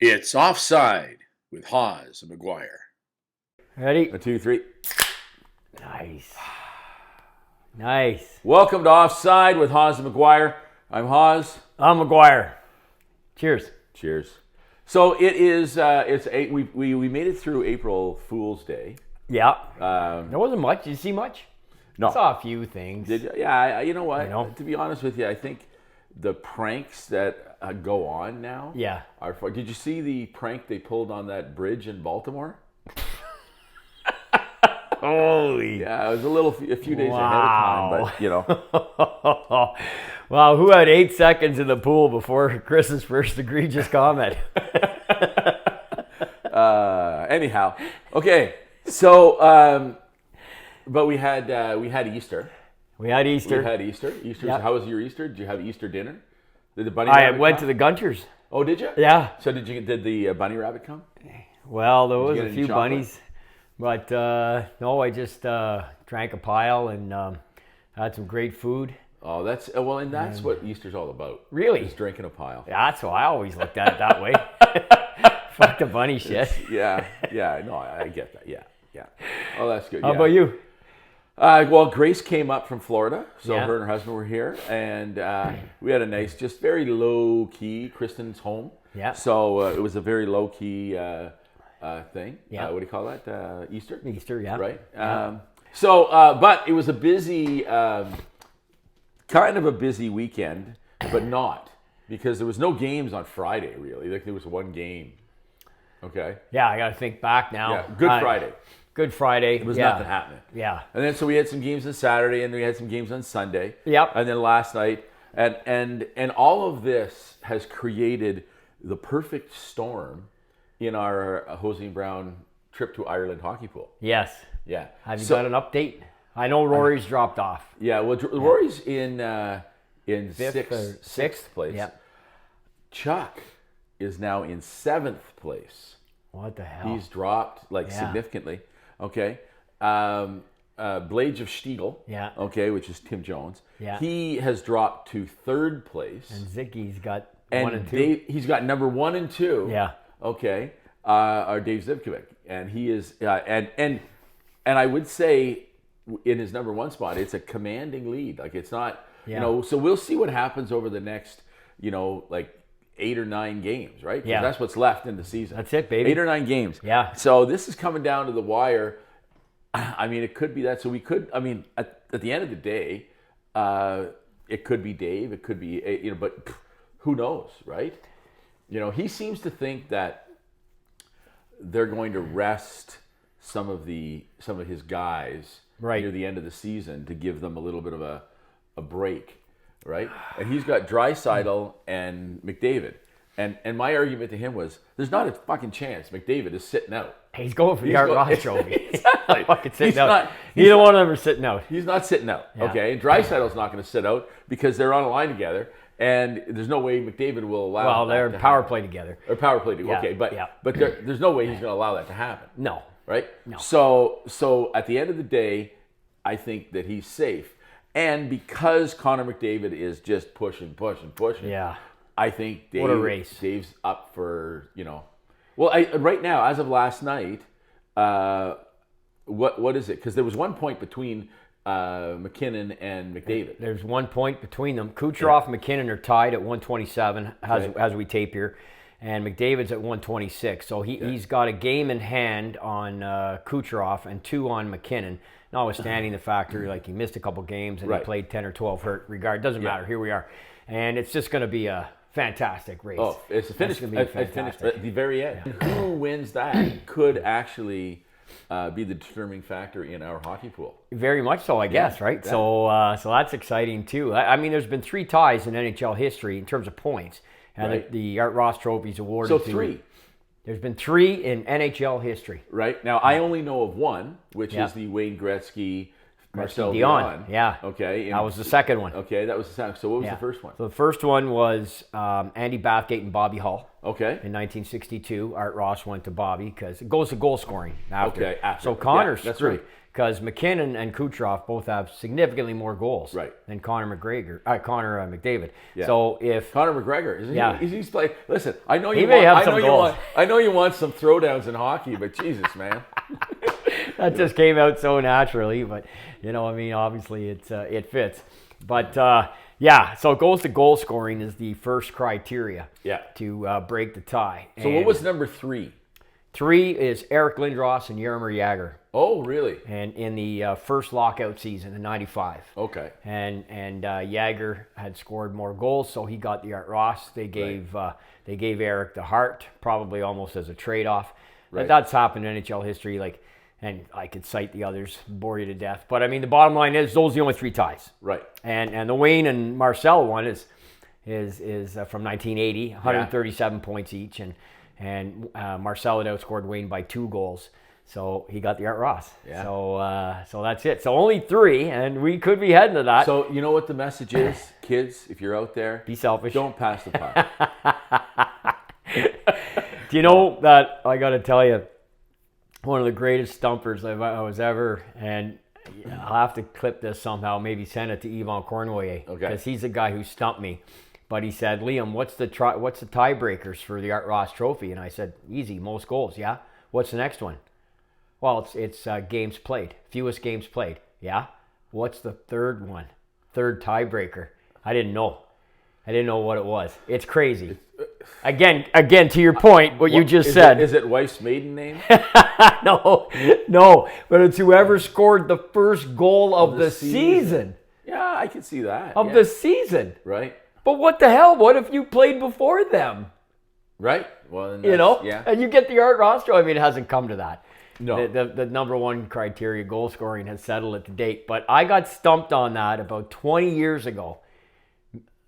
It's Offside with Hawes and McGuire. Ready? 1, 2, 3. Nice. Nice. Welcome to Offside with Hawes and McGuire. I'm Hawes. I'm McGuire. Cheers. Cheers. So it is. We made it through April Fool's Day. Yeah. There wasn't much. Did you see much? No. I saw a few things. Did you? Yeah. You know what? You know? To be honest with you, I think the pranks that go on now. Yeah. Are fun. Did you see the prank they pulled on that bridge in Baltimore? Holy. Yeah, it was a few days ahead of time, but you know. Wow, who had 8 seconds in the pool before Chris's first egregious comment? Anyhow, okay. So, but we had Easter. We had Easter. We had Easter. Easter. Yep. How was your Easter? Did you have Easter dinner? Did the bunny? I rabbit went come? to the Gunters. Oh, did you? Yeah. So did the bunny rabbit come? Well, there was get a any few chocolate? bunnies, but no, I just drank a pile and had some great food. Oh, that's what Easter's all about. Really? Just drinking a pile. Yeah, that's why I always looked at it that way. Fuck the bunny shit. Yeah. No, I get that. Yeah. Oh, that's good. How about you? Well, Grace came up from Florida, so Yeah. her and her husband were here, and we had a nice, just very low key. Kristen's home. Yeah. So it was a very low key thing. Yeah. What do you call that? Easter. Easter, yeah. Right. Yeah. But it was a busy, kind of a busy weekend, but not because there was no games on Friday really. Like there was one game. Okay. Yeah, I got to think back now. Yeah. Good Friday. Good Friday. There was nothing happening. Yeah. And then so we had some games on Saturday, and we had some games on Sunday. Yep. And then last night, and all of this has created the perfect storm in our Jose and Brown trip to Ireland hockey pool. Yes. Yeah. Have you got an update? I know Rory's dropped off. Yeah. Well, Rory's in sixth place. Yeah. Chuck is now in 7th place. What the hell? He's dropped significantly. Okay. Blades of Stiegel. Yeah. Okay, which is Tim Jones. Yeah. He has dropped to 3rd place. And Zicky's got And 1 and 2. He's got number 1 and 2. Yeah. Okay. Are Dave Zivkovic. And he is and I would say in his number 1 spot, it's a commanding lead. Like it's not so we'll see what happens over the next, like 8 or 9 games, right? 'Cause Yeah. that's what's left in the season. That's it, baby. 8 or 9 games. Yeah. So this is coming down to the wire. I mean, it could be that. So we could, at the end of the day, it could be Dave. It could be, but who knows, right? He seems to think that they're going to rest some of his guys near the end of the season to give them a little bit of a break. Right, and he's got Draisaitl and McDavid, and my argument to him was, there's not a fucking chance McDavid is sitting out. He's going for the Art Ross trophy. Exactly. Fucking sitting He's out. not- Neither one of them are sitting out. He's not sitting out. Yeah. Okay, and Draisaitl's not going to sit out because they're on a line together, and there's no way McDavid will allow. Well, that they're to power happen. play together. Or power play. Yeah, Okay, but yeah. there's no way he's going to allow that to happen. No. Right? No. So at the end of the day, I think that he's safe. And because Connor McDavid is just pushing. Yeah. I think What a race. Dave's up for, Well, right now, as of last night, what is it? Because there was 1 point between McKinnon and McDavid. There's 1 point between them. Kucherov and McKinnon are tied at 127 as we tape here. And McDavid's at 126. So he's got a game in hand on Kucherov and 2 on McKinnon. Notwithstanding the factor, like he missed a couple games and he played 10 or 12 hurt. Doesn't matter. Here we are. And it's just going to be a fantastic race. Oh, it's a finish. It's gonna be Finish at the very end. Who wins that could actually be the determining factor in our hockey pool. Very much so, I guess, right? Yeah. So that's exciting too. I mean, there's been 3 ties in NHL history in terms of points. And the Art Ross Trophy's awarded So to 3. There's been 3 in NHL history. Right. Now, I only know of one, which is the Wayne Gretzky, Marcel Dionne. Yeah. Okay. That was the second one. Okay, that was the second. So what was the first one? So the first one was Andy Bathgate and Bobby Hull. Okay. In 1962, Art Ross went to Bobby because it goes to goal scoring after. Okay, after. So Connor's Yeah, that's screwed. right. because McKinnon and Kucherov both have significantly more goals than Connor McDavid. Yeah. So if Conor McGregor, he's playing. Listen, I know you want some throwdowns in hockey, but Jesus, man. That just came out so naturally, but obviously it fits. But so goals to goal scoring is the first criteria to break the tie. So what was number 3? 3 is Eric Lindros and Jaromir Jagr. Oh, really? And in the first lockout season in '95. Okay. And Jagr had scored more goals, so he got the Art Ross. They gave Eric the Hart, probably almost as a trade-off. Right. But that's happened in NHL history. And I could cite the others, bore you to death. But I mean, the bottom line is those are the only 3 ties. Right. And the Wayne and Marcel one is from 1980, 137 points each, and Marcel had outscored Wayne by 2 goals. So he got the Art Ross. Yeah. So that's it. So only 3, and we could be heading to that. So you know what the message is, kids? If you're out there, be selfish. Don't pass the puck. Do you know that I got to tell you, one of the greatest stumpers I was ever, and I'll have to clip this somehow, maybe send it to Yvon Cornway, because he's the guy who stumped me. But he said, Liam, what's the tiebreakers for the Art Ross Trophy? And I said, easy, most goals. Yeah. What's the next one? Well, it's games played, fewest games played. Yeah. What's the third one? Third tiebreaker. I didn't know what it was. It's crazy. Again, to your point, what you just said. Is it wife's maiden name? No, but it's whoever scored the first goal of the season. Yeah, I can see that. Of the season. Right. But what the hell? What if you played before them? Right. Well, and you get the Art Ross Trophy. I mean, it hasn't come to that. No. The number 1 criteria, goal scoring, has settled it to date. But I got stumped on that about 20 years ago.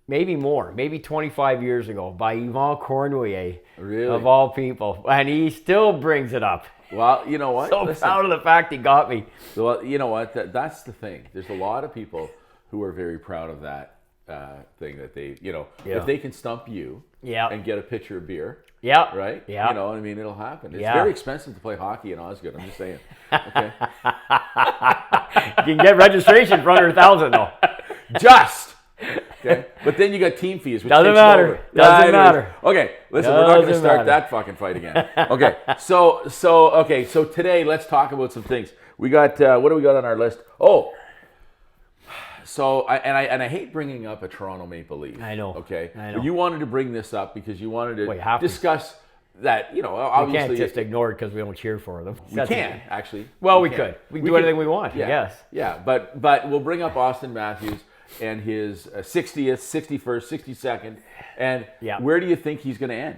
Maybe more, maybe 25 years ago, by Yvon Cornway, of all people. And he still brings it up. Well, you know what? So proud of the fact he got me. Well, you know what? That's the thing. There's a lot of people who are very proud of that thing that they, if they can stump you and get a pitcher of beer, right? Yeah. I mean, it'll happen. It's very expensive to play hockey in Osgood, I'm just saying. Okay. You can get registration for under $1,000, though. Just. Okay. But then you got team fees, which doesn't matter. Doesn't matter. Okay, listen, we're not going to start that fucking fight again. Okay, so today let's talk about some things. We got what do we got on our list? Oh, so I hate bringing up a Toronto Maple Leaf. I know. Okay, I know. But you wanted to bring this up because you wanted to discuss that. Obviously we can't just ignore it because we don't cheer for them. We can actually. Well, we could. We can do anything we want. Yeah, yes. Yeah, but we'll bring up Austin Matthews and his 60th, 61st, 62nd. And where do you think he's going to end?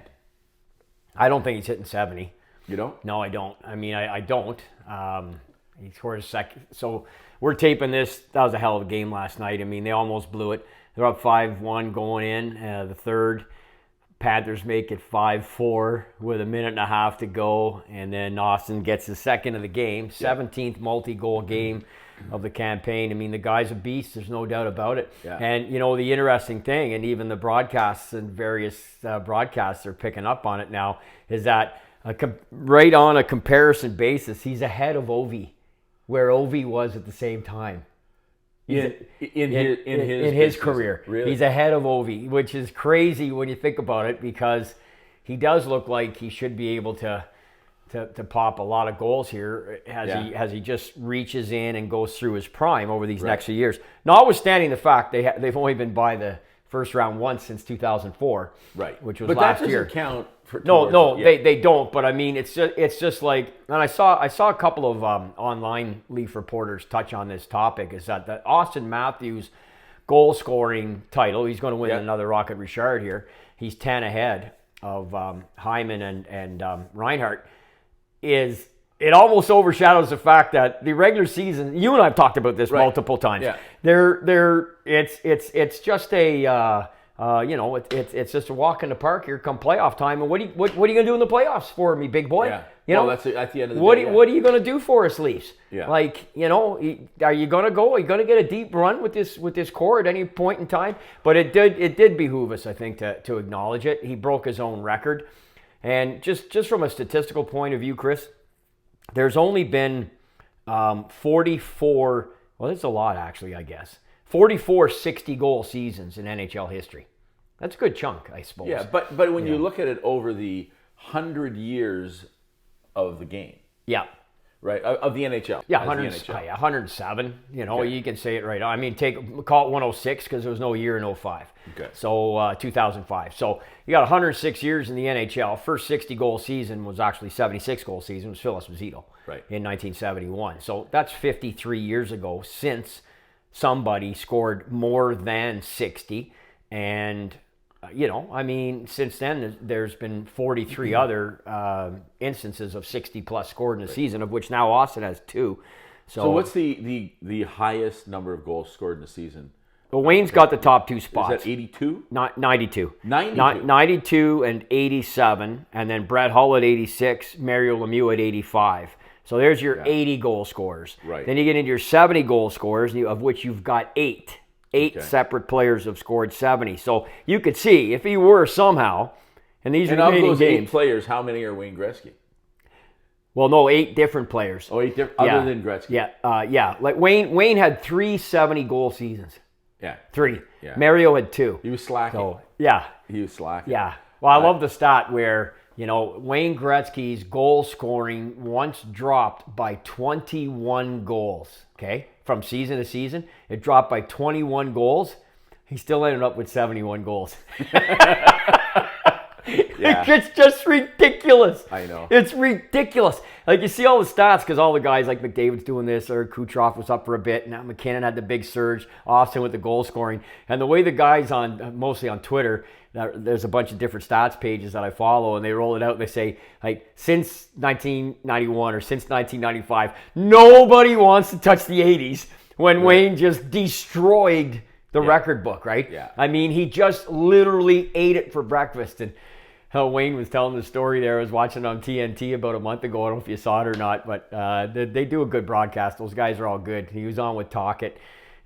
I don't think he's hitting 70. You don't? No, I don't. I mean, I don't. He scored a second. So we're taping this. That was a hell of a game last night. I mean, they almost blew it. They're up 5-1 going in the third. Panthers make it 5-4 with a minute and a half to go. And then Austin gets the second of the game. 17th multi-goal game of the campaign. I mean, the guy's a beast. There's no doubt about it. Yeah. And, the interesting thing, and even the broadcasts and various broadcasts are picking up on it now, is that right on a comparison basis, he's ahead of Ovi, where Ovi was at the same time. In his career. Really? He's ahead of Ovi, which is crazy when you think about it, because he does look like he should be able to pop a lot of goals here as he just reaches in and goes through his prime over these next few years. Notwithstanding the fact they've only been by the first round once since 2004, right? Which was but last that year. Doesn't count for no, they don't. But I mean, it's just like, and I saw a couple of online Leaf reporters touch on this topic. Is that Austin Matthews goal scoring title? He's going to win another Rocket Richard here. He's 10 ahead of Hyman and Reinhart. It almost overshadows the fact that the regular season, you and I have talked about this multiple times. Yeah. It's just a it's just a walk in the park here come playoff time. And what are you going to do in the playoffs for me, big boy? Yeah. That's at the end of the day. What are you going to do for us, Leafs? Yeah. Are you going to go? Are you going to get a deep run with this core at any point in time? But it did behoove us, I think, to acknowledge it. He broke his own record. And just from a statistical point of view, Chris, there's only been 44, well, that's a lot actually, I guess. 44 60-goal seasons in NHL history. That's a good chunk, I suppose. Yeah, but when you look at it over the 100 years of the game, Yeah. right, of the NHL. Yeah, as 100, the NHL. yeah, 107. Okay. You can say it right. I mean, call it 106 because there was no year in 05. Okay. So 2005. So you got 106 years in the NHL. First 60-goal season was actually 76-goal season. It was Phil Esposito in 1971. So that's 53 years ago since somebody scored more than 60. And, I mean, since then, there's been 43 other instances of 60-plus scored in a season, of which now Austin has 2. So what's the highest number of goals scored in a season? Well, Wayne's got the top 2 spots. Is that 82? 92. 92. 92 and 87, and then Brett Hull at 86, Mario Lemieux at 85. So there's your 80 goal scorers. Right. Then you get into your 70 goal scorers, of which you've got 8. 8 separate players have scored 70. So you could see, if he were somehow, and these And remaining of those games, 8 players, how many are Wayne Gretzky? well, no, 8 different players. Oh, 8 different, other than Gretzky. Yeah. Like Wayne had 3 70-goal seasons. Yeah. 3. Yeah. Mario had 2. He was slacking. So, yeah. He was slacking. Yeah. Well, I love the stat where, Wayne Gretzky's goal scoring once dropped by 21 goals, okay? From season to season, it dropped by 21 goals. He still ended up with 71 goals. It's just ridiculous. I know. It's ridiculous. Like, you see all the stats because all the guys like McDavid's doing this, or Kucherov was up for a bit. Now McKinnon had the big surge, Austin with the goal scoring. And the way the guys mostly on Twitter, there's a bunch of different stats pages that I follow, and they roll it out and they say, like, since 1991 or since 1995, nobody wants to touch the 80s when Wayne just destroyed the record book, right? Yeah. I mean, he just literally ate it for breakfast. And Wayne was telling the story there. I was watching on TNT about a month ago. I don't know if you saw it or not, but they do a good broadcast. Those guys are all good. He was on with Talkett,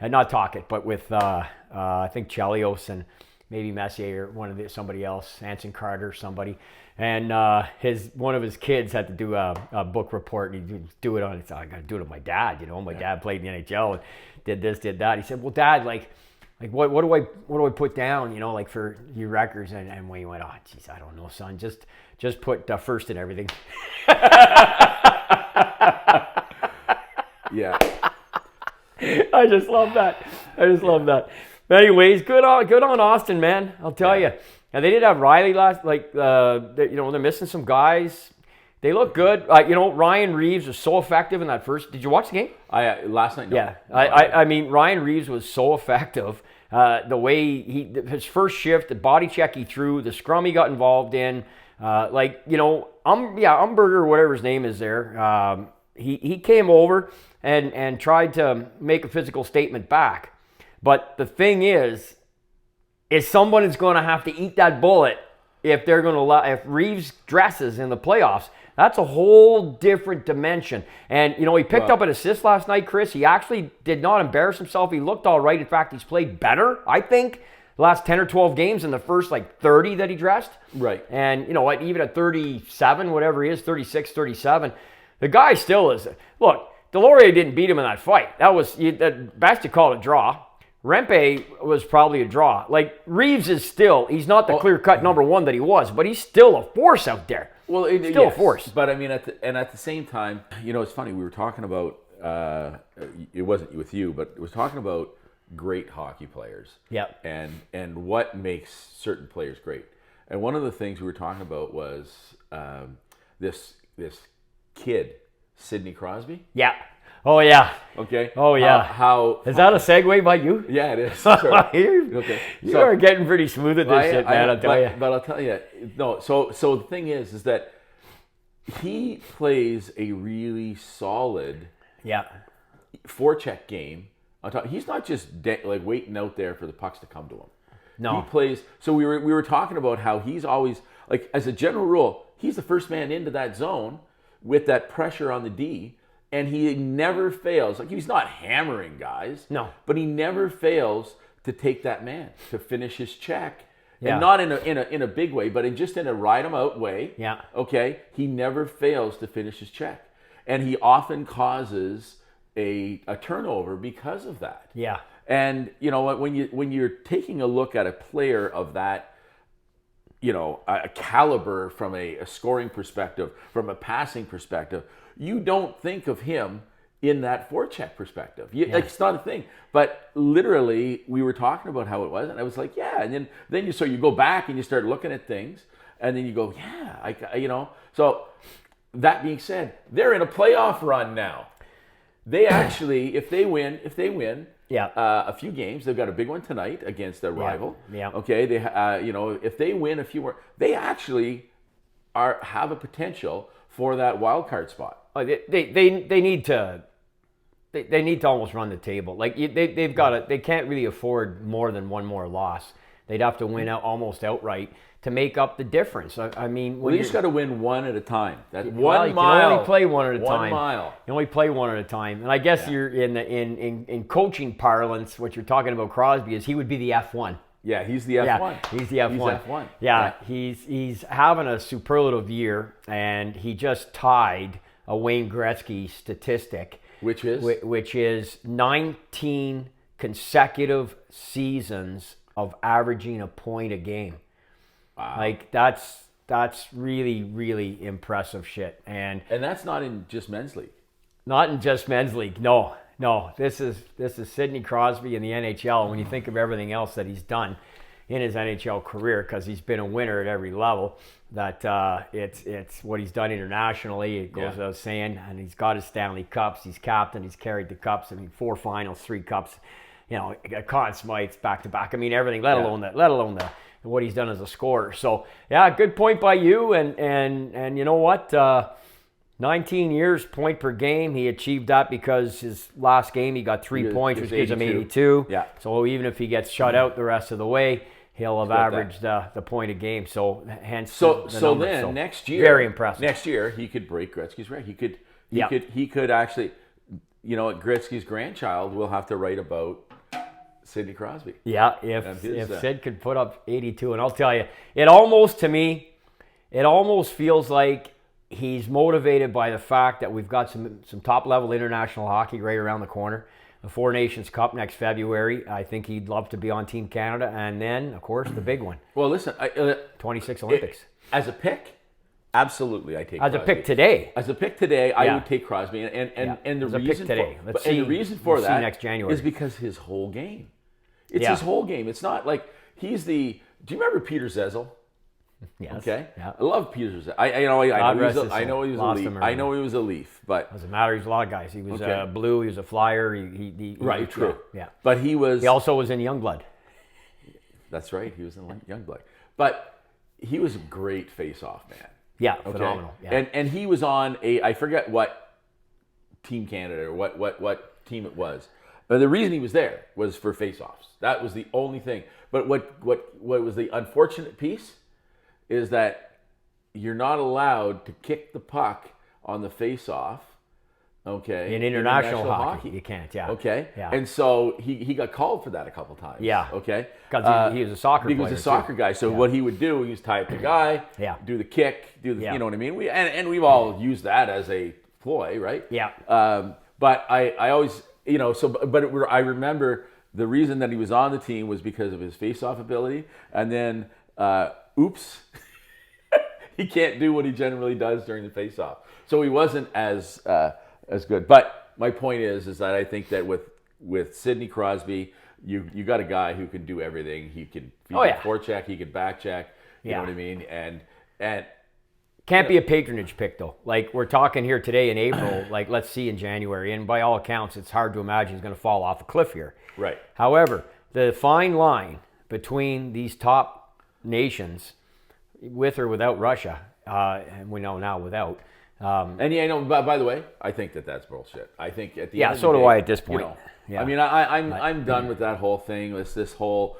not Talkett, but with I think Chelios and maybe Messier or somebody else, Anson Carter, somebody. And one of his kids had to do a book report, and he'd do it on. I got to do it with my dad. My dad played in the NHL and did this, did that. He said, "Well, Dad, like what do I put down, like for your records?" And Wayne went, "Oh, geez, I don't know, son. Just put first in everything." Yeah. I just love that. Love that. But anyways, good on Austin, man. I'll tell you. And they did have Riley last. They're missing some guys. They look good. Ryan Reeves was so effective in that first. Did you watch the game? Last night. No. Yeah. I mean, Ryan Reeves was so effective. The way his first shift, the body check he threw, the scrum he got involved in, Umberger, whatever his name is there. He came over and tried to make a physical statement back. But the thing is someone is going to have to eat that bullet if they're going to if Reeves dresses in the playoffs. That's a whole different dimension. And, he picked up an assist last night, Chris. He actually did not embarrass himself. He looked all right. In fact, he's played better, I think, the last 10 or 12 games in the first, 30 that he dressed. Right. And, even at 37, whatever he is, 36, 37, the guy still is. Look, Delorier didn't beat him in that fight. That was, at best you call it a draw. Rempe was probably a draw. Reeves is still, he's not the clear-cut number one that he was, but he's still a force out there. Well, still a force. But I mean, at the same time, it's funny. We were talking about it wasn't with you, but it was talking about great hockey players. Yeah. And what makes certain players great. And one of the things we were talking about was this kid, Sidney Crosby. Yeah. Oh yeah. Okay. Oh yeah. How is that a segue by you? Yeah, it is. Sure. Okay. You are getting pretty smooth at this shit, man. I'll tell you. But I'll tell you, no. So the thing is that he plays a really solid forecheck game. He's not just waiting out there for the pucks to come to him. No. He plays. So we were talking about how he's always, as a general rule, he's the first man into that zone with that pressure on the D. And he never fails. He's not hammering guys. No. But he never fails to take that man, to finish his check. Yeah. And not in a big way, but in a ride him out way. Yeah. Okay? He never fails to finish his check. and he often causes a turnover because of that. Yeah. And you know when you're taking a look at a player of that, you know, a caliber from a scoring perspective, from a passing perspective, you don't think of him in that forecheck perspective. Like, it's not a thing. But literally, we were talking about how it was, and I was like, yeah. And then you go back and you start looking at things, and then you go, yeah, you know. So that being said, they're in a playoff run now. They actually, if they win, a few games, they've got a big one tonight against their rival. Yeah. Okay. They, you know, if they win a few more, they actually have a potential for that wild card spot. Oh, they need to. They need to almost run the table. Like they've got to. They can't really afford more than one more loss. They'd have to win out almost outright to make up the difference. I mean, Well, you just got to win one at a time. That you one can mile. only play one at a 1 time. mile. You only play one at a time. And I guess you're in coaching parlance. What you're talking about Crosby is he would be the F1. Yeah, he's the F1. Yeah, he's the F1. He's F1. Yeah, he's having a superlative year, and he just tied a Wayne Gretzky statistic, Which is 19 consecutive seasons of averaging a point a game. Wow. Like that's really, really impressive shit. And that's not in just men's league. not in just men's league. No. This is Sidney Crosby in the NHL. And when you think of everything else that he's done in his NHL career, because he's been a winner at every level, that it's what he's done internationally. It goes without saying. And he's got his Stanley Cups. He's captain. He's carried the cups. I mean, 4 finals, 3 cups. You know, Conn Smythe's back to back. I mean, everything. Let alone what he's done as a scorer. So yeah, good point by you. And you know what? 19 years, point per game. He achieved that because his last game he got 3 points, which gives him 82. Yeah. So even if he gets shut out the rest of the way, he'll have averaged the point a game. So hence So the number. then next year, very impressive. Next year he could break Gretzky's record. He could actually, you know, Gretzky's grandchild will have to write about Sidney Crosby. Yeah, if Sid could put up 82, and I'll tell you, it almost feels like he's motivated by the fact that we've got some top level international hockey right around the corner. The Four Nations Cup next February. I think he'd love to be on Team Canada, and then of course the big one. Well, listen, 26 Olympics. As a pick, absolutely, I take. As Crosby. a pick today. As a pick today, I would take Crosby, and the reason today. the reason for that next January is because his whole game. It's his whole game. It's not like he's the. Do you remember Peter Zezel? Yes. Okay. Yeah. I love Peter Zezel. I know he was a Leaf. I know he was a Leaf, but doesn't matter. He's a lot of guys. He was Blue. He was a Flyer. He right. True. Yeah. But he also was in Youngblood. That's right. He was in Youngblood. But he was a great face-off man. Yeah. Okay. Phenomenal. Yeah. And he was on I forget what Team Canada or what team it was. But the reason he was there was for face-offs. That was the only thing. But what was the unfortunate piece is that you're not allowed to kick the puck on the face-off. Okay. In international hockey, you can't. Yeah. Okay. Yeah. And so he got called for that a couple times. Yeah. Okay. Because he was a soccer player. He was a soccer guy. So what he would do, he was tie up the guy. Yeah. Do the kick. You know what I mean. We've all used that as a ploy, right? Yeah. But I always, you know, I remember the reason that he was on the team was because of his face-off ability, and then oops, he can't do what he generally does during the face-off. So he wasn't as good. But my point is that I think that with Sidney Crosby, you got a guy who can do everything. He can forecheck, he can backcheck. You know what I mean? And can't be a patronage pick though. Like we're talking here today in April. Like let's see in January, and by all accounts, it's hard to imagine he's going to fall off a cliff here. Right. However, the fine line between these top nations, with or without Russia, and we know now without. And yeah, I know. By the way, I think that's bullshit. I think at the end of the so day, do I at this point. You know, yeah. I mean, I'm done with that whole thing. This whole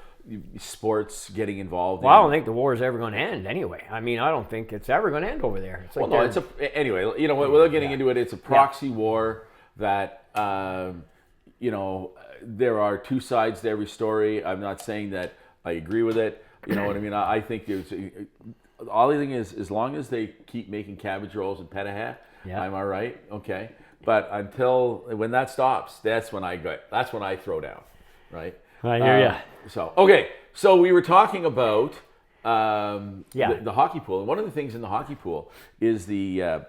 sports getting involved. Well, I don't think the war is ever going to end anyway. I mean, I don't think it's ever going to end over there. It's like anyway. You know, without getting into it, it's a proxy war that you know, there are two sides to every story. I'm not saying that I agree with it. You know what I mean? I think there's all the thing is, as long as they keep making cabbage rolls and Petaha, Yeah. I'm all right. Okay. But when that stops, that's when I throw down. Right. I hear ya. So, okay. So we were talking about the hockey pool. And one of the things in the hockey pool is the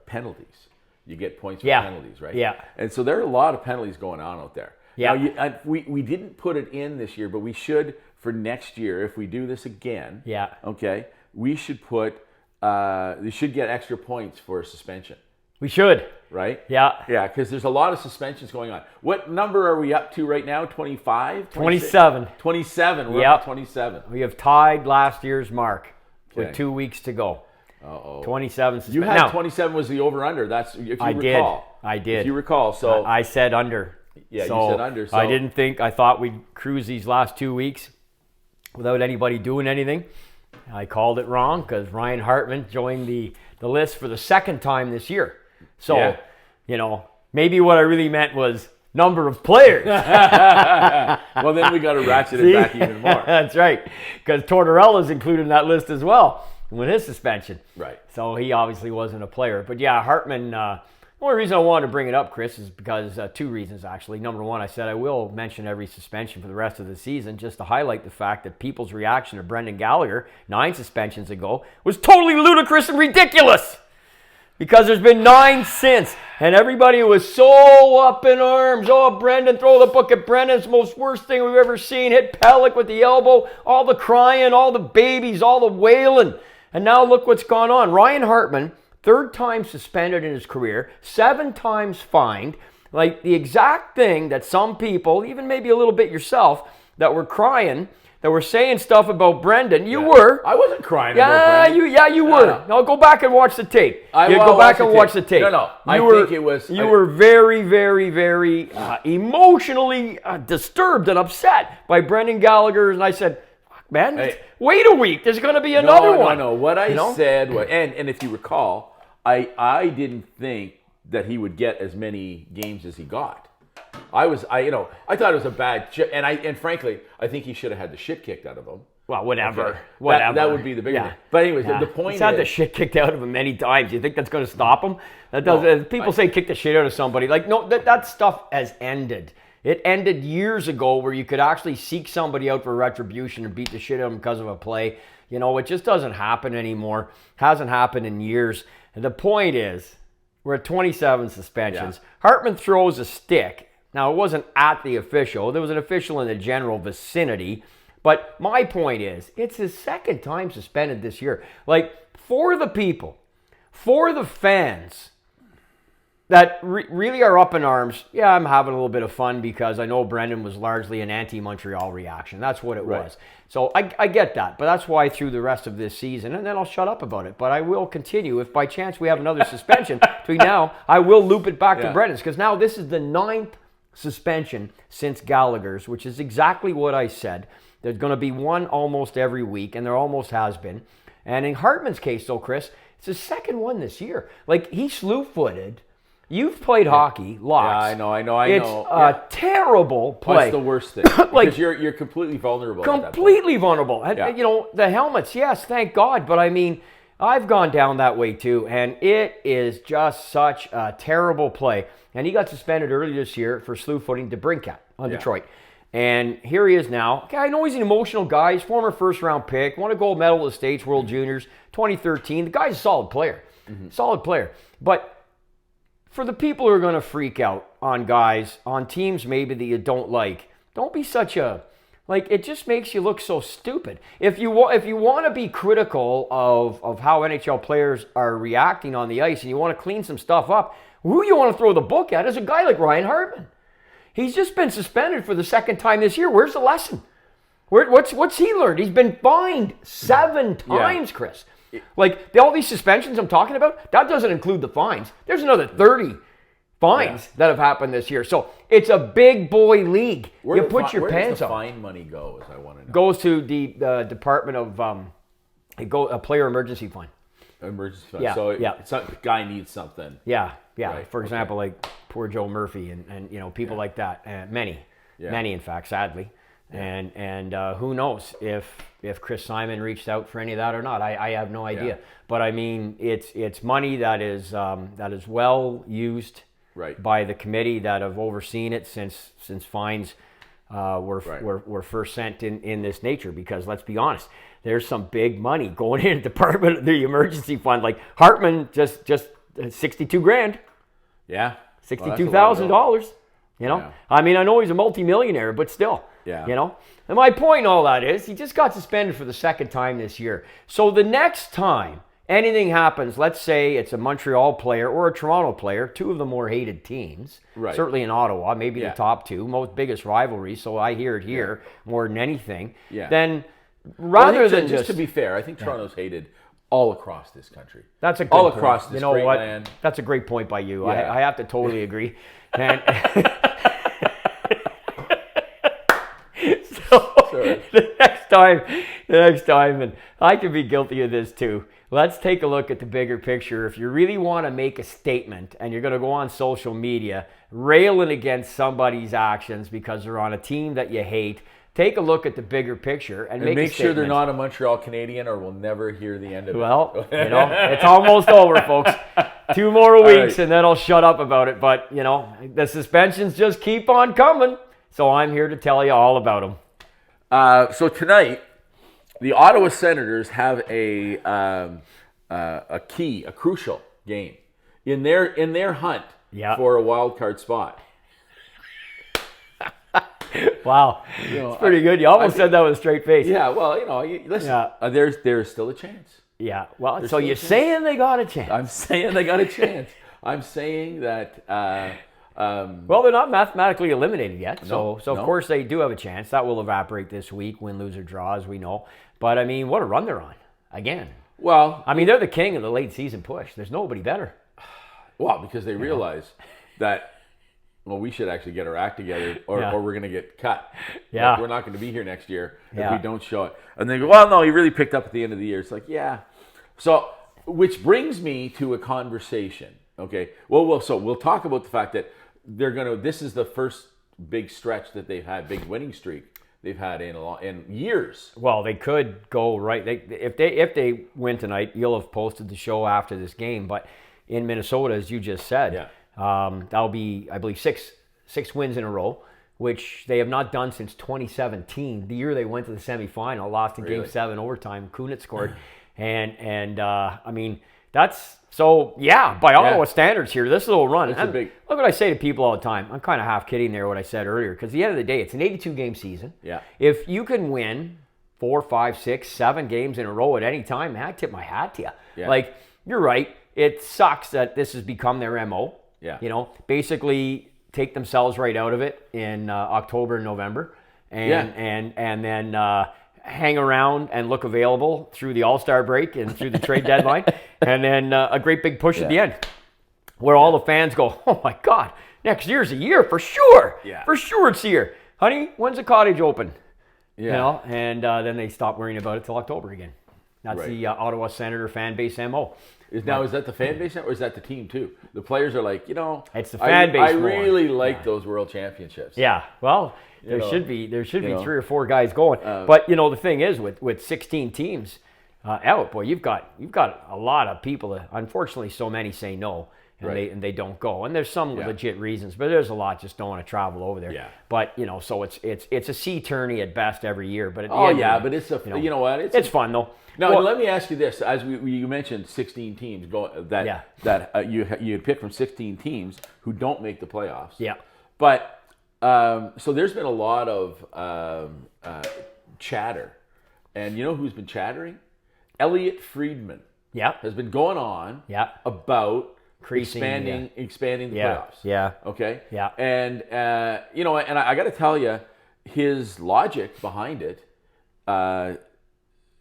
penalties. You get points for penalties, right? Yeah. And so there are a lot of penalties going on out there. Yeah. Now, we didn't put it in this year, but we should for next year if we do this again. Yeah. Okay. We should put. They should get extra points for suspension. We should. Right? Yeah. Yeah, because there's a lot of suspensions going on. What number are we up to right now? 25? 27. 27. We're up to 27. We have tied last year's mark with Okay. 2 weeks to go. Uh-oh. 27 You had 27 was the over-under. That's if you recall. I did. If you recall. So I said under. Yeah, so you said under. So I thought we'd cruise these last 2 weeks without anybody doing anything. I called it wrong because Ryan Hartman joined the list for the second time this year. So, maybe what I really meant was number of players. well, then we got to ratchet it back even more. That's right, because Tortorella's included in that list as well with his suspension. Right. So he obviously wasn't a player. But yeah, Hartman, the only reason I wanted to bring it up, Chris, is because two reasons actually. Number one, I said I will mention every suspension for the rest of the season just to highlight the fact that people's reaction to Brendan Gallagher 9 suspensions ago was totally ludicrous and ridiculous. Because there's been 9 since, and everybody was so up in arms. Oh, Brendan, throw the book at Brendan. It's the most worst thing we've ever seen. Hit Pellick with the elbow. All the crying, all the babies, all the wailing. And now look what's gone on. Ryan Hartman, 3rd time suspended in his career, 7 times fined. Like the exact thing that some people, even maybe a little bit yourself, that were crying, that were saying stuff about Brendan. You were. I wasn't crying about Brendan. You were. No, go back and watch the tape. Go back and watch the tape. No. I think it was. You were very, very, very emotionally disturbed and upset by Brendan Gallagher. And I said, man, wait a week. There's going to be another one. No. What I said was, and if you recall, I didn't think that he would get as many games as he got. I thought it was a bad, and frankly, I think he should have had the shit kicked out of him. Well, whatever. Okay. Whatever. That would be the bigger thing. But anyways, the point He's had is, the shit kicked out of him many times. You think that's going to stop him? That does. People say kick the shit out of somebody. Like, no, that stuff has ended. It ended years ago where you could actually seek somebody out for retribution and beat the shit out of them because of a play. It just doesn't happen anymore. Hasn't happened in years. And the point is, we're at 27 suspensions. Yeah. Hartman throws a stick. Now, it wasn't at the official. There was an official in the general vicinity. But my point is, it's his 2nd time suspended this year. Like, for the people, for the fans that really are up in arms, yeah, I'm having a little bit of fun because I know Brendan was largely an anti-Montreal reaction. That's what it was. So I get that. But that's why through the rest of this season, and then I'll shut up about it. But I will continue. If by chance we have another suspension between now, I will loop it back to Brendan's. Because now this is the 9th suspension since Gallagher's, which is exactly what I said. There's going to be one almost every week, and there almost has been. And in Hartman's case, though, Chris, it's his 2nd one this year. Like, he slew-footed. You've played hockey lots. Yeah, I know. It's a terrible play. What's the worst thing? Because you're completely vulnerable. Completely vulnerable. And, Yeah. The helmets, yes, thank God. But, I mean, I've gone down that way, too. And it is just such a terrible play. And he got suspended earlier this year for slew-footing DeBrincat on Detroit. And here he is now. Okay, I know he's an emotional guy. He's former 1st-round pick. Won a gold medal at the States World Juniors 2013. The guy's a solid player. Solid player. But for the people who are going to freak out on guys, on teams maybe that you don't like, don't be such a... Like, it just makes you look so stupid. If you want to be critical of how NHL players are reacting on the ice and you want to clean some stuff up, who you want to throw the book at is a guy like Ryan Hartman. He's just been suspended for the 2nd time this year. Where's the lesson? What's he learned? He's been fined 7 times, Chris. Like, all these suspensions I'm talking about, that doesn't include the fines. There's another 30 fines that have happened this year. So it's a big boy league. You put your pants on. Where does the fine money go, as I want to know? Goes to the Department of a player emergency fund. Emergency fund. Yeah, So yeah. the guy needs something. Yeah. Right, For example, like poor Joe Murphy and people like that. Many in fact, sadly. And who knows if Chris Simon reached out for any of that or not. I have no idea. Yeah. But I mean, it's money that is well used by the committee that have overseen it since fines were first sent in this nature. Because let's be honest, there's some big money going in the Department of the Emergency Fund. Like Hartman, just $62,000. Yeah, $62,000. You know, I mean, I know he's a multimillionaire, but still, you know. And my point in all that is, he just got suspended for the second time this year. So the next time anything happens, let's say it's a Montreal player or a Toronto player, two of the more hated teams, certainly in Ottawa, maybe the top two, most biggest rivalries. So I hear it here more than anything. Then rather than just to be fair, I think Toronto's hated all across this country. That's a good all point. Across this great land. That's a great point by you. I have to totally agree. And so the next time, and I can be guilty of this too. Let's take a look at the bigger picture. If you really want to make a statement and you're going to go on social media railing against somebody's actions because they're on a team that you hate, take a look at the bigger picture and make sure they're not a Montreal Canadian, or we'll never hear the end of it. Well, you know, it's almost over, folks. 2 more weeks and then I'll shut up about it. But, you know, the suspensions just keep on coming. So I'm here to tell you all about them. So tonight, the Ottawa Senators have a crucial game in their hunt for a wild card spot. Wow, it's pretty good. You almost said that with a straight face. Yeah, well, you know, listen, there's still a chance. Yeah, well, so you're saying they got a chance. I'm saying they got a chance. I'm saying that... well, they're not mathematically eliminated yet, so of course they do have a chance. That will evaporate this week, win, lose, or draw, as we know. But, I mean, what a run they're on, again. Well... I mean, they're the king of the late season push. There's nobody better. Well, because they realize that... Well, we should actually get our act together, or we're going to get cut. Yeah. Like, we're not going to be here next year if we don't show it. And they go, well, no, he really picked up at the end of the year. It's like, yeah. So, which brings me to a conversation. Okay. Well, so we'll talk about the fact that this is the first big stretch that they've had, big winning streak they've had in years. Well, they could go right. If they win tonight, you'll have posted the show after this game. But in Minnesota, as you just said, that'll be, I believe, six wins in a row, which they have not done since 2017, the year they went to the semifinal, lost in Game 7 overtime. Kunitz scored, and I mean that's so by Ottawa standards here, this little run. Look what I say to people all the time. I'm kind of half kidding there what I said earlier, because at the end of the day, it's an 82-game season. Yeah, if you can win 4, 5, 6, 7 games in a row at any time, man, I tip my hat to you. Yeah. Like, you're right. It sucks that this has become their MO. Yeah. You know, basically take themselves right out of it in October and November, and then hang around and look available through the All-Star break and through the trade deadline, and then a great big push at the end, where all the fans go, oh my God, next year's a year for sure. Yeah. For sure it's a year. Honey, when's the cottage open? Yeah. You know, and then they stop worrying about it till October again. That's the Ottawa Senator fan base MO. Is that the fan base or is that the team too? The players are like, you know, it's the fan base. I really like those World Championships. Yeah, well, there should be 3 or 4 guys going. But you know, the thing is, with 16 teams out, boy, you've got a lot of people that, unfortunately, so many say no, and they don't go. And there's some legit reasons, but there's a lot just don't want to travel over there. Yeah. But you know, so it's a sea tourney at best every year. But at the end but it's you know what? It's fun though. Now, let me ask you this: as you mentioned, 16 teams that you pick from 16 teams who don't make the playoffs. Yeah. But so there's been a lot of chatter, and you know who's been chattering? Elliot Friedman. Yeah. Has been going on. Yeah. About expanding the playoffs. Yeah. Okay. Yeah. And you know, and I got to tell you, his logic behind it.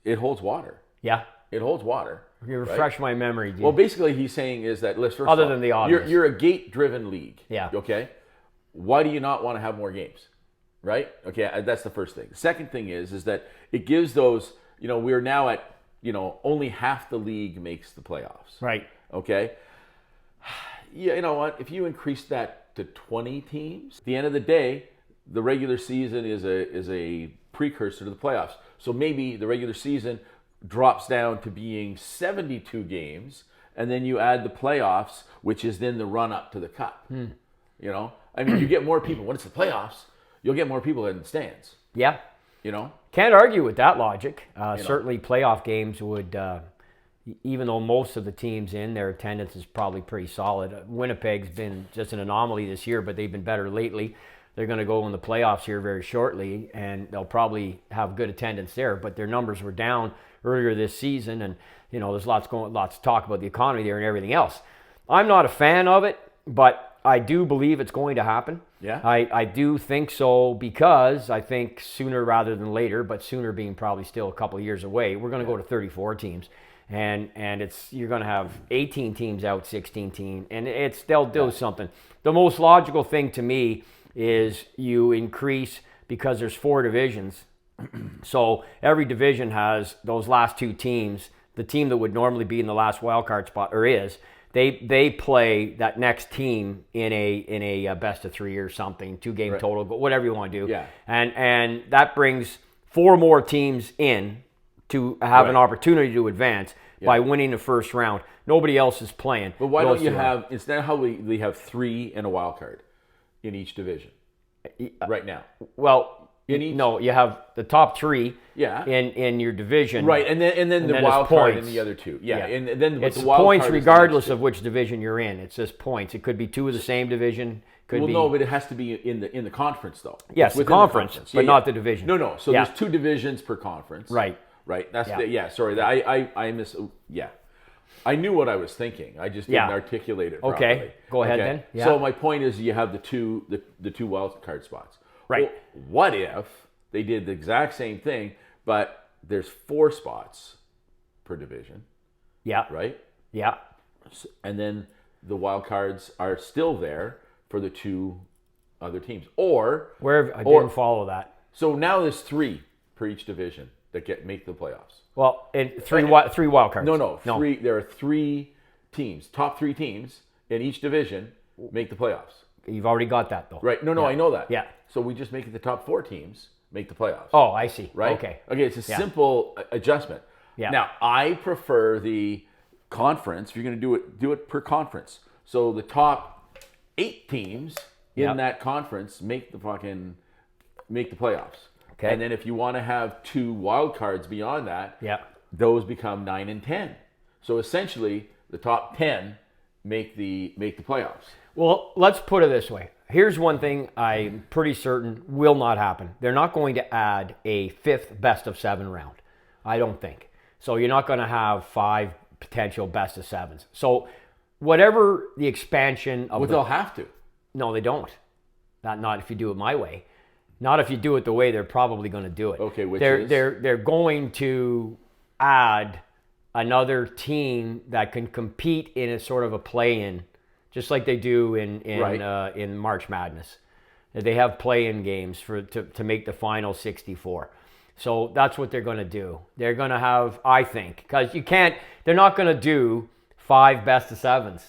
It holds water. Yeah. It holds water. You refresh my memory, dude. Well, basically, he's saying is that, let's first other than the obvious. You're a gate-driven league. Yeah. Okay? Why do you not want to have more games? Right? Okay, that's the first thing. The second thing is that it gives those, you know, we're now at, you know, only half the league makes the playoffs. Right. Okay? Yeah, you know what? If you increase that to 20 teams, at the end of the day, the regular season is a precursor to the playoffs. So maybe the regular season drops down to being 72 games, and then you add the playoffs, which is then the run up to the cup. You know, I mean, you get more people when it's the playoffs. You'll get more people in the stands. Yeah. You know, can't argue with that logic. Certainly, playoff games would. Even though most of the teams in their attendance is probably pretty solid. Winnipeg's been just an anomaly this year, but they've been better lately. They're going to go in the playoffs here very shortly, and they'll probably have good attendance there. But their numbers were down earlier this season, and you know there's lots to talk about the economy there and everything else. I'm not a fan of it, but I do believe it's going to happen. Yeah, I do think so, because I think sooner rather than later, but sooner being probably still a couple of years away, we're going to go to 34 teams. And you're going to have 18 teams out, 16 teams, and they'll do something. The most logical thing to me is you increase, because there's 4 divisions. So every division has those last 2 teams. The team that would normally be in the last wild card spot, or is, they play that next team in a best of 3 or something, 2-game total, whatever you want to do. Yeah. And that brings 4 more teams in to have an opportunity to advance by winning the first round. Nobody else is playing. But why don't you have, instead of how we have 3 and a wild card in each division right now? Well, in each, no, you have the top 3 in your division. Right, and then the wild card in the other 2. Yeah. And then it's the wild points card regardless of which division you're in. It's just points. It could be 2 of the same division. No, but it has to be in the conference, though. Yes, the conference, but not the division. No. So there's 2 divisions per conference. Right. That's sorry. I miss. Yeah, I knew what I was thinking. I just didn't articulate it properly. Okay, go ahead then. Yeah. So my point is, you have the two wild card spots. Right. Well, what if they did the exact same thing, but there's 4 spots per division? Yeah. Right. Yeah. And then the wild cards are still there for the 2 other teams, or I didn't follow that. So now there's 3 per each division that make the playoffs. Well, three wild cards. No. 3. There are 3 teams, top 3 teams in each division make the playoffs. You've already got that, though. Right. No, I know that. Yeah. So we just make it the top 4 teams make the playoffs. Oh, I see. Right. Okay. It's a simple adjustment. Yeah. Now I prefer the conference. If you're going to do it per conference. So the top 8 teams in that conference make the playoffs. Okay. And then if you want to have 2 wild cards beyond that, those become 9 and 10. So essentially, the top 10 make the playoffs. Well, let's put it this way. Here's one thing I'm pretty certain will not happen. They're not going to add a 5th best of 7 round. I don't think. So you're not going to have 5 potential best of 7s. So whatever the expansion of they'll have to. No, they don't. Not if you do it my way. Not if you do it the way they're probably going to do it. Okay, they're going to add another team that can compete in a sort of a play-in, just like they do in March Madness. They have play-in games to make the final 64. So that's what they're going to do. They're going to have, I think, because they're not going to do 5 best of 7s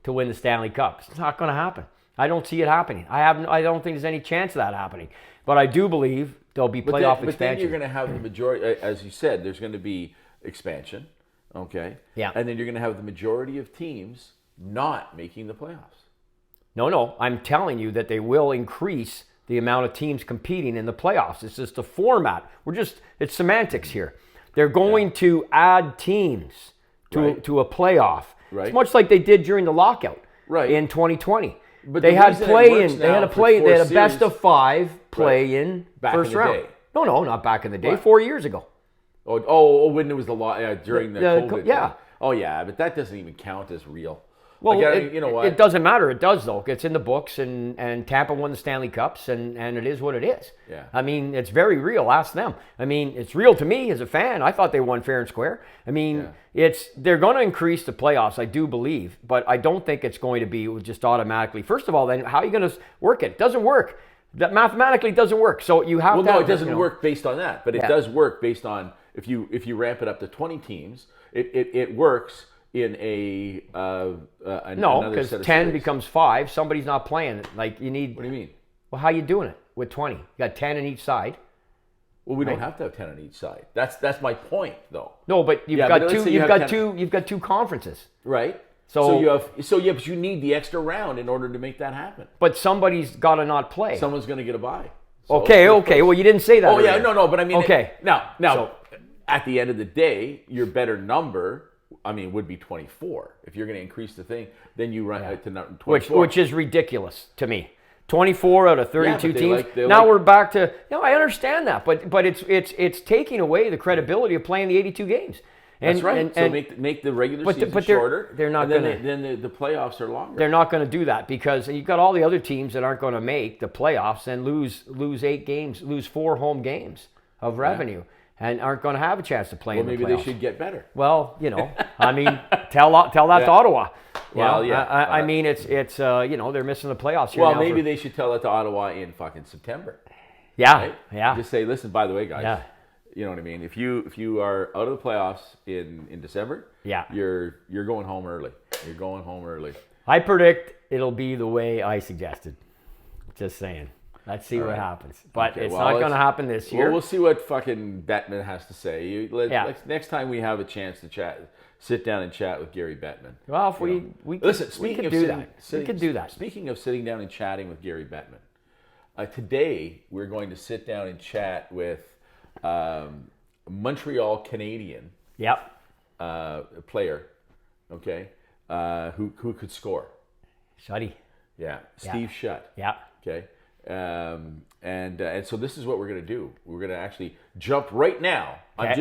to win the Stanley Cup. It's not going to happen. I don't see it happening. I don't think there's any chance of that happening. But I do believe there'll be playoff expansion. But then you're going to have the majority, as you said, there's going to be expansion, okay? Yeah. And then you're going to have the majority of teams not making the playoffs. No. I'm telling you that they will increase the amount of teams competing in the playoffs. It's just a format. It's semantics here. They're going to add teams to a playoff. Right. It's much like they did during the lockout in 2020. But they had play-in. They had a best of 5 play-in first round. Day. No, not back in the day. What? 4 years ago. Oh, when it was during the COVID. Yeah. Thing. Oh, yeah, but that doesn't even count as real. Well, you know what? It doesn't matter. It does, though. It's in the books, and Tampa won the Stanley Cups, and it is what it is. Yeah. I mean, it's very real. Ask them. I mean, it's real to me as a fan. I thought they won fair and square. I mean, they're going to increase the playoffs, I do believe, but I don't think it's going to be just automatically. First of all, then, how are you going to work it? It doesn't work. That mathematically doesn't work. So you have to. Well, no, it doesn't work based on that, but it does work based on if you ramp it up to 20 teams, it works in no, because 10 becomes 5. Somebody's not playing it. Like you need. What do you mean? Well, how are you doing it? with 20. You got 10 on each side. Well, we don't have to have 10 on each side. That's my point, though. No, but you've got two. You've got two conferences. Right. So but you need the extra round in order to make that happen. But somebody's got to not play. Someone's going to get a bye. So, okay. Well, you didn't say that. Oh earlier. yeah, no. But I mean, okay. Now, at the end of the day, your better number, would be 24. If you're going to increase the thing, then you run to 24, which is ridiculous to me. 24 out of 32 teams. Now we're back to. I understand that, but it's taking away the credibility of playing the 82 games. That's right. So make the regular season shorter. They're not going to. Then the playoffs are longer. They're not going to do that because you've got all the other teams that aren't going to make the playoffs and lose 8 games, lose 4 home games of revenue, and aren't going to have a chance to play in the playoffs. Well, maybe they should get better. Well, tell that to Ottawa. Well, it's they're missing the playoffs here. Well, maybe they should tell that to Ottawa in fucking September. Yeah, right? yeah. Just say, listen, by the way, guys. Yeah. You know what I mean? If you are out of the playoffs in December, you're going home early. You're going home early. I predict it'll be the way I suggested. Just saying. Let's see what happens. But it's not going to happen this year. Well, we'll see what fucking Bettman has to say. Next time we have a chance to sit down and chat with Gary Bettman. Well, if we could do that. Speaking of sitting down and chatting with Gary Bettman, today we're going to sit down and chat with Montreal Canadiens player, okay, who could score. Shutty. Yeah, Steve Shutt. Yeah. Okay. And so this is what we're going to do. We're going to actually jump right now. Okay.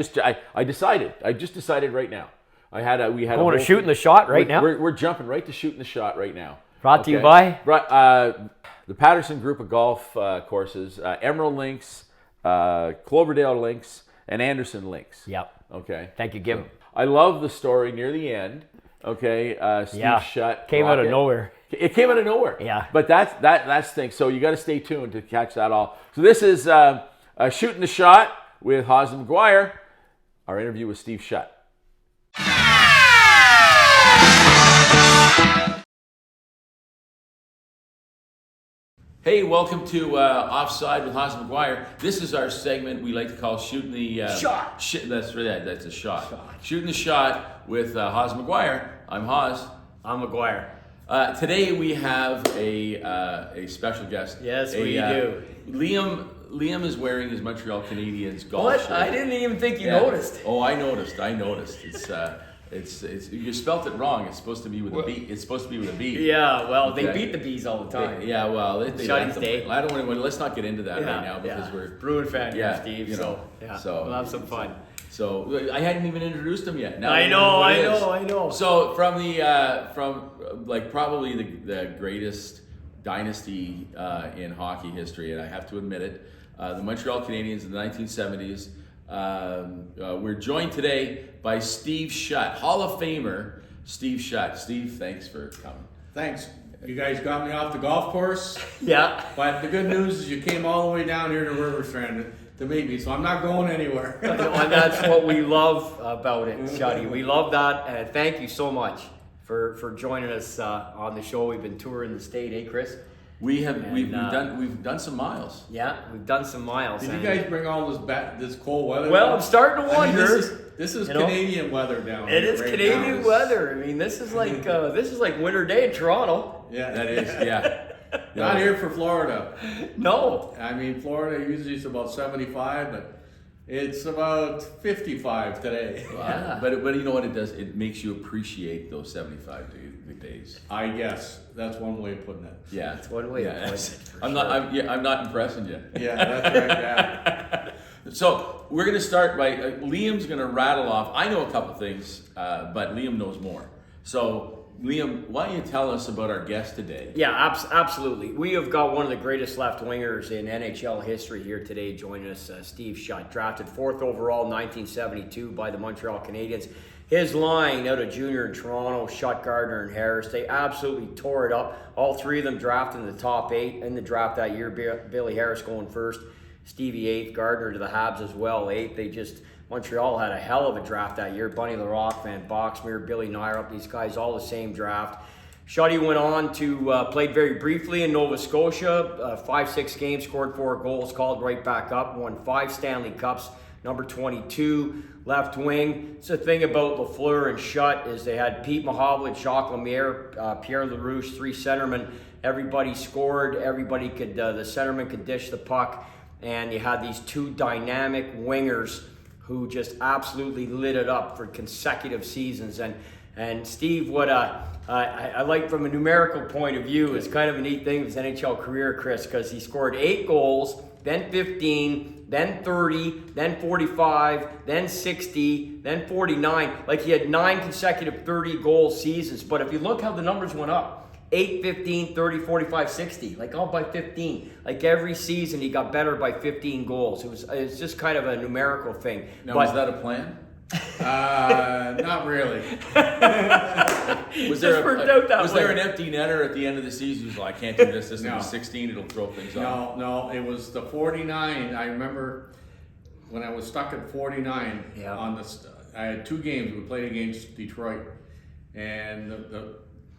I just decided right now. We had going to shooting the shot right now. We're jumping right to shooting the shot right now. Brought to you by the Patterson Group of golf courses, Emerald Links, Cloverdale Links, and Anderson Links. Yep. Okay. Thank you, Gim. So, I love the story near the end. Okay. Steve Shutt came out of nowhere. It came out of nowhere. Yeah. But that's the thing. So you got to stay tuned to catch that all. So this is Shooting the Shot with Haas and McGuire. Our interview with Steve Shutt. Hey, welcome to Offside with Haas and McGuire. This is our segment we like to call Shooting the Shot. That's right. That's a shot. Shooting the Shot with Haas and McGuire. I'm Haas. I'm McGuire. Today we have a special guest. Yes, we do. Liam is wearing his Montreal Canadiens golf shirt. I didn't even think you noticed. Oh, I noticed. It's you spelt it wrong. It's supposed to be with a B. It's supposed to be with a B. Yeah, well, they beat the bees all the time. They Shutty's day. I don't want to. Let's not get into that right now because we're Bruin fan here, Steve. So we'll have some fun. So I hadn't even introduced him yet. Now I know. So from probably the greatest dynasty in hockey history, and I have to admit it, the Montreal Canadiens in the 1970s. We're joined today by Steve Shutt, Hall of Famer Steve Shutt. Steve, thanks for coming. Thanks. You guys got me off the golf course. Yeah. But the good news is you came all the way down here to Riverstrand to meet me, so I'm not going anywhere. And that's what we love about it, Shutty. We love that, and thank you so much for joining us on the show. We've been touring the state, Chris? We've done some miles. Yeah, we've done some miles. Did you guys bring all this cold weather? Well, down? I'm starting to wonder. This is Canadian weather down here. It is Canadian weather. I mean, this is like winter day in Toronto. Yeah, that is. Yeah. Not here for Florida. No. I mean, Florida usually is about 75, but it's about 55 today. Yeah. But you know what it does? It makes you appreciate those 75 days. I guess that's one way of putting it. Yeah, that's one way of putting it. I'm not impressing you. Yeah, that's right. Yeah. So we're going to start by Liam's going to rattle off. I know a couple things, but Liam knows more. So Liam, why don't you tell us about our guest today? Yeah, absolutely. We have got one of the greatest left wingers in NHL history here today joining us, Steve Shutt, drafted 4th overall in 1972 by the Montreal Canadiens. His line out of junior in Toronto, Shutt, Gardner, and Harris, they absolutely tore it up. All 3 of them drafted in the top 8 in the draft that year. Billy Harris going first, Stevie 8th, Gardner to the Habs as well, 8th. Montreal had a hell of a draft that year. Bunny Larocque, Van Boxmeer, Billy Nyrup, these guys all the same draft. Shutty went on to played very briefly in Nova Scotia, 5-6 games, scored 4 goals, called right back up, won 5 Stanley Cups, number 22, left wing. It's the thing about Lafleur and Shutt is they had Pete Mahovlich, Jacques Lemaire, Pierre LaRouche, 3 centermen. Everybody scored, everybody could, the centerman could dish the puck, and you had these 2 dynamic wingers who just absolutely lit it up for consecutive seasons. And Steve, what I like from a numerical point of view is kind of a neat thing of his NHL career, Chris, because he scored 8 goals, then 15, then 30, then 45, then 60, then 49. Like he had 9 consecutive 30-goal seasons. But if you look how the numbers went up, 8, 15, 30, 45, 60, like all by 15. Like every season he got better by 15 goals. It was just kind of a numerical thing. Now, was that a plan? Not really. Was there an empty netter at the end of the season? He was like, I can't do this. This will be 16. It'll throw things off. No. It was the 49. I remember when I was stuck at 49. Yeah. I had 2 games. We played against Detroit, and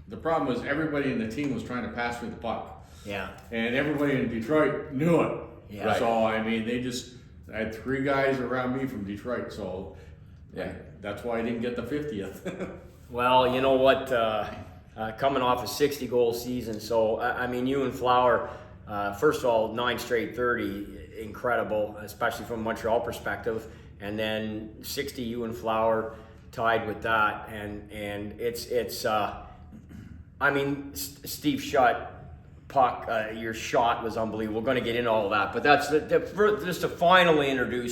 the problem was everybody in the team was trying to pass me the puck. Yeah. And everybody in Detroit knew it. Yeah. Right. So I mean, I had 3 guys around me from Detroit. So. Yeah, that's why I didn't get the 50th. Well, you know what? Coming off a 60-goal season, so I mean, you and Flower, first of all, 9 straight 30, incredible, especially from a Montreal perspective, and then 60, you and Flower tied with that, and it's I mean, Steve Shutt, puck, your shot was unbelievable. We're going to get into all of that, but that's just to finally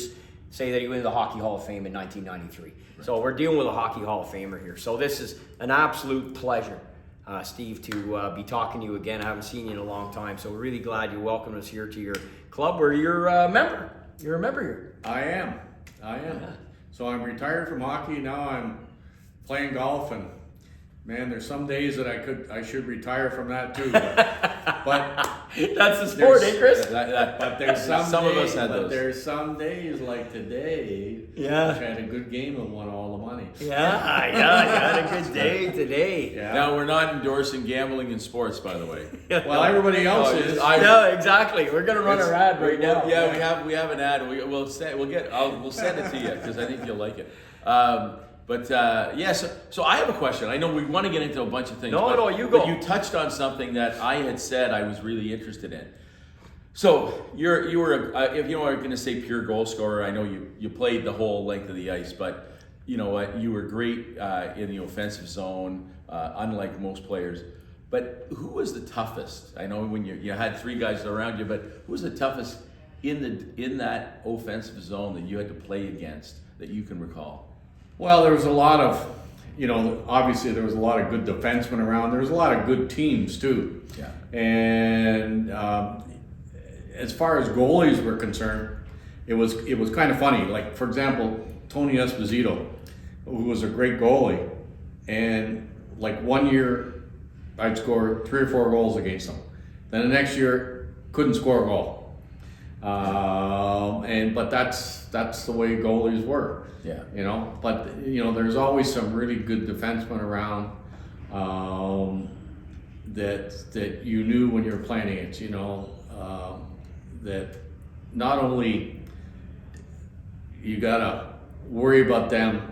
say that he went to the Hockey Hall of Fame in 1993. Right. So we're dealing with a Hockey Hall of Famer here. So this is an absolute pleasure, Steve, to be talking to you again. I haven't seen you in a long time, so we're really glad you welcomed us here to your club where you're a member. You're a member here. I am. Yeah. So I'm retired from hockey. Now I'm playing golf, and man, there's some days that I should retire from that too. But that's the sport, eh, Chris? But there's some of us had those. There's some days like today. Yeah. Which I had a good game and won all the money. Yeah, you had a good day today. Yeah. Now we're not endorsing gambling in sports, by the way. Well, everybody else is. No, exactly. We're gonna run our ad right now. Yeah, we have an ad. We'll send it to you because I think you'll like it. So I have a question. I know we want to get into a bunch of things. No, you go. But you touched on something that I had said I was really interested in. So you were if you are going to say pure goal scorer, I know you played the whole length of the ice, but you know what, you were great in the offensive zone, unlike most players. But who was the toughest? I know when you had 3 guys around you, but who was the toughest in that offensive zone that you had to play against that you can recall? Well, there was a lot of, obviously there was a lot of good defensemen around. There was a lot of good teams too. Yeah. And as far as goalies were concerned, it was kind of funny. Like, for example, Tony Esposito, who was a great goalie, and like one year I'd score 3 or 4 goals against him. Then the next year couldn't score a goal. But that's the way goalies were. Yeah. But there's always some really good defensemen around that you knew when you were playing against. That not only you gotta worry about them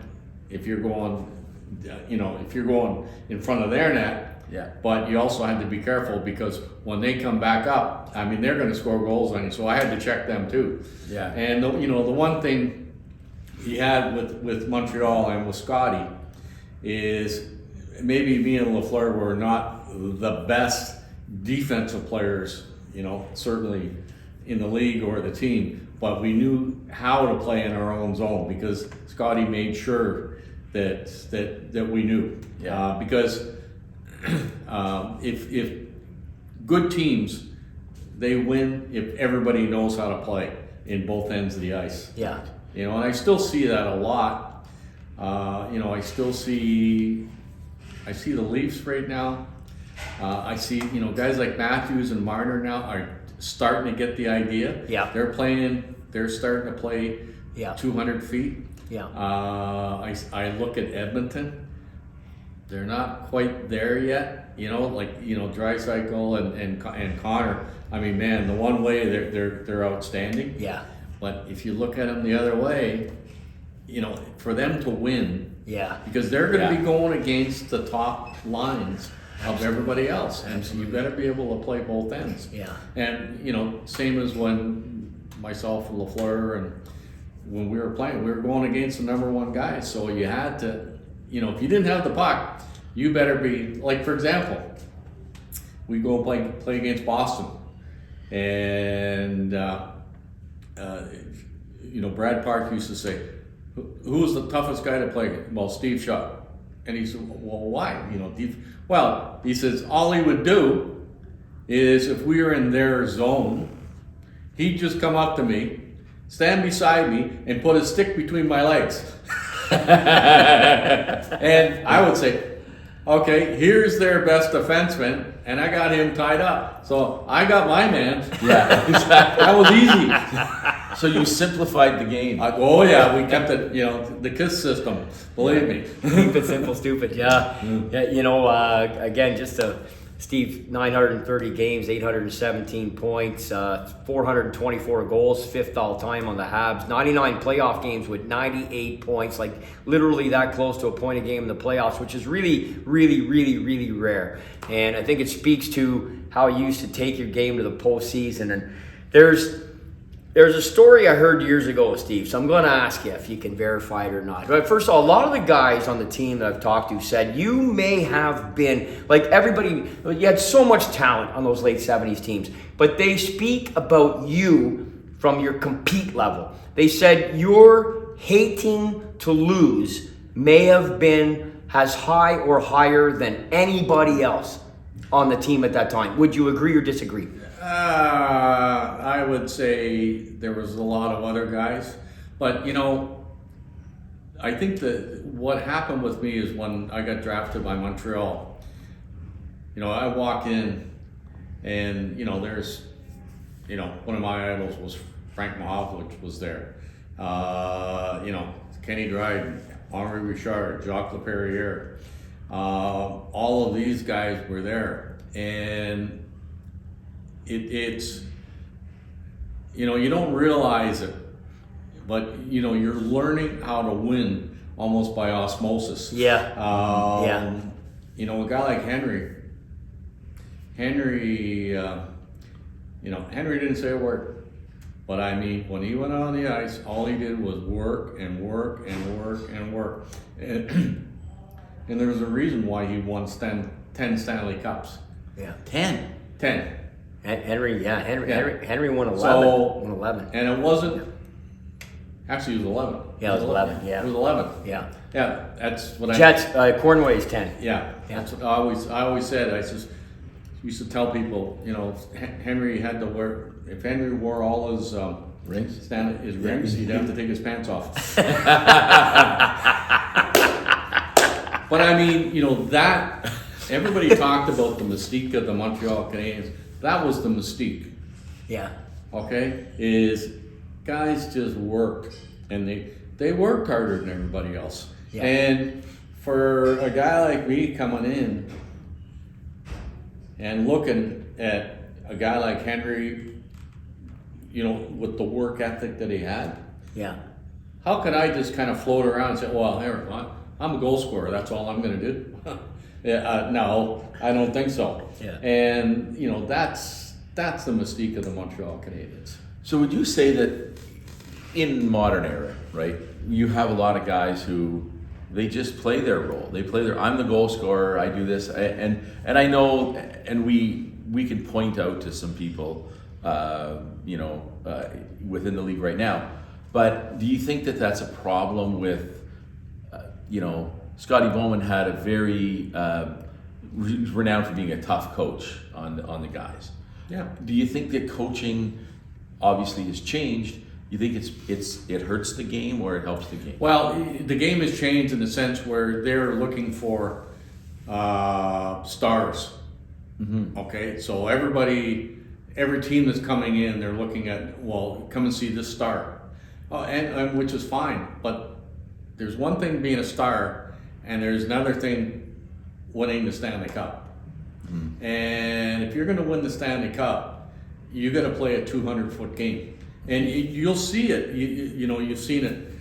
if you're going, in front of their net. Yeah. But you also had to be careful because when they come back up, I mean, they're going to score goals on you. So I had to check them too. Yeah. And the one thing he had with Montreal and with Scotty is maybe me and Lafleur were not the best defensive players, certainly in the league or the team, but we knew how to play in our own zone because Scotty made sure that we knew. Yeah. Because if good teams, they win if everybody knows how to play in both ends of the ice. Yeah. And I still see that a lot. I still see the Leafs right now. I see, guys like Matthews and Marner now are starting to get the idea. Yeah. They're starting to play 200 feet. Yeah. I look at Edmonton. they're not quite there yet. You know, like Draisaitl and Connor. I mean, man, the one way they're outstanding. Yeah. But if you look at them the other way, for them to win, because they're going to be going against the top lines of everybody else, and so you better be able to play both ends. Yeah. And same as when myself and Lafleur and when we were playing, we were going against the number one guys. So you had to, if you didn't have the puck, you better be like, for example, we go play against Boston, and Brad Park used to say, "Who was the toughest guy to play against?" Well, Steve Shutt. And he said, "Well, why?" Well, he says all he would do is if we were in their zone, he'd just come up to me, stand beside me, and put his stick between my legs. And I would say, okay, here's their best defenseman, and I got him tied up. So I got my man. Yeah, exactly. That was easy. So you simplified the game. Oh yeah, we kept it, the KISS system, believe me. Keep it simple, stupid. Yeah. Yeah, again, Steve, 930 games, 817 points, 424 goals, 5th all time on the Habs, 99 playoff games with 98 points, like literally that close to a point a game in the playoffs, which is really, really, really, really rare. And I think it speaks to how you used to take your game to the postseason. And there's a story I heard years ago, Steve, so I'm going to ask you if you can verify it or not. But first of all, a lot of the guys on the team that I've talked to said you may have been, like everybody, you had so much talent on those late 70s teams, but they speak about you from your compete level. They said your hating to lose may have been as high or higher than anybody else on the team at that time. Would you agree or disagree? I would say there was a lot of other guys, but I think that what happened with me is when I got drafted by Montreal, I walk in and there's one of my idols was Frank Mahovlich was there, Kenny Dryden, Henri Richard, Jacques Laperriere, all of these guys were there, and it's you don't realize it, but you're learning how to win almost by osmosis. Yeah. A guy like Henry Henry didn't say a word, but I mean, when he went on the ice, all he did was work and work and work and work, and there was a reason why he won 10 Stanley Cups. Yeah. 10. Henry won 11. Won 11. And it wasn't. Actually, it was 11. Yeah, it was 11. Yeah. It was 11. Yeah. Yeah, that's what Jets. Cornway's 10. Yeah, that's what I always said. I just used to tell people, Henry had to wear. If Henry wore all his Rings? his rings, he'd have to take his pants off. But I mean, that everybody talked about the mystique of the Montreal Canadiens. That was the mystique. Yeah. Okay, is guys just worked, and they worked harder than everybody else. Yeah. And for a guy like me coming in and looking at a guy like Henry, with the work ethic that he had, Yeah. how could I just kind of float around and say, well, I'm a goal scorer, that's all I'm going to do? No, I don't think so. Yeah. And, that's the mystique of the Montreal Canadiens. So would you say that in modern era, right, you have a lot of guys who they just play their role. They play I'm the goal scorer, I do this, and I know, and we can point out to some people, within the league right now. But do you think that that's a problem with, Scotty Bowman had a very renowned for being a tough coach on the guys. Yeah. Do you think that coaching obviously has changed? You think it hurts the game or it helps the game? Well, the game has changed in the sense where they're looking for stars. Mm-hmm. Okay, so every team that's coming in, they're looking at, well, come and see this star, and which is fine. But there's one thing being a star, and there's another thing winning the Stanley Cup. And if you're going to win the Stanley Cup, you got to play a 200-foot game. And you'll see it. You know, you've seen it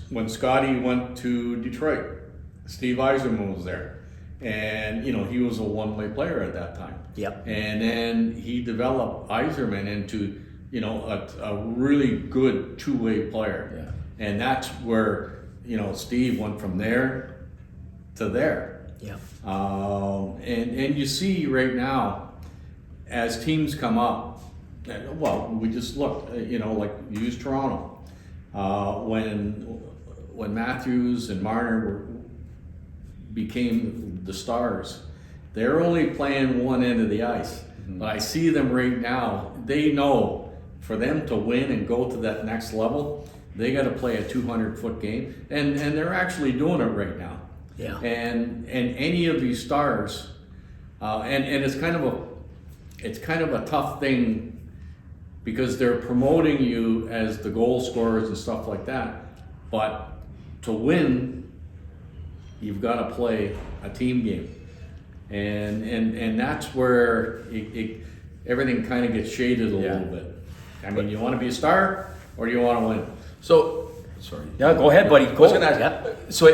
when Scotty went to Detroit. Steve Yzerman was there, and you know he was a one-way player at that time. Yep. And then he developed Yzerman into a really good two-way player. Yeah. And that's where Steve went from there to there. Yeah. And you see right now, as teams come up, well, we just looked, like you use Toronto. When Matthews and Marner became the Stars, they're only playing one end of the ice. Mm-hmm. But I see them right now, they know for them to win and go to that next level, they got to play a 200-foot game. And they're actually doing it right now. Yeah. And any of these stars, and it's kind of a tough thing because they're promoting you as the goal scorers and stuff like that. But to win, you've got to play a team game, and that's where everything kind of gets shaded a little bit. I mean, you want to be a star or do you want to win? So, sorry. Yeah, go ahead, buddy. I was going to ask. Yep. So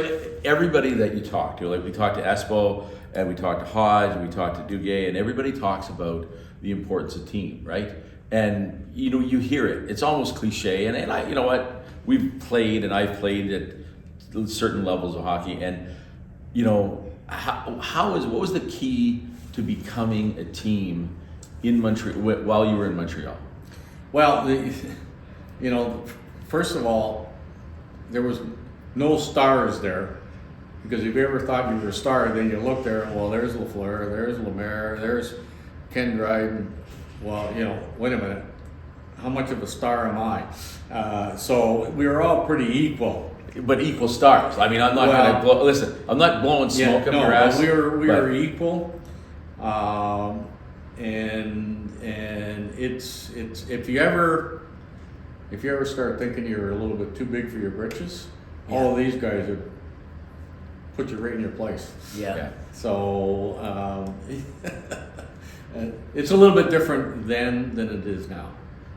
everybody that you talk to, like we talked to Espo, and we talked to Hodge, and we talked to Duguay, and everybody talks about the importance of team, right? And you hear it. It's almost cliche, and I, you know what? We've played, and I've played at certain levels of hockey, and what was the key to becoming a team in Montreal while you were in Montreal? Well, first of all, there was no stars there, because if you ever thought you were a star, then you look there, well, there's Lafleur, there's Lemaire, there's Ken Dryden. Well, wait a minute, how much of a star am I? So we were all pretty equal. But equal stars. I mean, I'm not going to blow. Listen, I'm not blowing smoke up your ass. We were equal, and it's if you ever start thinking you're a little bit too big for your britches, all of these guys would put you right in your place. Yeah. So it's a little bit different then than it is now.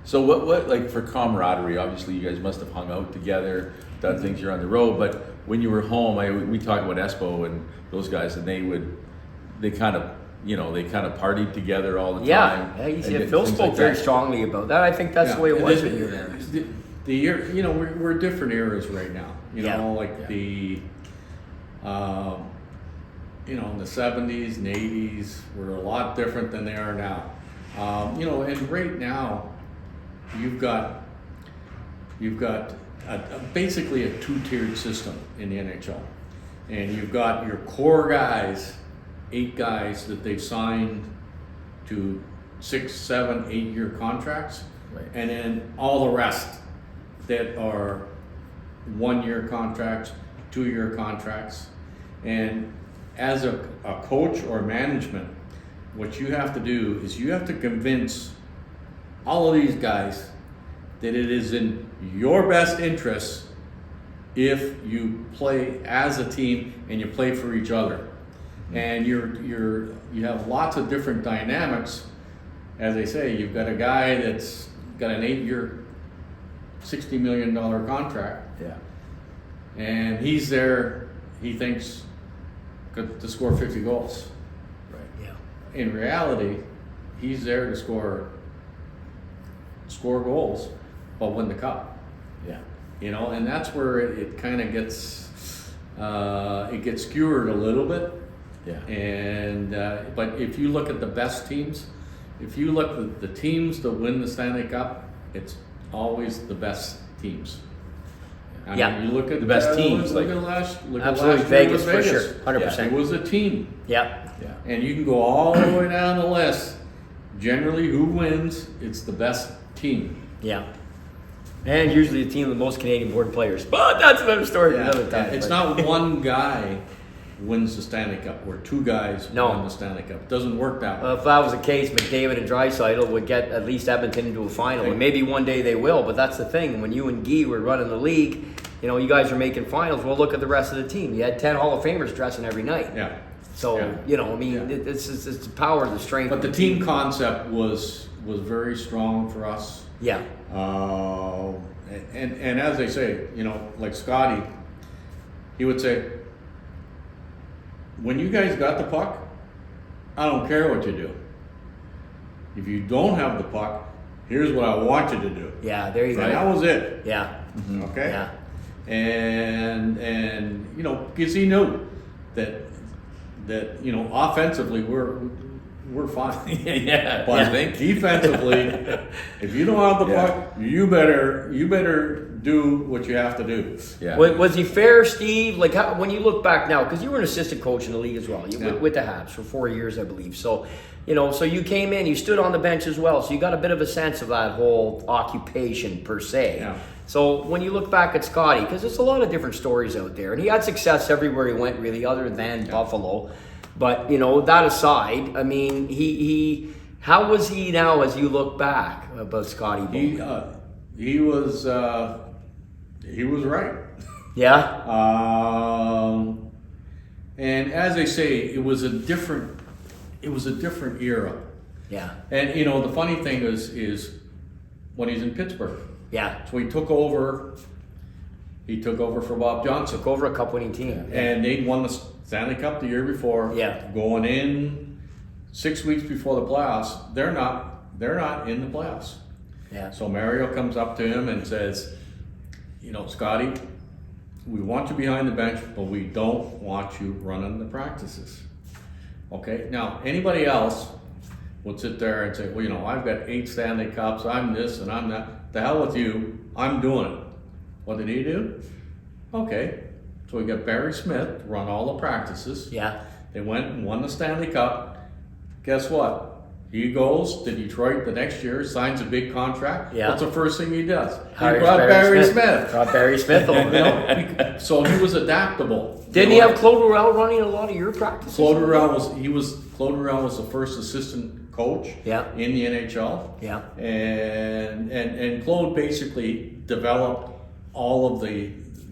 So what like for camaraderie? Obviously, you guys must have hung out together, done things. You're on the road, but when you were home, we talk about Espo and those guys, and they kind of partied together all the time. Yeah, he said Phil spoke very strongly about that. I think that's the way it was when you were there. The year, we're different eras right now. In the 70s and 80s were a lot different than they are now. And right now, you've got basically a two-tiered system in the NHL, and you've got your core guys, 8 guys that they've signed to 6, 7, 8-year contracts, right. And then all the rest that are 1-year contracts, 2-year contracts. And as a coach or management, what you have to do is you have to convince all of these guys that it is in your best interest if you play as a team and you play for each other. And you have lots of different dynamics. As they say, you've got a guy that's got an 8-year, $60 million contract. Yeah. And he's there, he thinks, to score 50 goals. Right. Yeah. In reality, he's there to score goals, but win the cup. Yeah. And that's where it kind of gets skewered a little bit. Yeah. And but if you look at the best teams, if you look at the teams that win the Stanley Cup, it's always the best teams. I mean, you look at the best teams. Look at last Absolutely, year Vegas with for Vegas. sure, 100%. It was a team. Yeah. Yeah. And you can go all the way down the list. Generally, who wins? It's the best team. Yeah. And usually the team with the most Canadian-born players. But that's another story for another time. It's not one guy wins the Stanley Cup or 2 guys win the Stanley Cup. It doesn't work that way. If that was the case, McDavid and Draisaitl would get at least Edmonton into a final. And maybe one day they will, but that's the thing. When you and Guy were running the league, you guys are making finals. Well, look at the rest of the team. You had 10 Hall of Famers dressing every night. Yeah. So it's the power of the strength. But the team concept was very strong for us. Yeah. And as they say, like Scotty, he would say, when you guys got the puck, I don't care what you do. If you don't have the puck, here's what I want you to do. Yeah, there you go. And that was it. Yeah. Okay. Yeah. And because he knew that offensively we're fine. Yeah. But defensively, if you don't have the puck, you better do what you have to do. Yeah. Was he fair, Steve? Like when you look back now, because you were an assistant coach in the league as well, with the Habs for 4 years, I believe. So, so you came in, you stood on the bench as well, so you got a bit of a sense of that whole occupation per se. Yeah. So when you look back at Scotty, because there's a lot of different stories out there, and he had success everywhere he went, really, other than Buffalo. But that aside, I mean, he how was he now as you look back about Scotty Bowman? He was right. Yeah. And as they say, it was a different era. Yeah. And the funny thing is when he's in Pittsburgh. Yeah. So he took over for Bob Johnson. Took over a cup-winning team. And they'd won the Stanley Cup the year before. Yeah. Going in 6 weeks before the playoffs, they're not in the playoffs. Yeah. So Mario comes up to him and says, Scotty, we want you behind the bench, but we don't want you running the practices. Okay? Now, anybody else would sit there and say, well, I've got 8 Stanley Cups, I'm this and I'm that. The hell with you, I'm doing it. What did he do? Okay. So we got Barry Smith to run all the practices. Yeah. They went and won the Stanley Cup. Guess what? He goes to Detroit the next year, signs a big contract. Yeah. What's the first thing he does? He Hires brought Barry Smith. Brought Barry Smith over. So he was adaptable. Didn't he have Claude Roel running a lot of your practices? Claude Roel was the first assistant coach Yeah. in the NHL. Yeah. And Claude basically developed all of the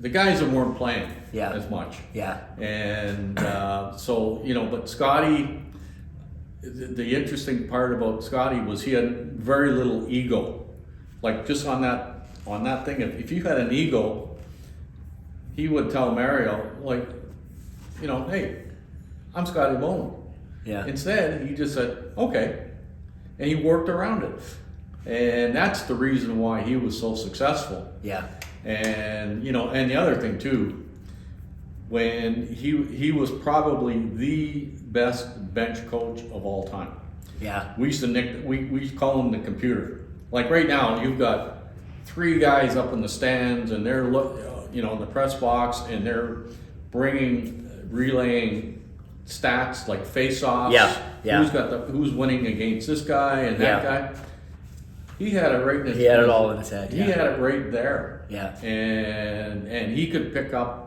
guys that weren't playing as much. Yeah. And but Scotty, the interesting part about Scotty was he had very little ego. Like just on that thing, if you had an ego, he would tell Mario, like, hey, I'm Scotty Bowman. Yeah. Instead, he just said, okay. And he worked around it. And that's the reason why he was so successful. Yeah. And, and the other thing too, when he was probably the best bench coach of all time. Yeah. We used to we call him the computer. Like right now, you've got 3 guys up in the stands and they're in the press box and they're relaying stats like face-offs. Yeah. Who's winning against this guy and that guy. He had it right in his. He had it all in his head. He had it right there. Yeah. And he could pick up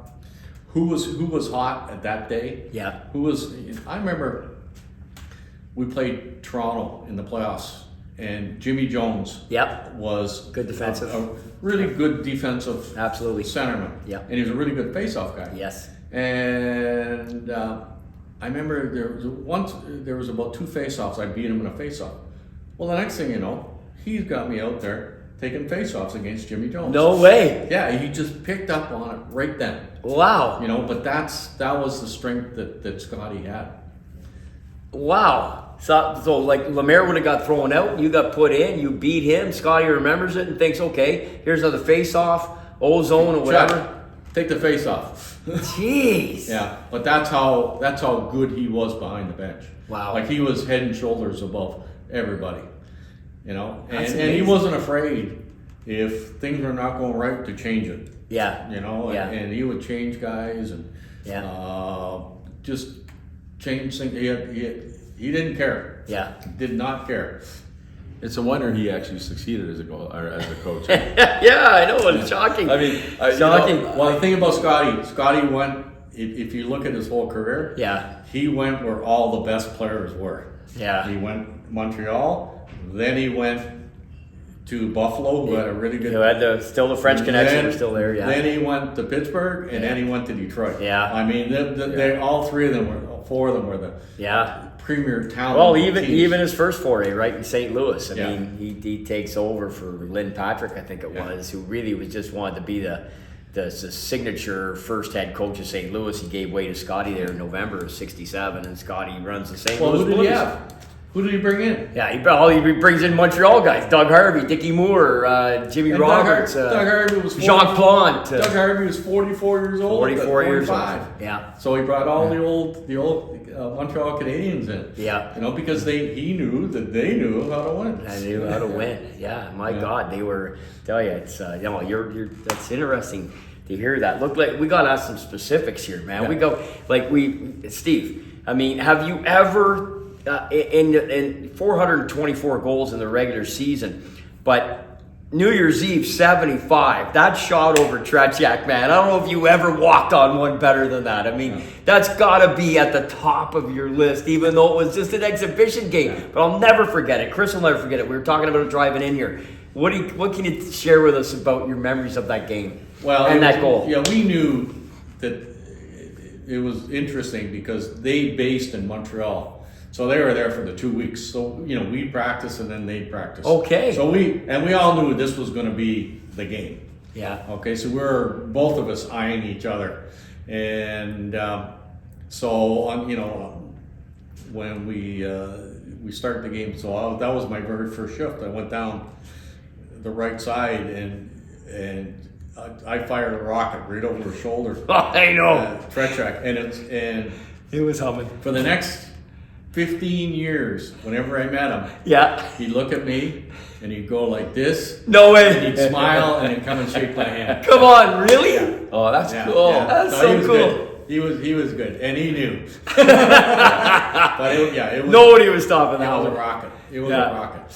who was hot at that day. Yeah. I remember we played Toronto in the playoffs and Jimmy Jones was good defensive. a really good defensive centerman. Yeah. And he was a really good face-off guy. Yes. And I remember there was about 2 face-offs. I beat him in a face-off. Well, the next thing you know, he's got me out there taking face-offs against Jimmy Jones. No way. Yeah, he just picked up on it right then. Wow. But that was the strength that Scotty had. Wow. So like Lemaire would have got thrown out, you got put in, you beat him, Scotty remembers it and thinks, okay, here's another face-off, ozone or whatever. Chuck, take the face-off. Jeez. Yeah, but that's how good he was behind the bench. Wow. Like he was head and shoulders above everybody. That's and he wasn't afraid if things were not going right to change it. Yeah. And he would change guys and just change things. He didn't care. Yeah. Did not care. It's a wonder he actually succeeded as a coach. Yeah, I know. It's shocking. I mean, shocking. Well, the thing about Scotty went. If you look at his whole career, he went where all the best players were. Yeah. He went Montreal. Then he went to Buffalo, who had a really good. Who had the French connection was still there. Yeah. Then he went to Pittsburgh, and then he went to Detroit. Yeah. I mean, they all 3 of them were four of them were the premier talent. Well, teams. even his first foray, right, in St. Louis. I Yeah. mean, he takes over for Lynn Patrick, I think it was, who really was just wanted to be the signature first head coach of St. Louis. He gave way to Scotty there in November of '67, and Scotty runs the St. Louis who did Blues. he have? Who did he bring in? Yeah, he brings in Montreal guys: Doug Harvey, Dickie Moore, Jimmy And Roberts, Doug Harvey was Jacques Plante. Doug Harvey was 44 years old. 44 years old. 45. Yeah. So he brought all the old Montreal Canadiens in. Yeah. Because he knew that they knew how to win. I knew how to win. Yeah, my God, they were. Tell you, it's you're that's interesting to hear that. Look, like we got to have some specifics here, man. Yeah. We go Steve. I mean, have you ever in 424 goals in the regular season, but New Year's Eve 75, that shot over Tretiak, man. I don't know if you ever walked on one better than that. I mean, that's got to be at the top of your list, even though it was just an exhibition game. But I'll never forget it. Chris will never forget it. We were talking about it driving in here. What can you share with us about your memories of that game and that goal? Yeah, we knew that it was interesting because they based in Montreal. So they were there for the 2 weeks. So, we practiced and then they practiced. Okay. So we all knew this was going to be the game. Yeah. Okay, so we're both of us eyeing each other. And when we started the game, so that was my very first shift. I went down the right side and I fired a rocket right over his shoulder. I know. Tretiak. And It was humming. for the next 15 years, whenever I met him, Yeah. he'd look at me and he'd go like this. No way. And he'd smile and he'd come and shake my hand. Come on, really? Oh, that's Yeah, cool. yeah. That's he so was cool. Good. He was good, and he knew. But it was. Nobody was stopping It that was a one. rocket. It was Yeah. a rocket.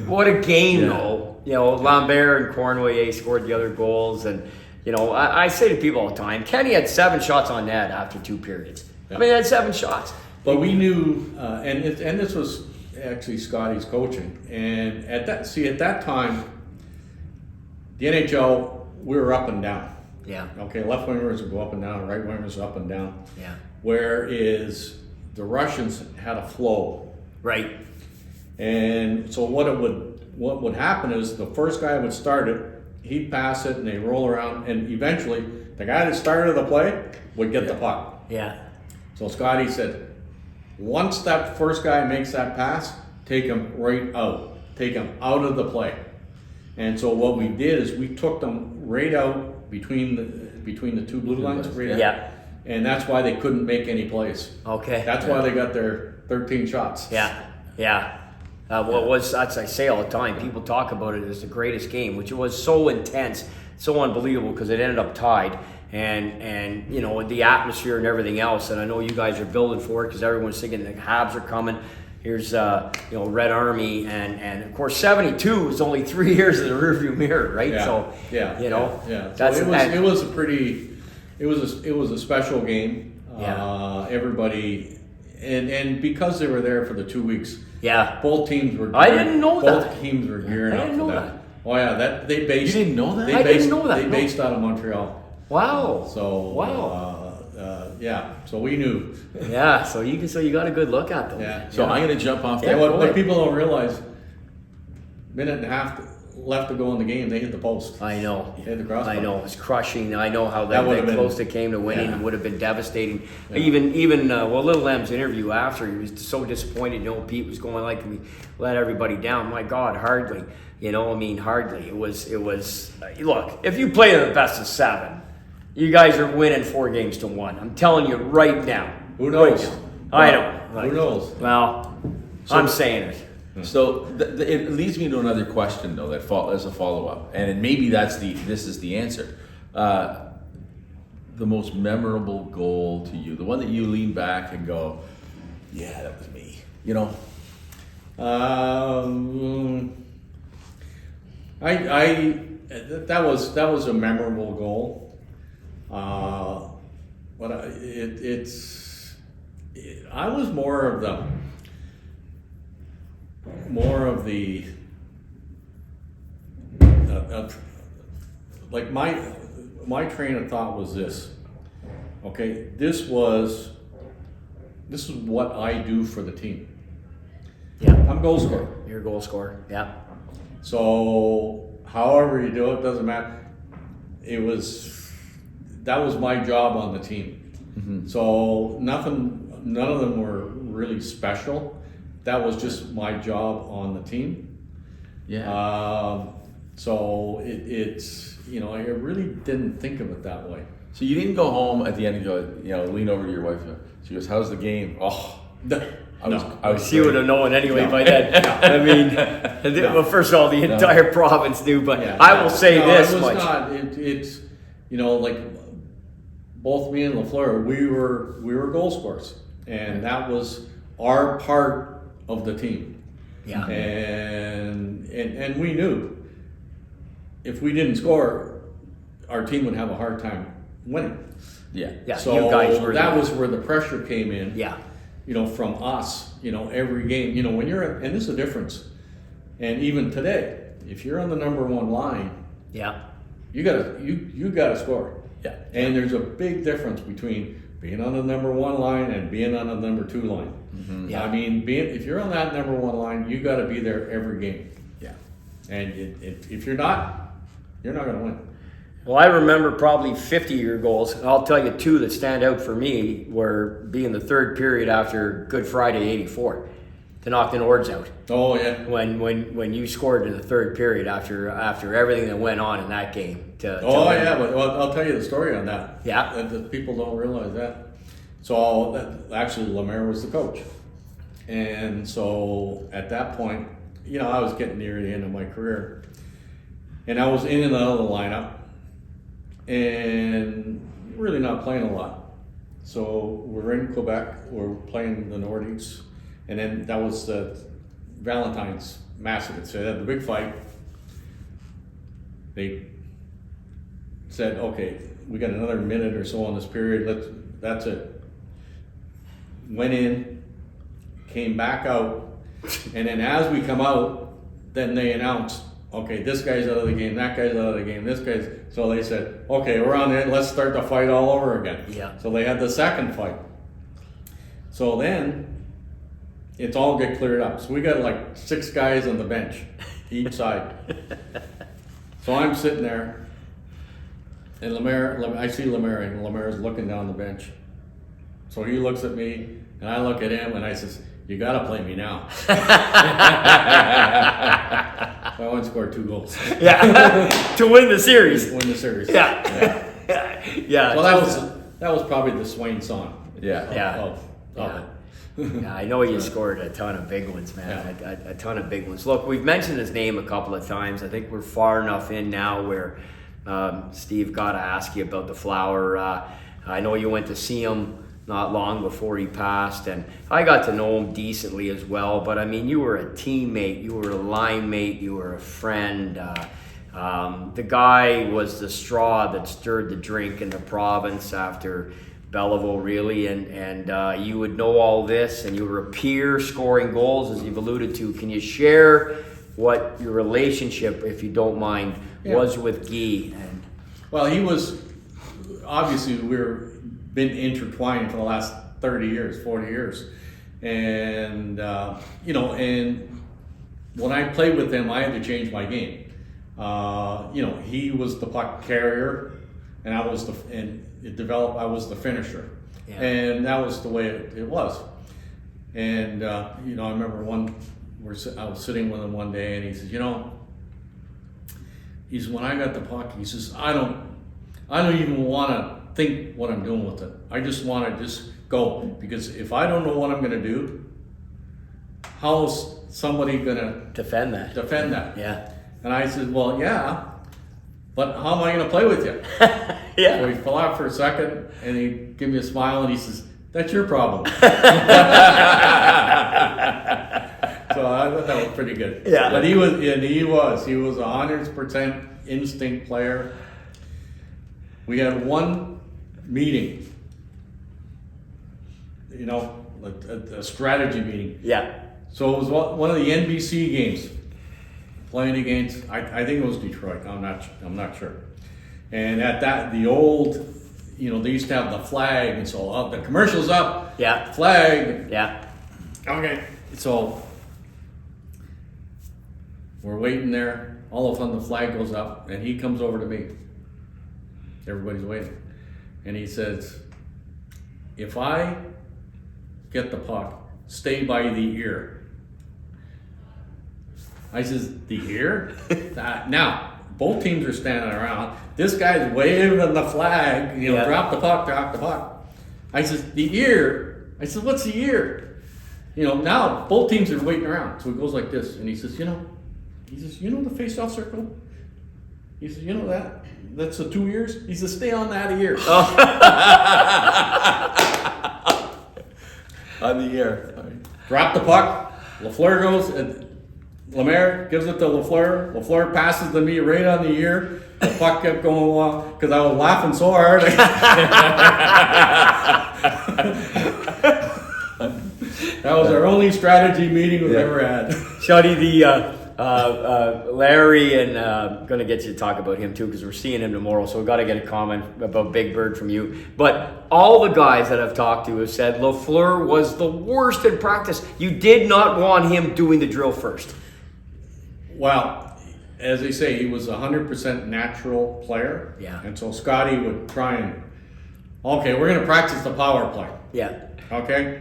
What a game, though. Lambert and Cornway scored the other goals, and I say to people all the time, Kenny had 7 shots on net after 2 periods. I mean, he had 7 shots. But we knew, and this was actually Scotty's coaching, and at that time, the NHL, we were up and down. Yeah. Okay, left wingers would go up and down, right wingers up and down. Yeah. Whereas the Russians had a flow. Right. And so what would happen is the first guy would start it, he'd pass it, and they roll around, and eventually the guy that started the play would get the puck. Yeah. So Scotty said, once that first guy makes that pass, take him right out. Take him out of the play. And so what we did is we took them right out between the 2 blue lines. Right out. Yeah. And that's why they couldn't make any plays. Okay. That's why they got their 13 shots. Yeah. Yeah. That's I say all the time. People talk about it as the greatest game, which was so intense, so unbelievable because it ended up tied. And the atmosphere and everything else, and I know you guys are building for it because everyone's thinking the Habs are coming. Here's Red Army, and of course 72 is only 3 years in the rearview mirror, right? Yeah. So yeah. that's so it was a special game. Yeah. Everybody, and because they were there for the 2 weeks. Yeah. Both teams were. I didn't know that. Both teams were gearing I up didn't for know that. that. Oh yeah, they based. You didn't know that? I didn't know that, They no. based out of Montreal. Wow. So Wow. yeah. So we knew. Yeah. So you got a good look at them. Yeah. So I'm going to jump off Yeah, that. And go what ahead. people don't realize, minute and a half left to go in the game, they hit the post. I know. They hit the crossbar. I know. It's crushing. I know how That would've that been- close it came to winning. Yeah. It would have been devastating. Yeah. Even Little M's interview after, he was so disappointed. Pete was going like, we let everybody down. My God, hardly. Hardly. It was. Look, if you play in the best of 7, you guys are winning 4 games to 1. I'm telling you right now. Who knows? Right now. I know. Who knows? Well, I'm saying it. So it leads me to another question, though, that as a follow-up, and maybe this is the answer. The most memorable goal to you, the one that you lean back and go, "Yeah, that was me." That was a memorable goal. But I was more of the like my train of thought was this. Okay, this was this is what I do for the team. Yeah. I'm goal scorer. You're a goal scorer. Yeah. So however you do it, doesn't matter. That was my job on the team. Mm-hmm. So none of them were really special. That was just my job on the team. Yeah. So it's I really didn't think of it that way. So you didn't go home at the end and go, lean over to your wife. She goes, "How's the game?" Oh, I was She would have known anyway by then. I mean, well, first of all, the entire province knew, but I will say this it was much. not. It's like both me and LaFleur, we were goal scorers, and that was our part of the team. Yeah. And we knew if we didn't score, our team would have a hard time winning. Yeah. Yeah. So you guys were that was where the pressure came in. Yeah. From us, every game, when you're, and this is a difference. And even today, if you're on the number one line, Yeah. you gotta score. Yeah. And there's a big difference between being on the number one line and being on the number two line. Mm-hmm. Yeah. I mean, if you're on that number one line, you gotta be there every game. Yeah. And if you're not gonna win. Well, I remember probably 50-year goals. I'll tell you two that stand out for me were being the third period after Good Friday '84 to knock the Nords out. Oh yeah. When you scored in the third period after everything that went on in that game. But I'll tell you the story on that. Yeah. The people don't realize that. So actually, Lemaire was the coach, and so at that point, I was getting near the end of my career, and I was in and out of the lineup, and really not playing a lot. So we're in Quebec, we're playing the Nordiques, and then that was the Valentine's Massacre. So they had the big fight. They said, okay, we got another minute or so on this period, that's it. Went in, came back out, and then as we come out, then they announced, okay, this guy's out of the game, that guy's out of the game, so they said, okay, we're on there, let's start the fight all over again. Yeah. So they had the second fight. So then, it's all get cleared up. So we got like 6 guys on the bench, each side. So I'm sitting there, and I see Lemaire, and Lemaire's looking down the bench. So he looks at me, and I look at him, and I says, "You gotta play me now." So I went and scored 2 goals. Yeah. To win the series. Win the series. Yeah. Yeah. Well, that was probably the Swain song. Yeah. Yeah. Of it. Yeah, I know you scored a ton of big ones, man. A ton of big ones. Look, we've mentioned his name a couple of times. I think we're far enough in now where Steve got to ask you about the Flower. I know you went to see him not long before he passed, and I got to know him decently as well. But I mean, you were a teammate, you were a line mate, you were a friend. The guy was the straw that stirred the drink in the province after Belleville, really, and you would know all this, and you were a peer scoring goals, as you've alluded to. Can you share what your relationship, if you don't mind, was with Guy? Well, he was, obviously, we've been intertwined for the last 30 years, 40 years. And, and when I played with him, I had to change my game. He was the puck carrier, and I was I was the finisher. Yeah. And that was the way it was. And, I remember I was sitting with him one day, and he says, when I got the puck, he says, I don't even want to think what I'm doing with it. I just want to just go, because if I don't know what I'm going to do, how's somebody going to defend that? Yeah. And I said, well, yeah, but how am I going to play with you? Yeah. So he fell out for a second, and he gave me a smile, and he says, that's your problem. So I thought that was pretty good. Yeah. But he was a 100% instinct player. We had one meeting, a strategy meeting. Yeah. So it was one of the NBC games, playing against, I think it was Detroit. I'm not sure. And at that, the old, they used to have the flag, and so the commercial's up. Yeah. Flag. Yeah. Okay. So we're waiting there. All of a sudden the flag goes up, and he comes over to me. Everybody's waiting. And he says, if I get the puck, stay by the ear. I says, the ear? Now, both teams are standing around. This guy's waving the flag, drop the puck, drop the puck. I says, the ear? I said, what's the ear? Now both teams are waiting around. So it goes like this, and he says, the face-off circle? He says, that? That's the 2 ears? He says, stay on that ear. On the air. Drop the puck. Lafleur goes, and Lemaire gives it to Lafleur. Lafleur passes to me right on the ear. The puck kept going along because I was laughing so hard. That was our only strategy meeting we've ever had. Shuddy, Larry, and going to get you to talk about him too because we're seeing him tomorrow. So we've got to get a comment about Big Bird from you. But all the guys that I've talked to have said Lafleur was the worst in practice. You did not want him doing the drill first. Well, as they say, he was a 100% natural player. Yeah. And so Scotty would try and, okay, we're going to practice the power play. Yeah. Okay?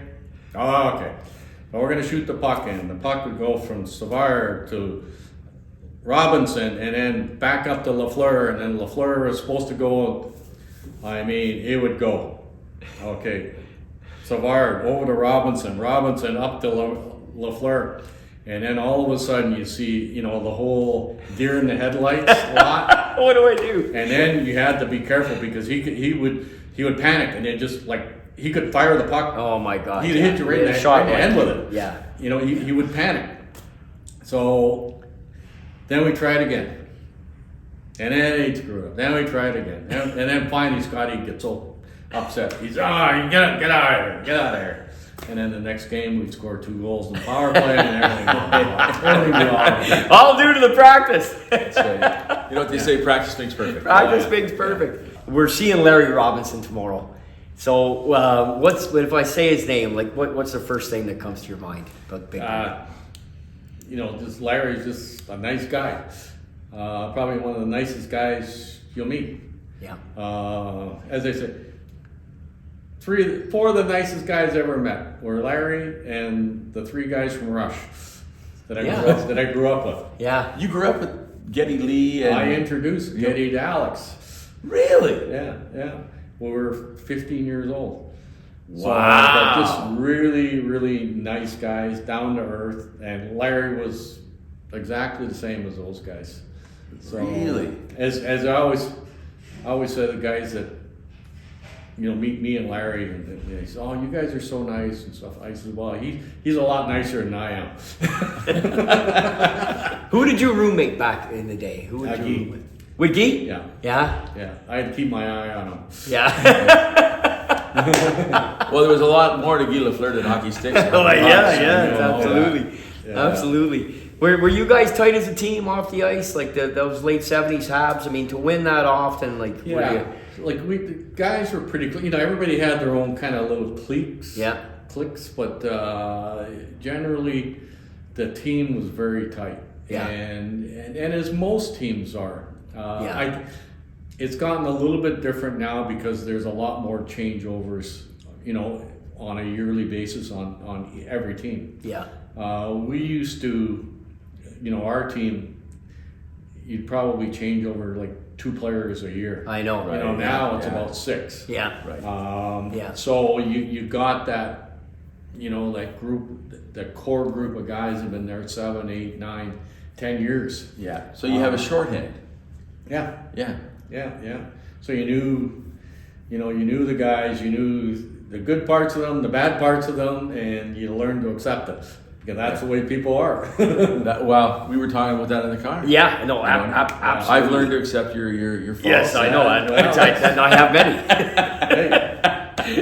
Oh, okay. Well, we're going to shoot the puck in. The puck would go from Savard to Robinson and then back up to Lafleur. And then Lafleur was supposed to go, it would go. Okay. Savard over to Robinson. Robinson up to Lafleur. And then all of a sudden you see, the whole deer in the headlights lot. What do I do? And then you had to be careful because he would panic and then just he could fire the puck. Oh my God! He'd hit you right in the head with it. Yeah. He would panic. So then we tried again, and then he screwed up. Then we tried again, and then finally Scotty gets so upset. He's you get out of here. And then the next game we'd score 2 goals in the power play and everything. All due to the practice. That's right. You know what they say? Practice makes perfect. Practice makes perfect. We're seeing Larry Robinson tomorrow. So if I say his name, what's the first thing that comes to your mind about Big Man? Just Larry's just a nice guy. Probably one of the nicest guys you'll meet. Yeah. As I said, 4 of the nicest guys I ever met were Larry and the 3 guys from Rush that I grew up with. Yeah. You grew up with Geddy Lee and... I introduced Geddy to Alex. Really? Yeah. We were 15 years old. Wow. So, just really, really nice guys, down to earth. And Larry was exactly the same as those guys. So, really? As I always say, the guys that meet me and Larry, and they say, "Oh, you guys are so nice and stuff." I said, "Well, he's a lot nicer than I am." Who did you roommate back in the day? Who would you room with? With Guy? Yeah. Yeah? Yeah. I had to keep my eye on him. Yeah. Well, there was a lot more to Guy Lafleur than hockey sticks. Absolutely. Yeah. Absolutely. Were you guys tight as a team off the ice? Like those late 70s Habs? I mean, to win that often, were you... The guys were pretty close. Everybody had their own kind of little cliques. Yeah. But generally, the team was very tight. Yeah. And as most teams are. Yeah. It's gotten a little bit different now because there's a lot more changeovers, on a yearly basis on every team. Yeah. We used to, our team, you'd probably change over 2 players a year. I know. Right. Now it's about 6. Yeah. Right. So you got that, that group, that core group of guys have been there 7, 8, 9, 10 years. Yeah. So you have a shorthand. Yeah. Yeah. So you knew the guys, you knew the good parts of them, the bad parts of them, and you learned to accept it. Because that's the way people are. Well, we were talking about that in the car. Yeah, no, absolutely. I've learned to accept your faults. Yes, I know. I have many.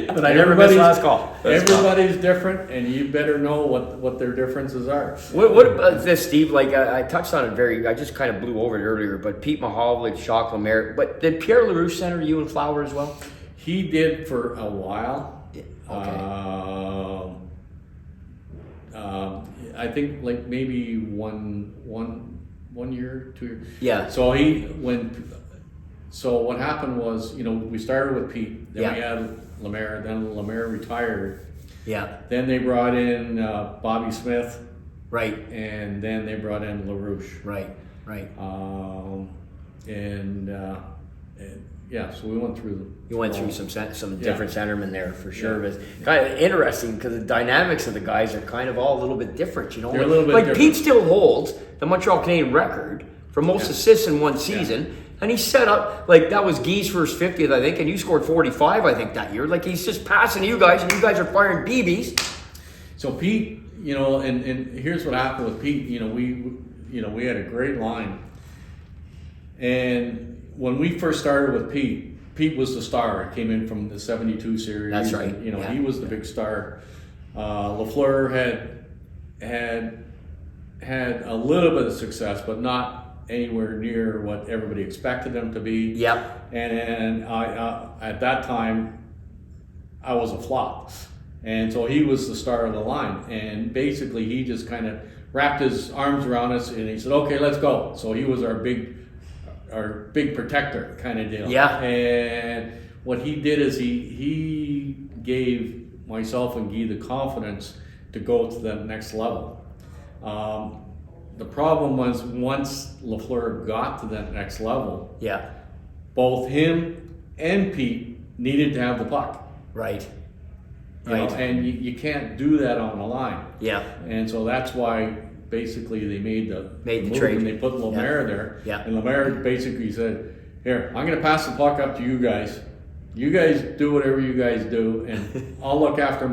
But I never miss last call. Everybody's different, and you better know what their differences are. What about this, Steve? I touched on it I just kind of blew over it earlier, but Pete Mahovlich, Jacques Lemaire, but did Pierre LaRouche center you in Flower as well? He did for a while. Okay. I think like maybe one year, 2 years. Yeah. So what happened was, we started with Pete, then we had Lemaire, then Lemaire retired. Yeah. Then they brought in Bobby Smith, Right. and then they brought in LaRouche. Right. Right. So we went through them. You went through some different centermen there for sure. But kind of interesting because the dynamics of the guys are kind of all a little bit different. They're a little bit like different. Pete still holds the Montreal Canadiens record for most assists in one season. And he set up, like, that was Guy's first 50th, I think, and you scored 45, I think, that year. Like, he's just passing you guys, and you guys are firing BBs. So Pete, and here's what happened with Pete. We had a great line. And when we first started with Pete was the star. He came in from the 72 series. That's right. And, he was the big star. Lafleur had a little bit of success, but not anywhere near what everybody expected them to be. Yep. And I at that time, I was a flop. And so he was the star of the line. And basically, he just kind of wrapped his arms around us and he said, okay, let's go. So he was our big protector kind of deal. Yeah. And what he did is he gave myself and Guy the confidence to go to the next level. The problem was once Lafleur got to that next level, both him and Pete needed to have the puck. Right. And you can't do that on the line. Yeah. And so that's why basically they made the move trade. and they put Lemaire there. Yeah. And Lemaire basically said, here, I'm going to pass the puck up to you guys. You guys do whatever you guys do, and I'll look after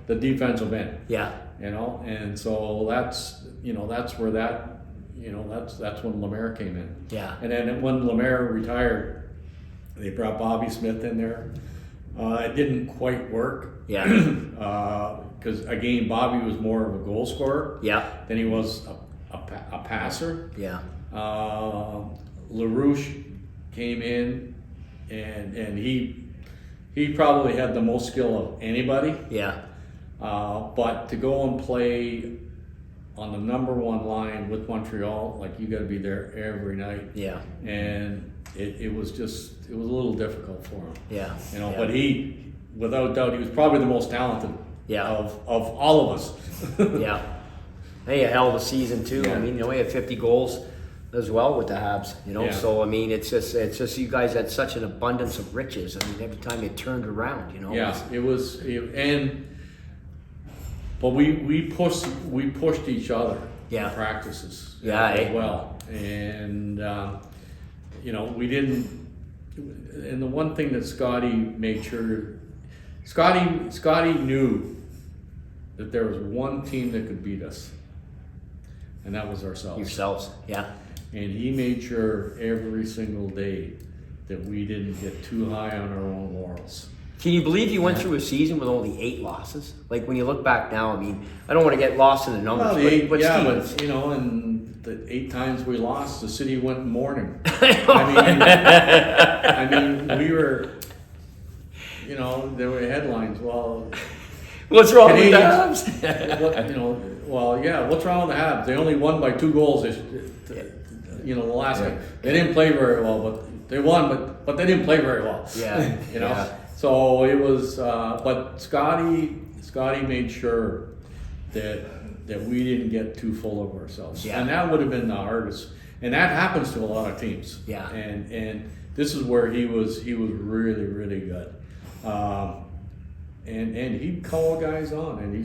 the defensive end. Yeah. And so that's where that's when Lemaire came in. Yeah. And then when Lemaire retired, they brought Bobby Smith in there. It didn't quite work. Yeah. Because again, Bobby was more of a goal scorer. Yeah. Than he was a passer. Yeah. LaRouche came in, and he probably had the most skill of anybody. Yeah. But to go and play on the number one line with Montreal, like you got to be there every night. Yeah. And it was a little difficult for him. Yeah. But he, without doubt, he was probably the most talented. Of all of us. Yeah. Hey, a hell of a season too. Yeah. I mean, he had 50 goals as well with the Habs. Yeah. So I mean, it's just you guys had such an abundance of riches. I mean, every time you turned around, Yeah, but we pushed each other. Yeah. In practices. Yeah. As well, and we didn't. And the one thing that Scotty made sure, Scotty knew that there was one team that could beat us, and that was ourselves. Yourselves, yeah. And he made sure every single day that we didn't get too high on our own laurels. Can you believe you went through a season with only 8 losses? Like when you look back now, I mean, I don't want to get lost in the numbers. Well, Steve, and the 8 times we lost, the city went mourning. We were, there were headlines. Well, what's wrong with the Canadiens, Habs? what's wrong with the Habs? They only won by 2 goals. The last game. They didn't play very well, but they won. But they didn't play very well. Yeah. Yeah. So it was. But Scotty made sure that we didn't get too full of ourselves. Yeah. And that would have been the hardest. And that happens to a lot of teams. Yeah. And this is where he was really, really good. And he'd call guys on, and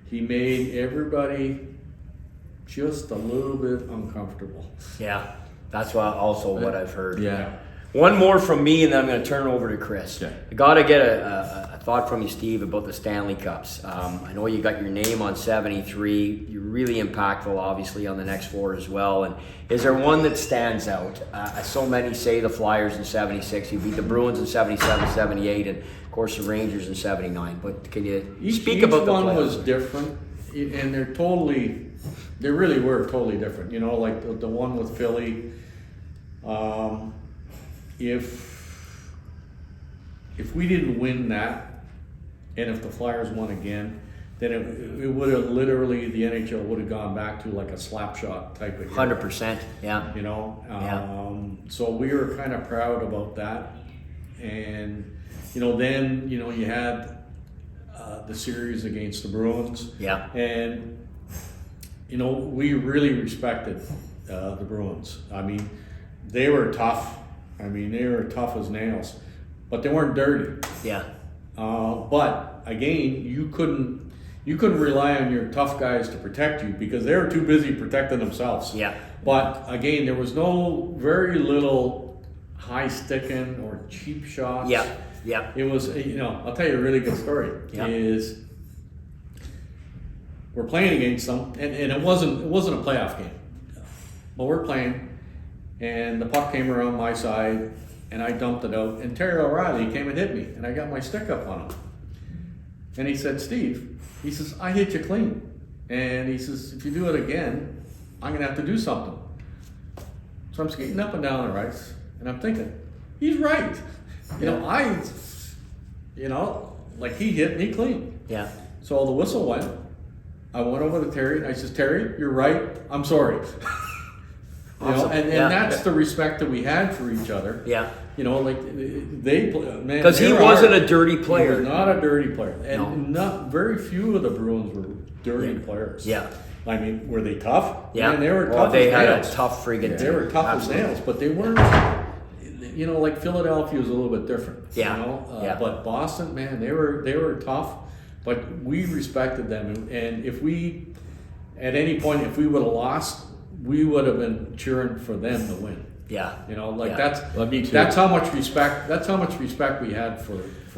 he made everybody just a little bit uncomfortable. Yeah, that's what I've heard. Yeah. One more from me, and then I'm going to turn it over to Chris. Okay. I got to get a thought from you, Steve, about the Stanley Cups. I know you got your name on 73. You're really impactful, obviously, on the next 4 as well. And is there one that stands out? So many say the Flyers in 76. You beat the Bruins in 77, 78, and, of course, the Rangers in 79. But can you speak about the Each one playoffs? was different, and they really were totally different. Like the one with Philly. If if we didn't win that, and if the Flyers won again, then it would have literally, the NHL would have gone back to like a slap shot type of 100%. Yeah. you know. Yeah. So we were kind of proud about that, and you know, then you know you had the series against the Bruins, Yeah. and you know we really respected the Bruins. I mean, they were tough. I mean, they were tough as nails, but they weren't dirty. Yeah. But again, you couldn't rely on your tough guys to protect you because they were too busy protecting themselves. Yeah. But again, there was very little high sticking or cheap shots. Yeah. Yeah. It was, you know, I'll tell you a really good story. Yeah. Is we're playing against them, and it wasn't a playoff game, but we're playing, and the puck came around my side, and I dumped it out, and Terry O'Reilly came and hit me, and I got my stick up on him, and he said, Steve, he says, I hit you clean, and he says, if you do it again, I'm gonna have to do something. So I'm skating up and down the ice, and I'm thinking, he's right. You know, like he hit me clean. Yeah. So the whistle went. I went over to Terry and I said, Terry, you're right. I'm sorry. You know, Awesome. and Yeah. that's the respect that we had for each other. Yeah. You know, like they, man, Because he they were wasn't hard. a dirty He player. was not a dirty player, and No. not very few of the Bruins were dirty players. Yeah. I mean, were they tough? Yeah. Man, they were Well, tough. they as had nails. a tough friggin' They team. were tough Absolutely. as nails, but they weren't. You know, like Philadelphia was a little bit different. Yeah. You know? Yeah. But Boston, man, they were tough, but we respected them, and if we, at any point, if we would have lost, we would have been cheering for them to win. Yeah. You know, like Yeah. Well, me too. that's how much respect. That's how much respect we had for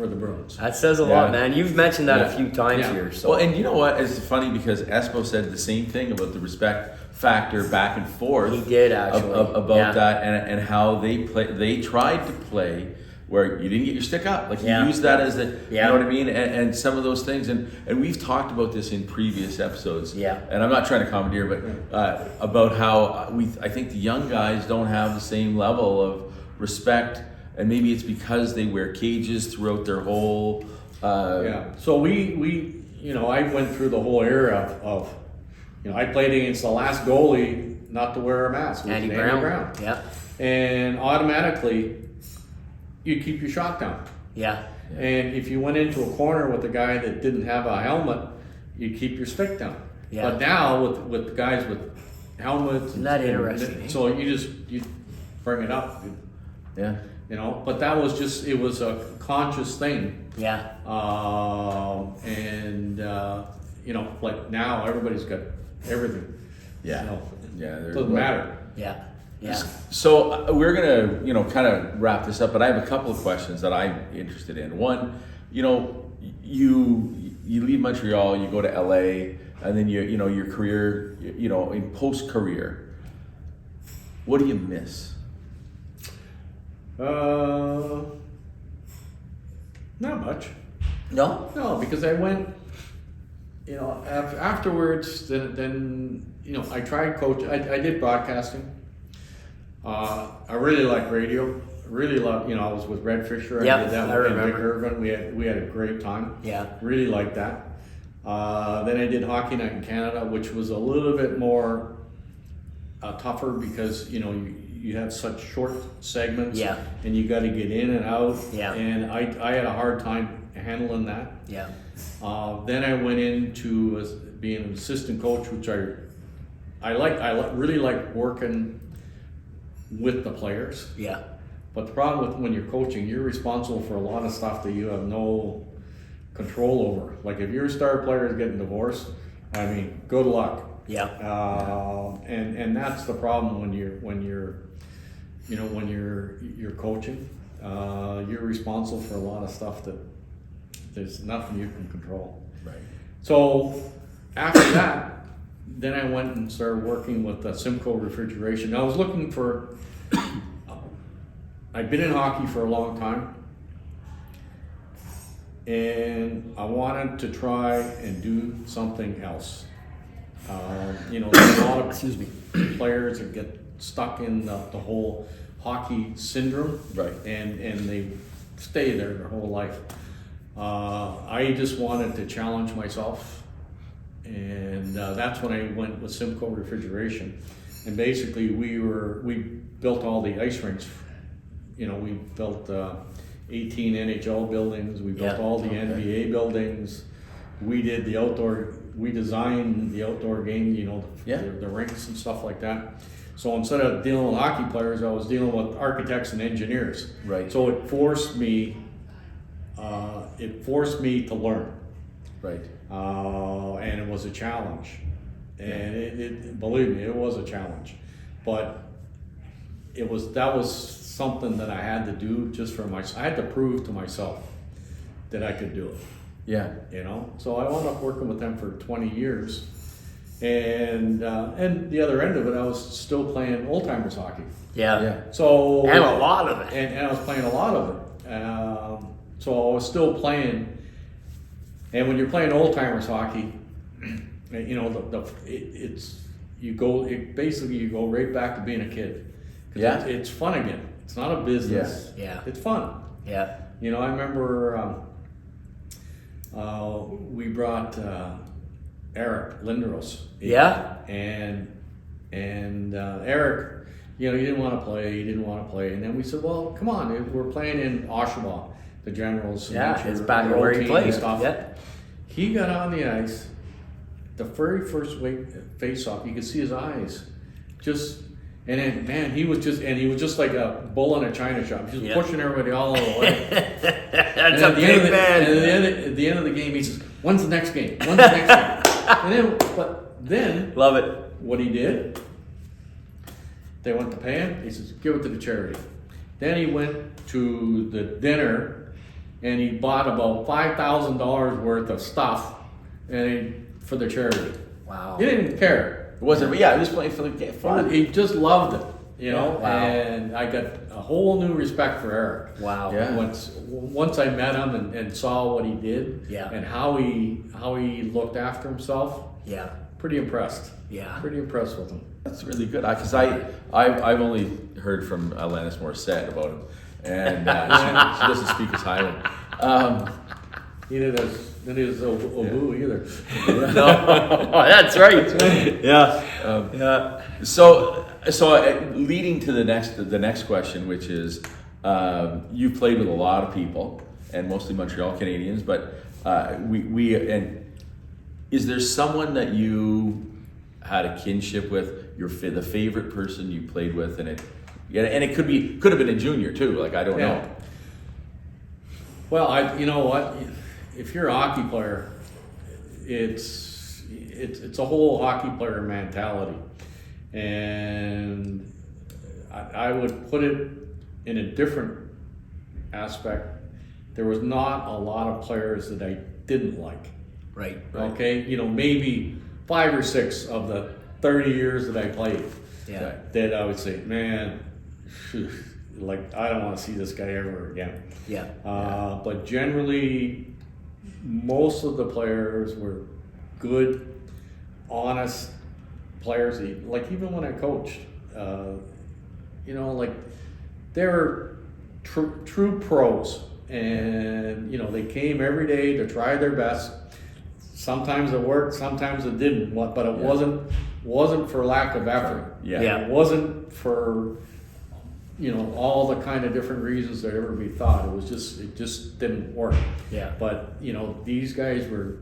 the Bruins. That says a Yeah. lot, man. You've mentioned that a Yeah. few times Yeah. here. So. Well, and you know what? It's funny because Espo said the same thing about the respect factor back and forth. He did, actually. about Yeah. that and how they play. They tried to play where you didn't get your stick up. Like Yeah. you used that as the, you Yeah. know what I mean? And some of those things. And we've talked about this in previous episodes. Yeah. And I'm not trying to commandeer, but about how I think the young guys don't have the same level of respect. And maybe it's because they wear cages throughout their whole. Yeah. So we you know, I went through the whole era of you know, I played against the last goalie not to wear a mask, which Andy was Brown. Yeah. and automatically you keep your shot down. Yeah. And if you went into a corner with a guy that didn't have a helmet, you keep your stick down. Yeah. But now with the guys with helmets, Isn't that interesting, eh? so you bring it up, Yeah. you know. But that was just, it was a conscious thing. Yeah. You know, like now everybody's got everything. Yeah. You know, Yeah. it doesn't matter. Yeah. Yeah. So we're gonna, kind of wrap this up, but I have a couple of questions that I'm interested in. One, you leave Montreal, you go to LA, and then your career, in post career. What do you miss? Not much. No? No, because I went, afterwards, then I tried coach. I did broadcasting. I really like radio. Really love, I was with Red Fisher. Yeah, I did that I with Dick remember. Irvin. We had a great time. Yeah. Really liked that. Then I did Hockey Night in Canada, which was a little bit more tougher because you had such short segments. Yeah. And you got to get in and out. Yeah. And I had a hard time handling that. Yeah. Then I went into being an assistant coach, which I really like working with the players. Yeah. But the problem with when you're coaching, you're responsible for a lot of stuff that you have no control over. Like if your star player is getting divorced, I mean, good luck. Yeah. And that's the problem when you're coaching. You're responsible for a lot of stuff that there's nothing you can control. Right. So after that, then I went and started working with Simcoe Refrigeration. I was looking for. I'd been in hockey for a long time, and I wanted to try and do something else. There's a lot of players that get stuck in the whole hockey syndrome, Right. And they stay there their whole life. I just wanted to challenge myself, and that's when I went with Simcoe Refrigeration. And basically, we built all the ice rinks. You know, we built 18 NHL buildings. We built all the NBA buildings. We did the outdoor. We designed the outdoor game. You know, the rinks and stuff like that. So instead of dealing with hockey players, I was dealing with architects and engineers. Right. So it forced me. It forced me to learn. Right. And it was a challenge. And it believe me, it was a challenge. But that was something that I had to do just for myself. I had to prove to myself that I could do it. Yeah. You know? So I wound up working with them for 20 years. And the other end of it, I was still playing old timers hockey. Yeah. So And a lot of it. And I was playing a lot of it. So I was still playing. And when you're playing old timers hockey, you know, you go right back to being a kid. Yeah. It's fun again. It's not a business. Yeah. It's fun. Yeah. You know, I remember we brought Eric Lindros. Yeah. And Eric, you know, he didn't want to play. And then we said, well, come on, we're playing in Oshawa, the Generals. Yeah, it's back where he played. Yeah. He got on the ice, the very first face-off, you could see his eyes. And then, man, he was just like a bull in a china shop, just pushing everybody all the way. That's a big man. And at the end of the game, he says, when's the next game? When's the next game? But then, Love it. what he did, they went to pay him, he says, give it to the charity. Then he went to the dinner, and he bought about $5,000 worth of stuff for the charity. Wow. He didn't care. It wasn't. Yeah, he was playing for the fun. He just loved it, you know. Wow. And I got a whole new respect for Eric. Wow. Yeah. Once I met him and saw what he did, Yeah. and how he looked after himself, Yeah. pretty impressed. Yeah. Pretty impressed with him. That's really good because I've only heard from Alanis Morissette about him, and she doesn't speak as highly. Neither does Obu either. No, that's right. Yeah. Yeah. So leading to the next question, which is, you've played with a lot of people, and mostly Montreal Canadiens, but is there someone that you had a kinship with, the favorite person you played with, and it could have been a junior too, like I don't know. Well, you know what? If you're a hockey player, it's a whole hockey player mentality, and I would put it in a different aspect. There was not a lot of players that I didn't like. Right. Okay, you know, maybe 5 or 6 of the 30 years that I played. Yeah. That I would say, man, like I don't want to see this guy ever again. Yeah. But generally, most of the players were good, honest players. Like even when I coached, you know, like they were true pros, and you know they came every day to try their best. Sometimes it worked, sometimes it didn't. But it wasn't for lack of effort. Yeah. It wasn't for, you know, all the kind of different reasons that ever be thought. It just didn't work. Yeah. But you know, these guys were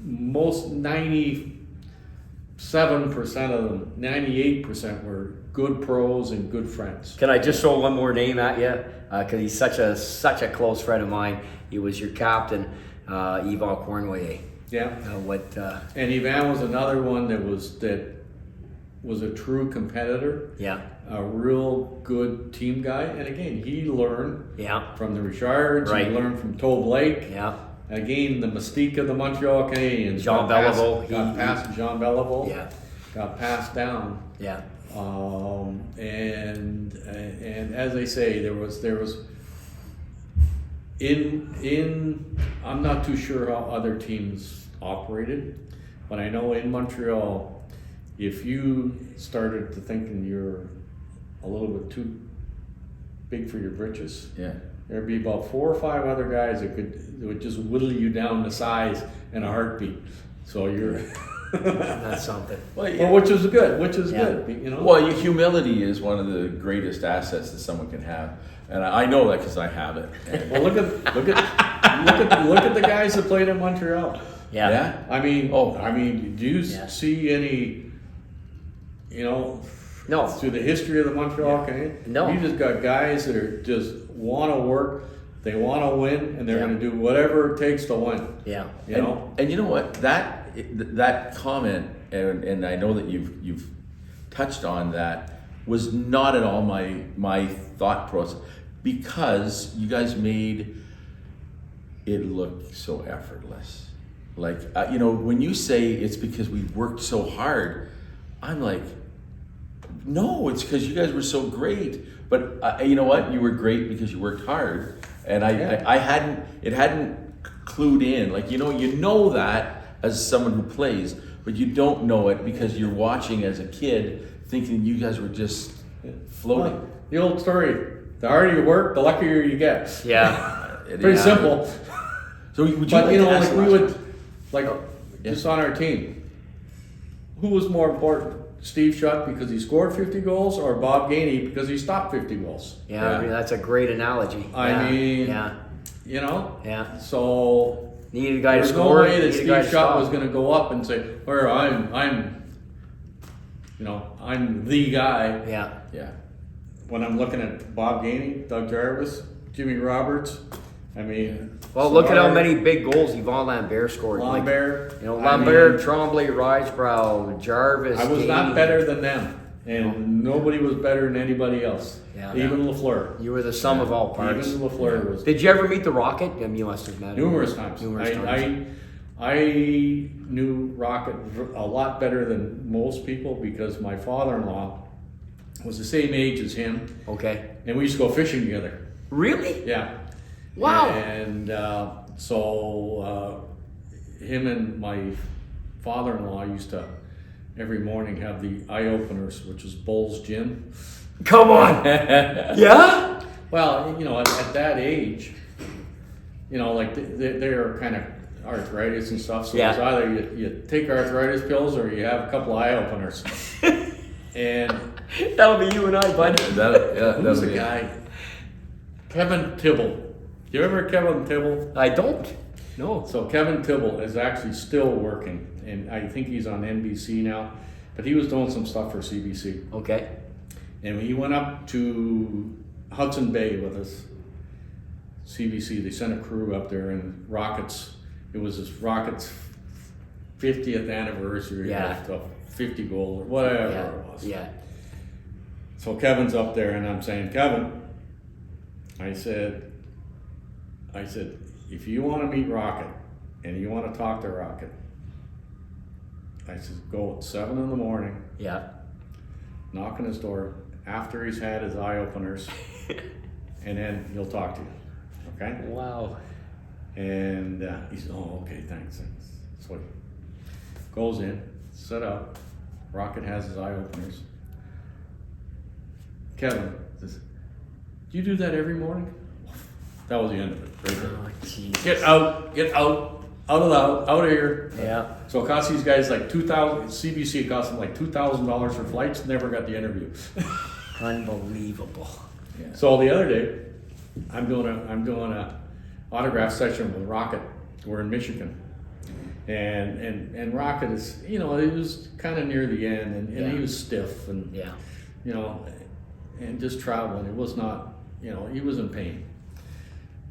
97% of them, 98% were good pros and good friends. Can I just throw one more name at you? Because he's such a close friend of mine. He was your captain, Yvan Cornway. Yeah. And Yvan was another one that was a true competitor. Yeah. A real good team guy. And again, he learned from the Richards. Right. He learned from Tobe Blake. Yeah. Again, the mystique of the Montreal Canadiens. Jean Beliveau. Got past Jean Beliveau. Yeah. Got passed down. Yeah. And as I say, there was in I'm not too sure how other teams operated, but I know in Montreal, if you started to thinking you're a little bit big for your britches. Yeah. There'd be about 4 or 5 other guys that would just whittle you down to size in a heartbeat. So you're That's something. well, which is good. Well, your humility is one of the greatest assets that someone can have, and I know that because I have it. Well, look at the guys that played in Montreal. Yeah. I mean, do you see any, No. through the history of the Montreal Canadiens? No. You just got guys that are just want to work, they want to win, and they're going to do whatever it takes to win. Yeah. You know? And you know what? That comment, and I know that you've touched on that, was not at all my thought process, because you guys made it look so effortless. Like, when you say it's because we worked so hard, I'm like, no, it's because you guys were so great. But you know what? You were great because you worked hard, and I hadn't clued in. Like, you know that as someone who plays, but you don't know it because you're watching as a kid, thinking you guys were just floating. Well, the old story: the harder you work, the luckier you get. Yeah. Pretty simple. So would you? But like to ask we the would, last just on our team, who was more important? Steve Shutt because he scored 50 goals, or Bob Gainey because he stopped 50 goals? Yeah, that's a great analogy. I mean, Yeah. Yeah. So Needed a guy to there's score. no way that needed a guy Steve to Shutt stop. was going to go up and say, "Well, I'm the guy." Yeah. Yeah. When I'm looking at Bob Gainey, Doug Jarvis, Jimmy Roberts, I mean, Well, look at how Savard, many big goals Yvon Lambert scored. Lambert. Lambert, Tremblay, Risebrow, Jarvis. I was Gainey. not better than them, and nobody was better than anybody else. Yeah. Even Lafleur. You were the sum of all parts. Even Lafleur was Did you ever meet the Rocket? You must have met him. numerous times. I knew Rocket a lot better than most people because my father-in-law was the same age as him, Okay. and we used to go fishing together. Really? Yeah. Wow. And so him and my father-in-law used to every morning have the eye openers, which was Bull's Gym. Come on. Yeah? Well, at that age, like they're kind of arthritis and stuff. So it's either you take arthritis pills or you have a couple eye openers. And That'll be you and I, bud. who's the guy? Kevin Tibble. Do you remember Kevin Tibble? I don't. No. So Kevin Tibble is actually still working, and I think he's on NBC now. But he was doing some stuff for CBC. Okay. And he went up to Hudson Bay with us. CBC, they sent a crew up there, and Rockets, it was this Rockets 50th anniversary of the 50 goal or whatever it was. Yeah. So Kevin's up there, and I'm saying, Kevin, I said, if you want to meet Rocket and you want to talk to Rocket, I said, go at 7 in the morning, Yeah. knock on his door after he's had his eye openers, and then he'll talk to you. Okay? Wow. And he said, oh, okay, thanks. So he goes in, set up. Rocket has his eye openers. Kevin says, do you do that every morning? That was the end of it. Right there. Oh, jeez. Get out of here. Yeah. So it cost these guys like $2,000. CBC cost them like $2,000 for flights. Never got the interview. Unbelievable. Yeah. So the other day, I'm doing a autograph session with Rocket. We're in Michigan, and Rocket is, it was kind of near the end, and he was stiff, and and just traveling. It was not, he was in pain.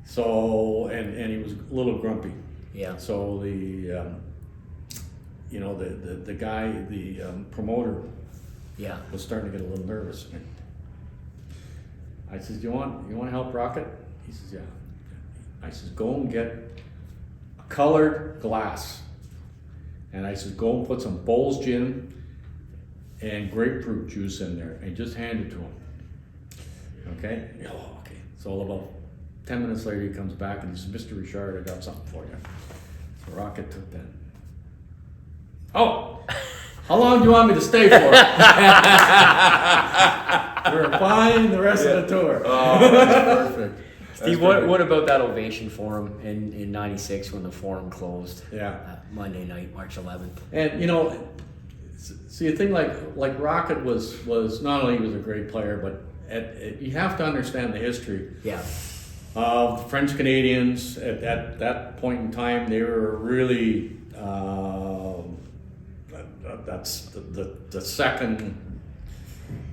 So and he was a little grumpy. Yeah. So the the guy, the promoter, Yeah. was starting to get a little nervous. I says, you want to help Rocket? He says, yeah. I says, go and get a colored glass. And I says, go and put some Bull's Gin and grapefruit juice in there and just hand it to him. Okay? Oh, okay. So about 10 minutes later, he comes back and he says, Mr. Richard, I got something for you. So Rocket took that. Oh! How long do you want me to stay for? We're fine the rest of the tour. Oh, that's perfect. Steve, what about that ovation for him in '96 when the Forum closed? Yeah. Monday night, March 11th. And see, a thing like Rocket was not only he was a great player, but you have to understand the history. Yeah. The French Canadiens at that point in time, they were really that's the second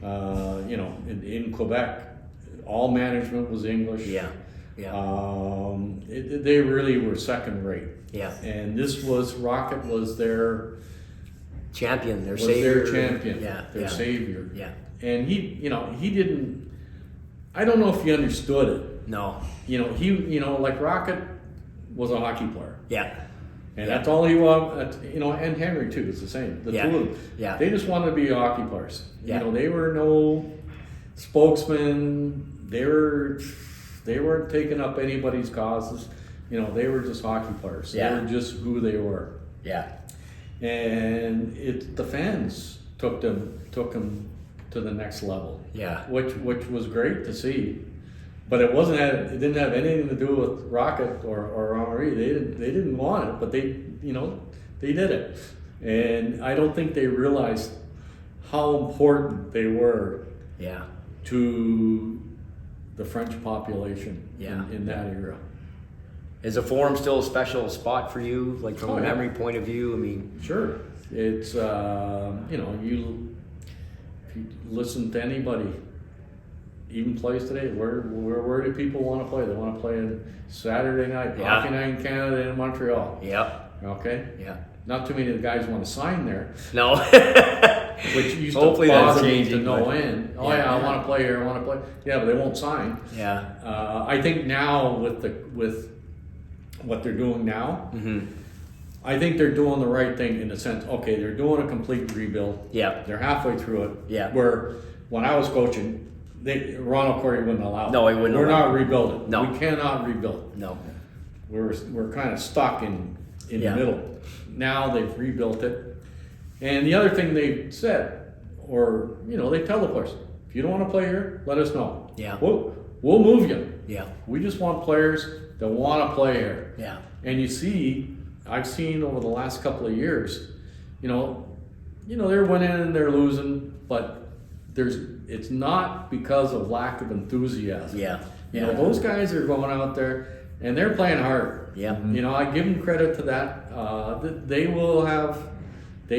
in Quebec. All management was English. Yeah. They really were second rate. Yeah. And this was Rocket was their champion, their savior. Their champion. Yeah. Their savior. Yeah. And he didn't. I don't know if he understood it. No. Like Rocket was a hockey player. Yeah. And that's all he wanted, and Henry too, it's the same. The two of them. Yeah. They just wanted to be hockey players. Yeah. They were no spokesmen. They weren't taking up anybody's causes. They were just hockey players. Yeah. They were just who they were. Yeah. And the fans took them to the next level. Yeah. Which was great to see. But it didn't have anything to do with Rocket or Henri. They didn't want it, but they did it. And I don't think they realized how important they were Yeah. to the French population in that era. Is the Forum still a special spot for you, like from a memory point of view? I mean, Sure. It's if you listen to anybody, even plays today, where do people want to play? They want to play in Saturday night, Hockey Night in Canada in Montreal. Yep. Okay? Yeah. Not too many of the guys want to sign there, No. which used Hopefully to that's bother me changing, to no but- end. Oh Yeah. yeah, I want to play here, I want to play. Yeah, but they won't sign. Yeah. I think now with what they're doing now, I think they're doing the right thing in the sense, okay, they're doing a complete rebuild. Yeah. They're halfway through it. Yeah. Where when I was coaching, Ronald Corey wouldn't allow it. No, he wouldn't We're allow not rebuilding. No. We cannot rebuild. No. We're kind of stuck in Yeah. the middle. Now they've rebuilt it. And the other thing they said, or they tell the players, if you don't want to play here, let us know. Yeah. We'll move you. Yeah. We just want players that want to play here. Yeah. And I've seen over the last couple of years, they're winning and they're losing, but it's not because of lack of enthusiasm. Yeah. Those guys are going out there and they're playing hard. Yeah. I give them credit to that. They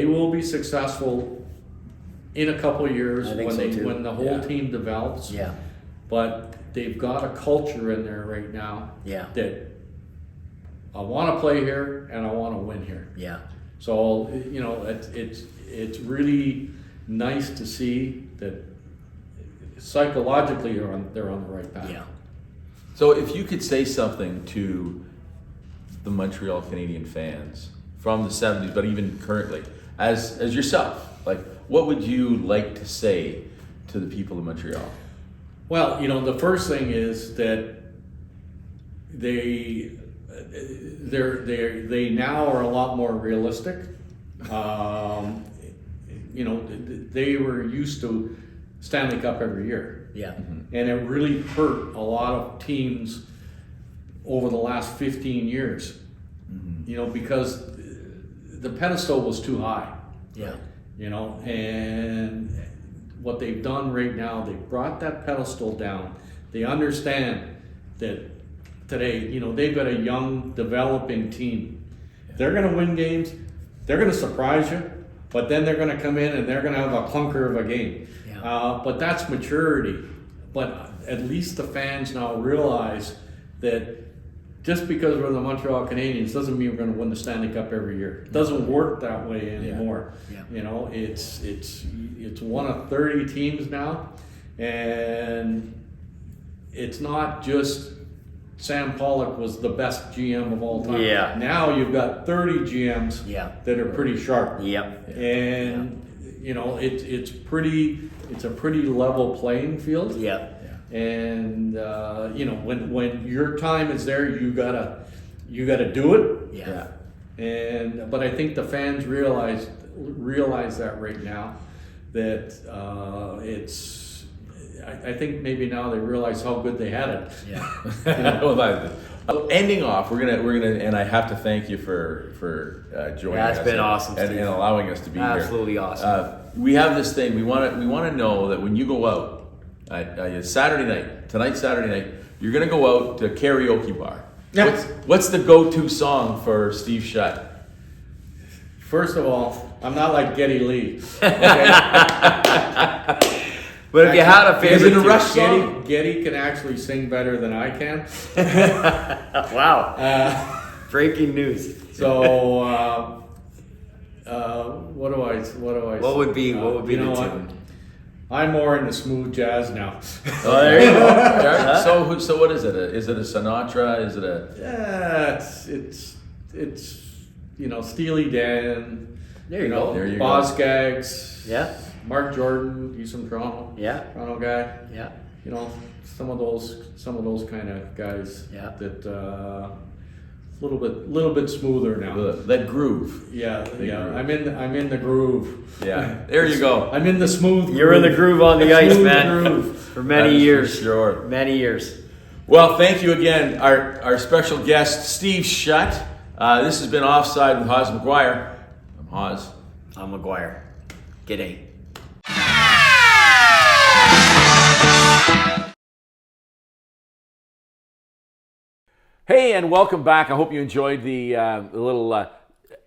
will be successful in a couple of years I think so too. when the whole Yeah. team develops. Yeah. But they've got a culture in there right now Yeah. that I want to play here and I want to win here. Yeah. So it's really nice to see that psychologically they're on the right path. Yeah. So if you could say something to the Montreal Canadian fans from the 70s, but even currently, as yourself, like what would you like to say to the people of Montreal? Well, the first thing is that they now are a lot more realistic. They were used to Stanley Cup every year. Yeah. And it really hurt a lot of teams over the last 15 years. Because the pedestal was too high. Yeah. And what they've done right now, they've brought that pedestal down. They understand that today, they've got a young, developing team. They're going to win games. They're going to surprise you, but then they're going to come in and they're going to have a clunker of a game. Yeah. But that's maturity. But at least the fans now realize that just because we're the Montreal Canadiens doesn't mean we're going to win the Stanley Cup every year. It doesn't work that way anymore. Yeah. It's one of 30 teams now, and it's not just Sam Pollock was the best GM of all time. Yeah. Now you've got 30 GMs that are pretty sharp. Yep. And it's a pretty level playing field. Yeah. And when your time is there, you gotta do it. Yeah. But I think the fans realize that right now, that I think maybe now they realize how good they had it. Yeah. Ending off, we're gonna, and I have to thank you for joining us. Yeah, it's been awesome, and Steve. and allowing us to be here. Absolutely awesome. We have this thing. We want to know that when you go out, Saturday night, you're gonna go out to a karaoke bar. Yeah. What's the go-to song for Steve Shutt? First of all, I'm not like Geddy Lee. But if you had a favorite, is it a Rush song? Geddy can actually sing better than I can. Wow. Breaking news. So what do I? What would be you know the what? tune? I'm more into smooth jazz now. Oh, there you go. So what is it? Is it a Sinatra? Is it a? Yeah, it's Steely Dan. There you go. There you Boz go. Skaggs. Yeah. Mark Jordan. He's from Toronto. Yeah. Toronto guy. Yeah. Some of those kind of guys. Yeah. That a little bit smoother now. That groove. Yeah. groove. I'm in the groove. Yeah. There you go. I'm in the smooth. You're in the groove on the ice, Smooth man. groove. For many That is years. for sure. Many years. Well, thank you again, our special guest, Steve Shutt. This has been Offside with Hawes McGuire. I'm Hawes. I'm McGuire. G'day. Hey, and welcome back. I hope you enjoyed the little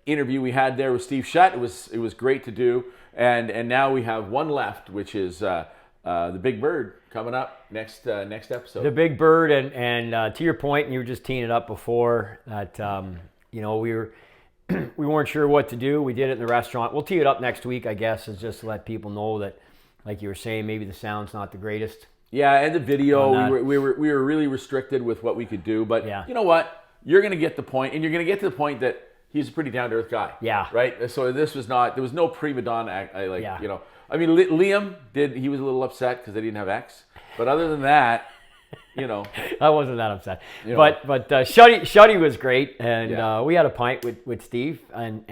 interview we had there with Steve Shutt. It was great to do, and now we have one left, which is the Big Bird coming up next episode. The Big Bird, and to your point, and you were just teeing it up before that. We weren't sure what to do. We did it in the restaurant. We'll tee it up next week, I guess, is just to let people know that, like you were saying, maybe the sound's not the greatest. Yeah, and the video, we were really restricted with what we could do. But Yeah. You know what? You're going to get the point, and you're going to get to the point that he's a pretty down-to-earth guy. Yeah. Right? So there was no prima donna act. Yeah. I mean, Liam he was a little upset because they didn't have X. But other than that, I wasn't that upset. You know. But Shuddy was great, and Yeah. we had a pint with Steve and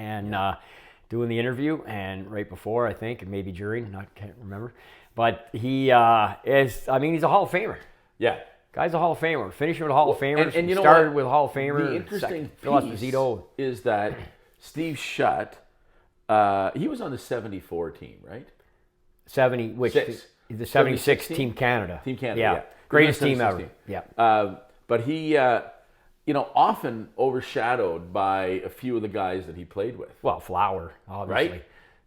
doing the interview, and right before, I think, and maybe during, can't remember. But he he's a Hall of Famer. yeah. Guy's a Hall of Famer. Finishing with a Hall of Famers. And you know started what? with a Hall of Famer. The interesting Phil piece Esposito. is that Steve Shutt, he was on the 74 team, right? 70, which Six. the 76 team? Team Canada. Team Canada, yeah. Greatest He was team on ever. 76 Yeah. But he, often overshadowed by a few of the guys that he played with. Well, Flower, obviously. Right?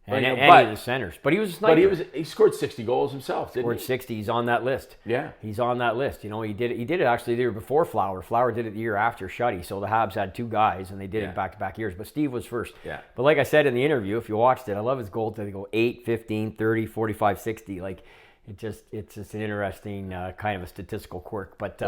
And But, any of the centers. But he was a sniper. But he scored 60 goals himself, didn't Scored he? 60. He's on that list. Yeah. He's on that list. He did it actually the year before Flower. Flower did it the year after Shuddy. So the Habs had two guys, and they did Yeah. it back-to-back years. But Steve was first. Yeah. But like I said in the interview, if you watched it, I love his goals. They go 8, 15, 30, 45, 60. Like, it's just an interesting kind of a statistical quirk. But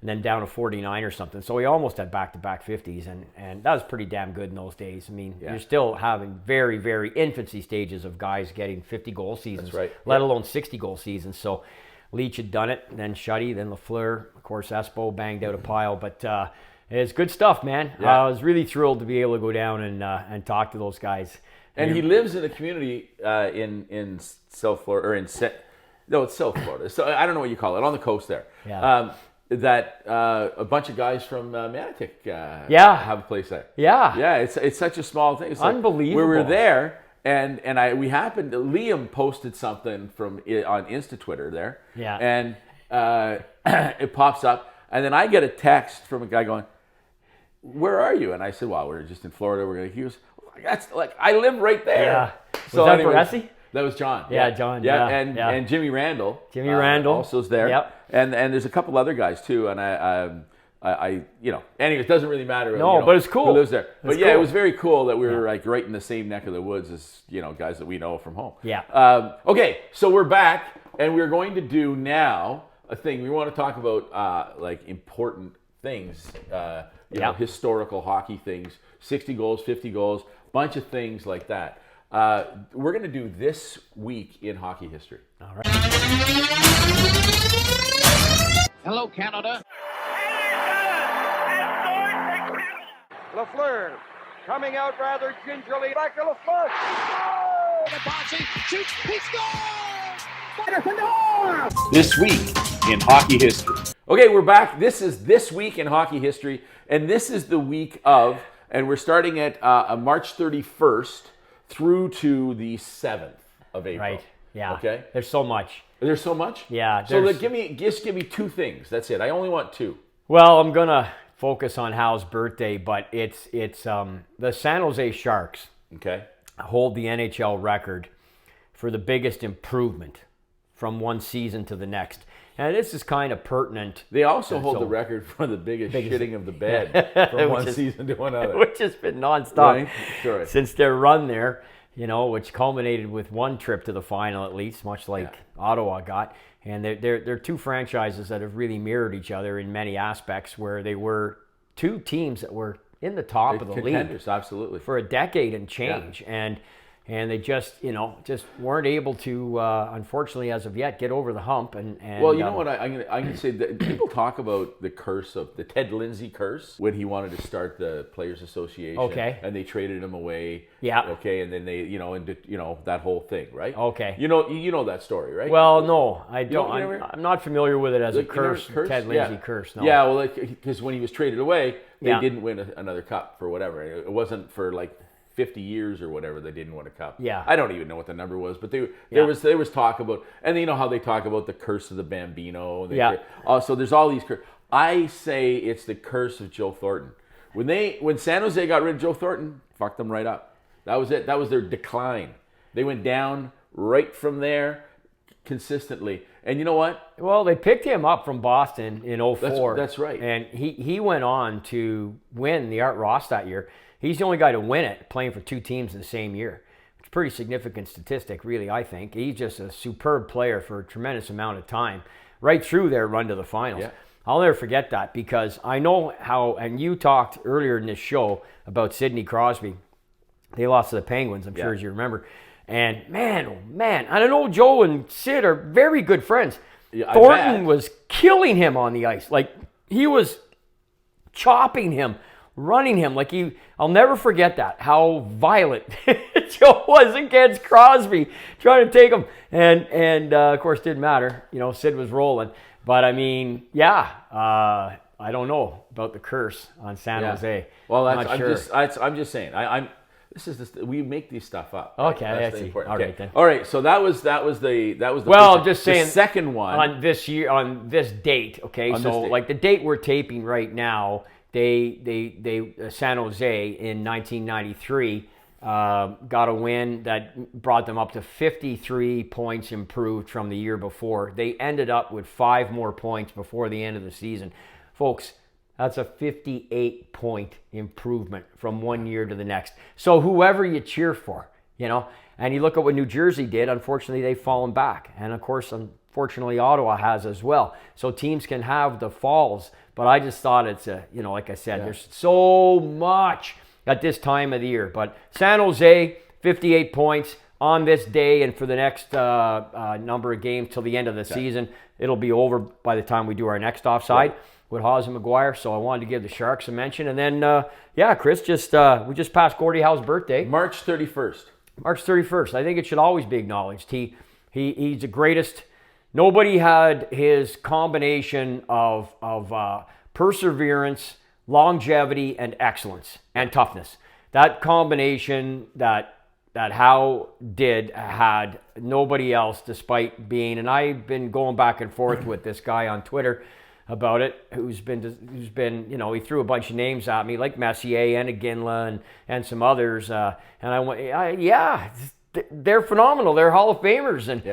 and then down to 49 or something. So he almost had back-to-back 50s, and that was pretty damn good in those days. I mean, Yeah. you're still having very, very infancy stages of guys getting 50-goal seasons, That's right. let alone 60-goal seasons. So Leach had done it, then Shuddy, then Lafleur, of course, Espo banged out a pile. But it's good stuff, man. Yeah. I was really thrilled to be able to go down and talk to those guys. And he lives in a community in South Florida, or it's South Florida. So I don't know what you call it, on the coast there. Yeah. That a bunch of guys from Manatic Yeah. have a place there. Yeah. Yeah, it's such a small thing. It's like Unbelievable. we were there, and Liam posted something on Insta Twitter there. Yeah. And it pops up, and then I get a text from a guy going, "Where are you?" And I said, "Well, we're just in Florida." He was, "That's like I live right there." Yeah. So Was that anyway, Baresi? That was John. Yeah, John, yeah, yeah. And Jimmy Randall. Jimmy Randall. also is there. Yep. And there's a couple other guys too. And I anyway, it doesn't really matter. No, but it's cool. Who lives there? But yeah, cool. it was very cool that we were like right in the same neck of the woods as guys that we know from home. Yeah. Okay, so we're back, and we're going to do now a thing. We want to talk about like important things. Yeah. Historical hockey things. 60 goals, 50 goals, bunch of things like that. We're going to do this week in hockey history. All right. Hello, Canada. Lafleur coming out rather gingerly. Back to the front. Oh! The boxing shoots. He scores! This week in hockey history. Okay, we're back. This is This Week in Hockey History, and this is the week of, and we're starting at March 31st through to the 7th of April. Right. Yeah. Okay. There's so much. There's so much? Yeah. So give me two things. That's it. I only want two. Well, I'm gonna focus on Hal's birthday, but it's the San Jose Sharks Okay. hold the NHL record for the biggest improvement from one season to the next. And this is kind of pertinent. They also hold the record for the biggest shitting of the bed from one season to another. Which has been nonstop Right. since their run there, which culminated with one trip to the final at least, much like Ottawa got. And they're two franchises that have really mirrored each other in many aspects, where they were two teams that were in the top of the league absolutely, for a decade and change. Yeah. And they just weren't able to, unfortunately, as of yet, get over the hump. And well, you know what? I'm gonna say that people talk about the curse of the Ted Lindsay curse when he wanted to start the Players Association. Okay. And they traded him away. Yeah. Okay. And then they, that whole thing, right? Okay. You know that story, right? Well, no, I don't. You I'm not familiar with it as a curse. Ted Lindsay curse. No. Yeah. Well, because when he was traded away, they Yeah. didn't win another cup for whatever. It wasn't for like 50 years or whatever they didn't win a cup. Yeah. I don't even know what the number was, but there was talk about, and you know how they talk about the curse of the Bambino. So there's all these curses. I say it's the curse of Joe Thornton. When San Jose got rid of Joe Thornton, fucked them right up. That was it. That was their decline. They went down right from there consistently. And you know what? Well, they picked him up from Boston in 2004. That's right. And he went on to win the Art Ross that year. He's the only guy to win it, playing for two teams in the same year. It's a pretty significant statistic, really, I think. He's just a superb player for a tremendous amount of time, right through their run to the finals. Yeah. I'll never forget that, because I know how, and you talked earlier in this show about Sidney Crosby. They lost to the Penguins, I'm sure, as you remember. And man, oh man, I don't know, Joe and Sid are very good friends. Yeah, Thornton was killing him on the ice. Like, he was chopping him, running him. I'll never forget that, how violent Joe was against Crosby, trying to take him. And of course, didn't matter. Sid was rolling. But I mean, I don't know about the curse on San Jose. Well, I'm just saying. We make these stuff up. Okay, right? I see. All right then. All right. So that was the. Well, I'm just saying. The second one on this year, on this date. Okay, so like the date we're taping right now, they San Jose in 1993 got a win that brought them up to 53 points improved from the year before. They ended up with 5 more points before the end of the season, folks. That's a 58-point improvement from one year to the next. So whoever you cheer for, and you look at what New Jersey did, unfortunately, they've fallen back. And of course, unfortunately, Ottawa has as well. So teams can have the falls, but I just thought it's like I said, there's so much at this time of the year. But San Jose, 58 points on this day, and for the next number of games till the end of the season. It'll be over by the time we do our next offside. With Hawes and McGuire, so I wanted to give the Sharks a mention. And then, Chris, we just passed Gordie Howe's birthday. March 31st. March 31st. I think it should always be acknowledged. He's the greatest. Nobody had his combination of perseverance, longevity, and excellence, and toughness. That combination that Howe had nobody else, despite being, and I've been going back and forth with this guy on Twitter about it, who's been he threw a bunch of names at me, like Messier and Iginla and some others, and I went, they're phenomenal. They're Hall of Famers, and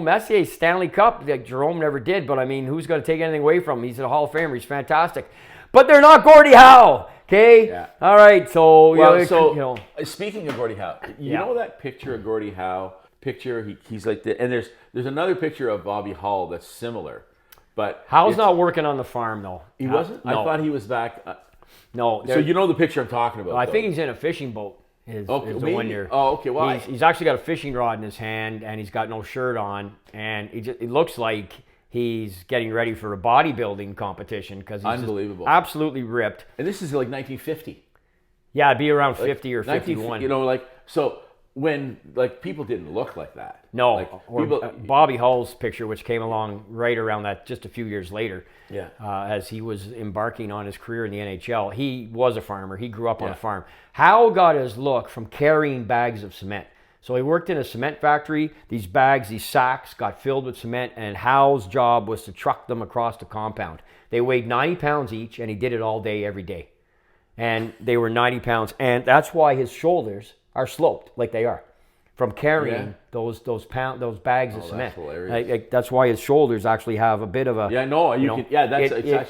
Messier's Stanley Cup, like Jerome never did, but I mean, who's going to take anything away from him? He's a Hall of Famer. He's fantastic, but they're not Gordie Howe. Okay. Yeah. All right. So speaking of Gordie Howe, you know that picture of Gordie Howe picture? He's like and there's another picture of Bobby Hull that's similar. But Howe's not working on the farm, though. He wasn't? No. I thought he was back. No. So you know the picture I'm talking about? I think he's in a fishing boat. Is the one year. Oh, okay. Well, he's actually got a fishing rod in his hand, and he's got no shirt on, and it looks like he's getting ready for a bodybuilding competition because he's unbelievable, absolutely ripped. And this is like 1950. Yeah, it'd be around 50 or 51. You know, like, so when, like, people didn't look like that. No, like, or Bobby Hull's picture, which came along right around that, just a few years later, as he was embarking on his career in the NHL. He was a farmer. He grew up on a farm. Howe got his look from carrying bags of cement. So he worked in a cement factory. These bags, these sacks got filled with cement, and Howe's job was to truck them across the compound. They weighed 90 pounds each, and he did it all day, every day. And they were 90 pounds, and that's why his shoulders are sloped like they are from carrying those bags of cement. That's hilarious. That's why his shoulders actually have a bit of a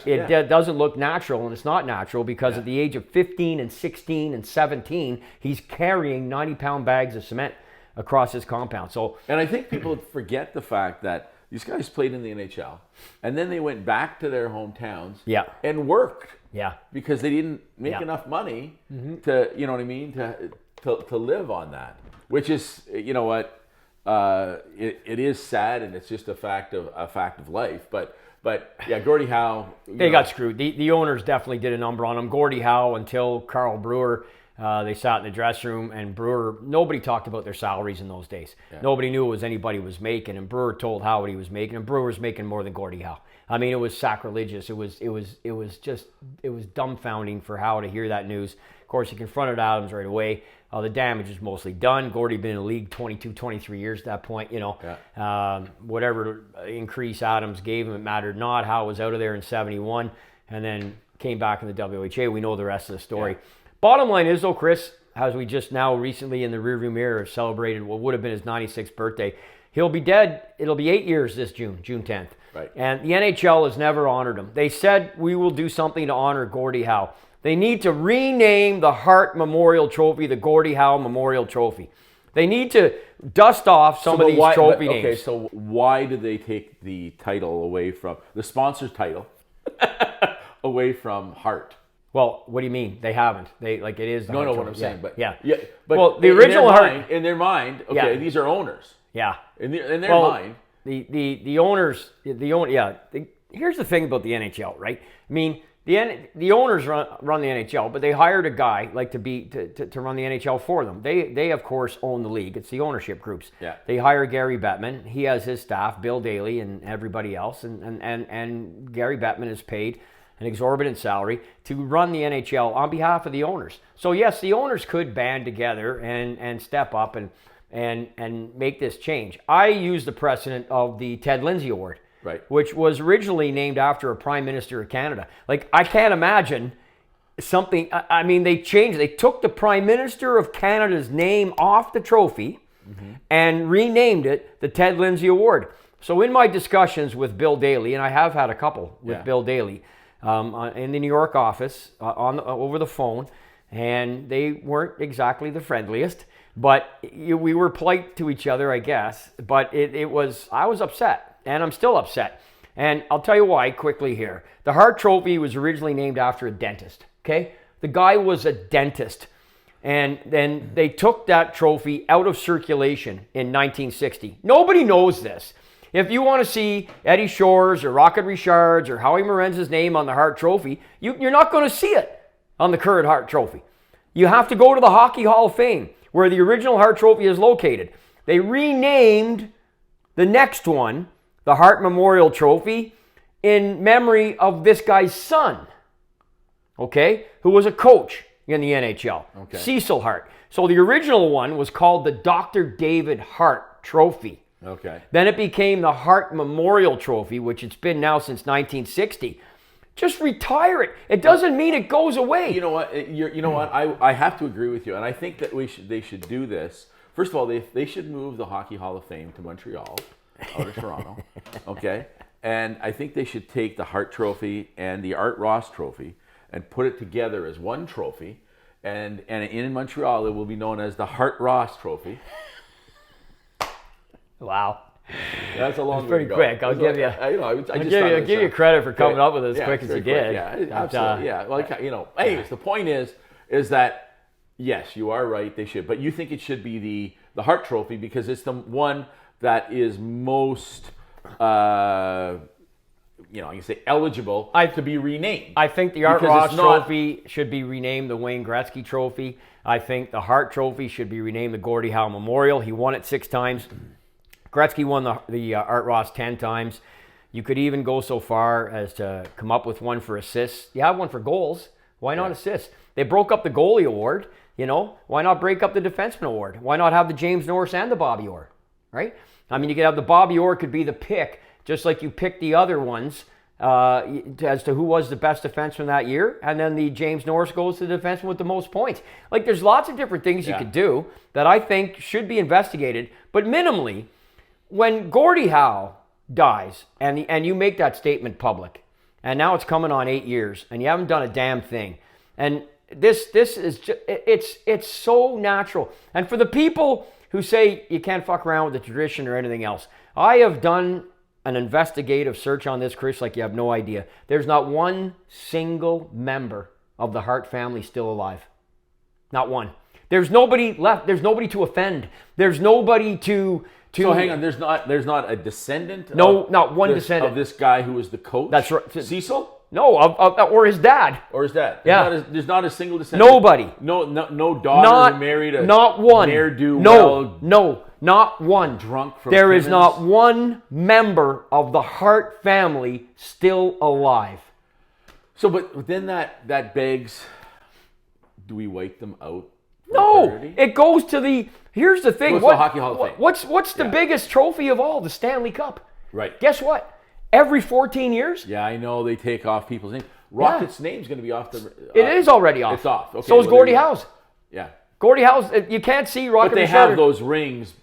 it doesn't look natural, and it's not natural because at the age of 15 and 16 and 17, he's carrying 90-pound bags of cement across his compound. So, and I think people forget the fact that these guys played in the NHL, and then they went back to their hometowns and worked. Yeah, because they didn't make enough money to, you know what I mean, to live on that. Which is, you know what, it is sad, and it's just a fact of life. But yeah, Gordie Howe. They got screwed. The owners definitely did a number on him. Gordie Howe, until Carl Brewer, they sat in the dressing room, and Brewer, nobody talked about their salaries in those days. Yeah. Nobody knew what anybody was making, and Brewer told Howe what he was making, and Brewer was making more than Gordie Howe. I mean, it was sacrilegious. It was dumbfounding for Howe to hear that news. Of course, he confronted Adams right away. The damage was mostly done. Gordie had been in the league 22, 23 years at that point. You know, whatever increase Adams gave him, it mattered not. Howe was out of there in 71 and then came back in the WHA. We know the rest of the story. Yeah. Bottom line is, though, Chris, as we just now recently in the rearview mirror celebrated what would have been his 96th birthday, he'll be dead. It'll be 8 years this June 10th. Right. And the NHL has never honored him. They said, we will do something to honor Gordie Howe. They need to rename the Hart Memorial Trophy the Gordie Howe Memorial Trophy. They need to dust off some of these trophy names. Okay, so why did they take the title away from, the sponsor's title, away from Hart? Well, what do you mean? They haven't. They it is the Hart what Trophy. I'm saying, but but well, the original Hart in their mind, okay, these are owners. Yeah. In their mind, the owners, here's the thing about the NHL, right? I mean, the owners run the NHL, but they hired a guy to run the NHL for them. They of course own the league. It's the ownership groups. Yeah. They hire Gary Bettman. He has his staff, Bill Daly and everybody else, and Gary Bettman is paid an exorbitant salary to run the NHL on behalf of the owners. So yes, the owners could band together and step up and make this change. I use the precedent of the Ted Lindsay Award. Right. Which was originally named after a Prime Minister of Canada. Like, I can't imagine something, I mean, they changed, they took the Prime Minister of Canada's name off the trophy and renamed it the Ted Lindsay Award. So in my discussions with Bill Daly, and I have had a couple with Bill Daly in the New York office over the phone, and they weren't exactly the friendliest, but we were polite to each other, I guess. But I was upset. And I'm still upset. And I'll tell you why quickly here. The Hart Trophy was originally named after a dentist, okay? The guy was a dentist. And then they took that trophy out of circulation in 1960. Nobody knows this. If you want to see Eddie Shore's or Rocket Richard's or Howie Morenz's name on the Hart Trophy, you're not going to see it on the current Hart Trophy. You have to go to the Hockey Hall of Fame, where the original Hart Trophy is located. They renamed the next one the Hart Memorial Trophy in memory of this guy's son, okay, who was a coach in the NHL, Cecil Hart. So the original one was called the Dr. David Hart Trophy. Okay. Then it became the Hart Memorial Trophy, which it's been now since 1960. Just retire it. It doesn't mean it goes away. You know what? I have to agree with you, and I think that they should do this. First of all, they should move the Hockey Hall of Fame to Montreal. Out of Toronto, okay? And I think they should take the Hart Trophy and the Art Ross Trophy and put it together as one trophy, and in Montreal it will be known as the Hart Ross Trophy. Wow. That's a long way pretty to go. quick. I'll give you. I'll give you credit for coming up with it as quick as you did. Yeah, absolutely. Well, anyways, the point is that yes, you are right. They should, but you think it should be the Hart Trophy because it's the one that is most you know, I can say eligible to be renamed. I think the Art Because Ross it's not- Trophy should be renamed the Wayne Gretzky Trophy. I think the Hart Trophy should be renamed the Gordie Howe Memorial. He won it 6 times. Gretzky won the Art Ross 10 times. You could even go so far as to come up with one for assists. You have one for goals. Why not assists? They broke up the goalie award. You know, why not break up the defenseman award? Why not have the James Norris and the Bobby Orr, right? I mean, you could have the Bobby Orr could be the pick, just like you picked the other ones as to who was the best defenseman that year, and then the James Norris goes to the defenseman with the most points. Like, there's lots of different things you could do that I think should be investigated, but minimally, when Gordie Howe dies and you make that statement public, and now it's coming on 8 years, and you haven't done a damn thing, and this is just, it's so natural. And for the people who say you can't fuck around with the tradition or anything else, I have done an investigative search on this, Chris, like you have no idea. There's not one single member of the Hart family still alive. Not one. There's nobody left. There's nobody to offend. There's nobody to. So hang on, there's not a descendant. No, not one descendant of this guy who was the coach. That's right. Cecil. No, or his dad. Or is that? Yeah. There's not a single descendant. Nobody. No daughter who married a not one. ne'er-do-well. No, not one. Drunk from There is Timmins. not one member of the Hart family still alive. So, but then that begs, do we wipe them out? for No, eternity? it goes to the. Here's the thing. Goes to the Hockey Hall of Fame. What's the biggest trophy of all? The Stanley Cup. Right. Guess what? Every 14 years, Yeah, I know they take off people's names. Rocket's name's going to be off the. it is already off. It's off. Okay, So is well, Gordie there you go. Howe's. Yeah, Gordie Howe's. You can't see Rocket. but they and have Schroeder. those rings.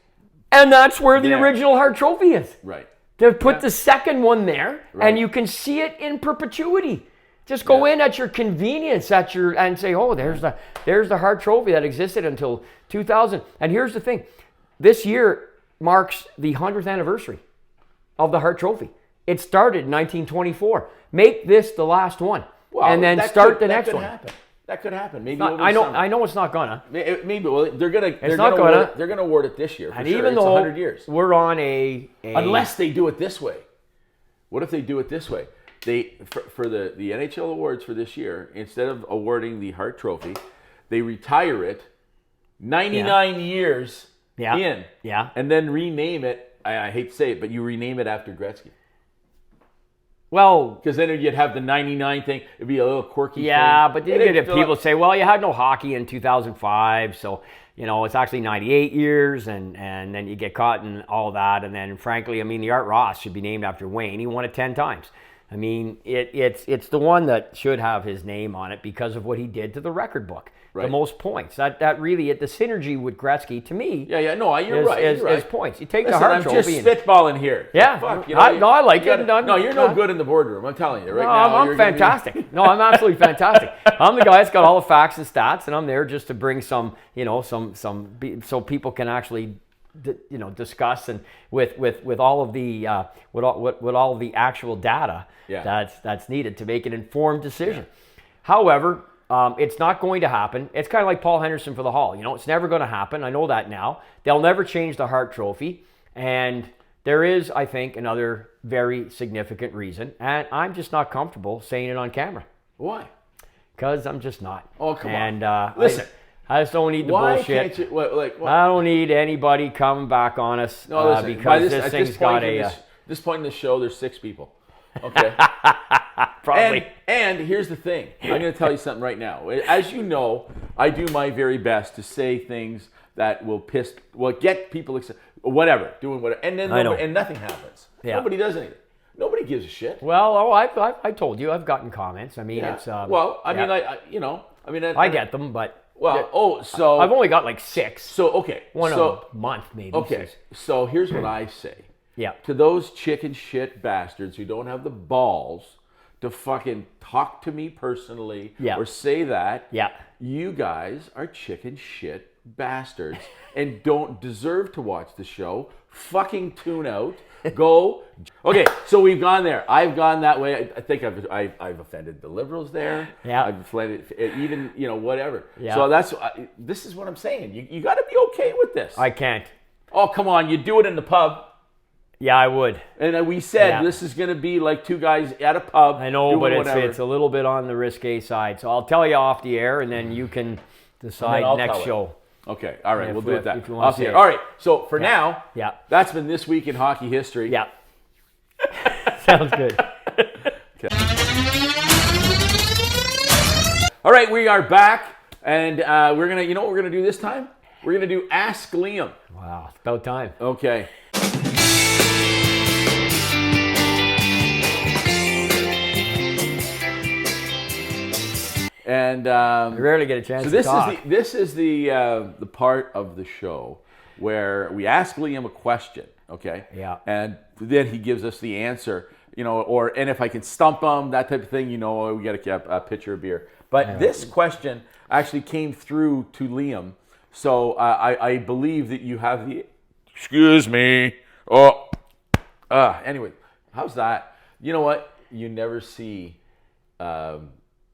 And that's where the there. original Hart Trophy is. Right. They put the second one there, Right. and you can see it in perpetuity. Just go in at your convenience, and say, "Oh, there's the Hart Trophy that existed until 2000." And here's the thing: this year marks the 100th anniversary of the Hart Trophy. It started in 1924. Make this the last one, Well, and then that start could- the next that could one. Happen. That could happen. Maybe Not- over I the know. summer. I know it's not gonna. Maybe. Well, they're gonna. They're not gonna. gonna. They're gonna award it this year. For And sure. even It's though 100 years. we're on a Unless they do it this way. What if they do it this way? They for the NHL awards for this year, instead of awarding the Hart Trophy, they retire it 99 years in. Yeah. And then rename it. I hate to say it, but you rename it after Gretzky. well. Because then you'd have the 99 thing. It'd be a little quirky Yeah, thing. but then It'd you get fill people up- say, well, you had no hockey in 2005, so, it's actually 98 years, and then you get caught in all that, and then, frankly, I mean, the Art Ross should be named after Wayne. He won it 10 times. I mean, it's the one that should have his name on it because of what he did to the record book. The Right. most points. That really, the synergy with Gretzky, to me, Yeah, no, you're is, right. is, You're right. is points. You take Listen, the Hart I'm Trophy. just and- spitballing here. Yeah. Fuck, I like you it. gotta- no, you're no good in the boardroom. I'm telling you right No, now. I'm you're gonna be- fantastic. No, I'm absolutely fantastic. I'm the guy that's got all the facts and stats, and I'm there just to bring some, so people can actually, discuss and with all of the with all of the actual data that's needed to make an informed decision. However, it's not going to happen. It's kind of like Paul Henderson for the Hall. It's never going to happen. I know that now. They'll never change the Hart Trophy, and there is, I think, another very significant reason, and I'm just not comfortable saying it on camera. Why? Because I'm just not. Oh, come on. And Listen. I just don't need the Why bullshit. can't you? What? I don't need anybody coming back on us No, listen. because At this thing's got a... this point in the show, there's 6 people. Okay. probably. And here's the thing. I'm going to tell you something right now. As you know, I do my very best to say things that will get people excited. Whatever, doing whatever, and then and nothing happens. Yeah. Nobody does anything. Nobody gives a shit. Well, I told you, I've gotten comments. I mean, it's... I get them, but... so I've only got like 6. So okay, One so a month, maybe. okay. So here's what I say. Yeah. To those chicken shit bastards who don't have the balls to fucking talk to me personally or say that, you guys are chicken shit bastards and don't deserve to watch the show. Fucking tune out. Go. Okay, so we've gone there. I've gone that way. I think I've offended the liberals there. Yeah. I've offended even whatever. Yeah. So this is what I'm saying. You got to be okay with this. I can't. Oh, come on. You do it in the pub. Yeah, I would. And we said Yeah. this is going to be like two guys at a pub. I know, doing but whatever. it's a little bit on the risque side. So I'll tell you off the air, and then you can decide I'll next tell it. show. Okay, all right, If- we'll do it if that. you wanna Off the say air. it. All right, so for now, Yeah. that's been This Week in Hockey History. Yeah. Sounds good. All right, we are back, and we're going to, you know what we're going to do this time? We're going to do Ask Liam. Wow, it's about time. Okay. And I rarely get a chance so to talk. this is the part of the show where we ask Liam a question, okay? Yeah. And then he gives us the answer, you know, and if I can stump him, that type of thing, you know, we got a pitcher of beer. But this question actually came through to Liam, so I believe that you have the. Excuse me. Oh. Anyway, how's that? You know what? You never see.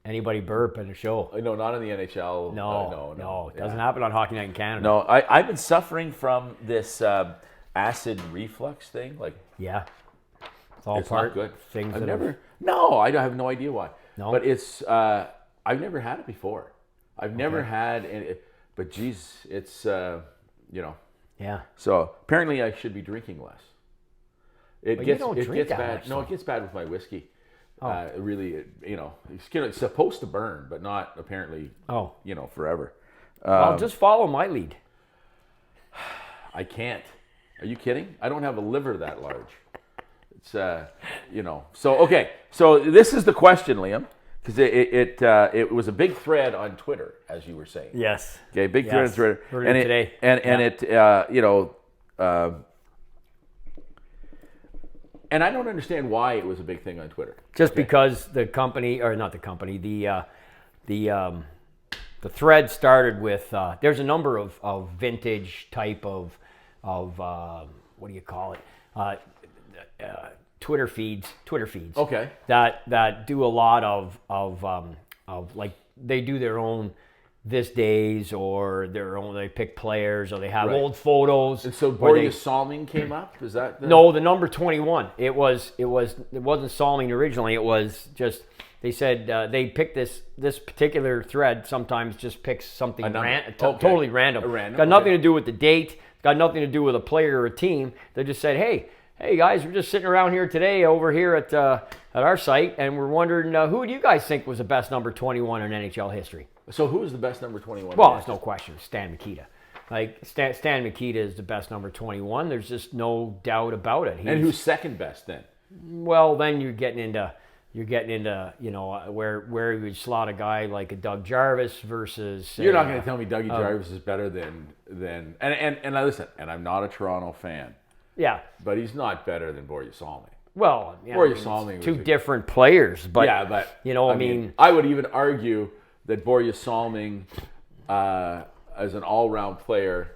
Anybody burp in a show? No, not in the NHL. No. It doesn't happen on Hockey Night in Canada. No, I've been suffering from this acid reflux thing. Like, Yeah. It's all it's part not good. things I've that never. No, I have no idea why. No? But it's. I've never had it before. I've never had it. But geez, it's. You know. Yeah. So apparently, I should be drinking less. It But you gets don't it drink gets that bad. much, No, though. it gets bad with my whiskey. Oh. Really, you know, it's supposed to burn, but not apparently. Oh. You know, forever. Well, just follow my lead. I can't. Are you kidding? I don't have a liver that large. It's you know. So okay. So this is the question, Liam, because it was a big thread on Twitter, as you were saying. Yes. Okay, big thread on Yes. Twitter. Heard and it it today. and Yeah. it you know. And I don't understand why it was a big thing on Twitter. Just because the company, or not the company, the thread started with. There's a number of vintage type of what do you call it? Twitter feeds. Okay. That do a lot of like they do their own this days or their own. They pick players or they have Right. old photos. And so or they- Borja Salming came up. Is that the... No, the number 21. It wasn't Salming originally. It was just they said they picked this particular thread. Sometimes just picks something Okay. totally random. Random, Got nothing okay. to do with the date. Got nothing to do with a player or a team. They just said, hey guys, we're just sitting around here today over here at our site, and we're wondering who do you guys think was the best number 21 in NHL history? So who is the best number 21? Well, there's no question. Stan Mikita. Like Stan Mikita is the best number 21. There's just no doubt about it. And who's second best then? Well, then you're getting into where you would slot a guy like a Doug Jarvis versus. You're not going to tell me Dougie Jarvis is better than and listen. And I'm not a Toronto fan, Yeah. but he's not better than Borja Salming. Well, yeah, Borja it's Salming was two a- different players, but Yeah, but I mean, I would even argue that Borja Salming, as an all-round player,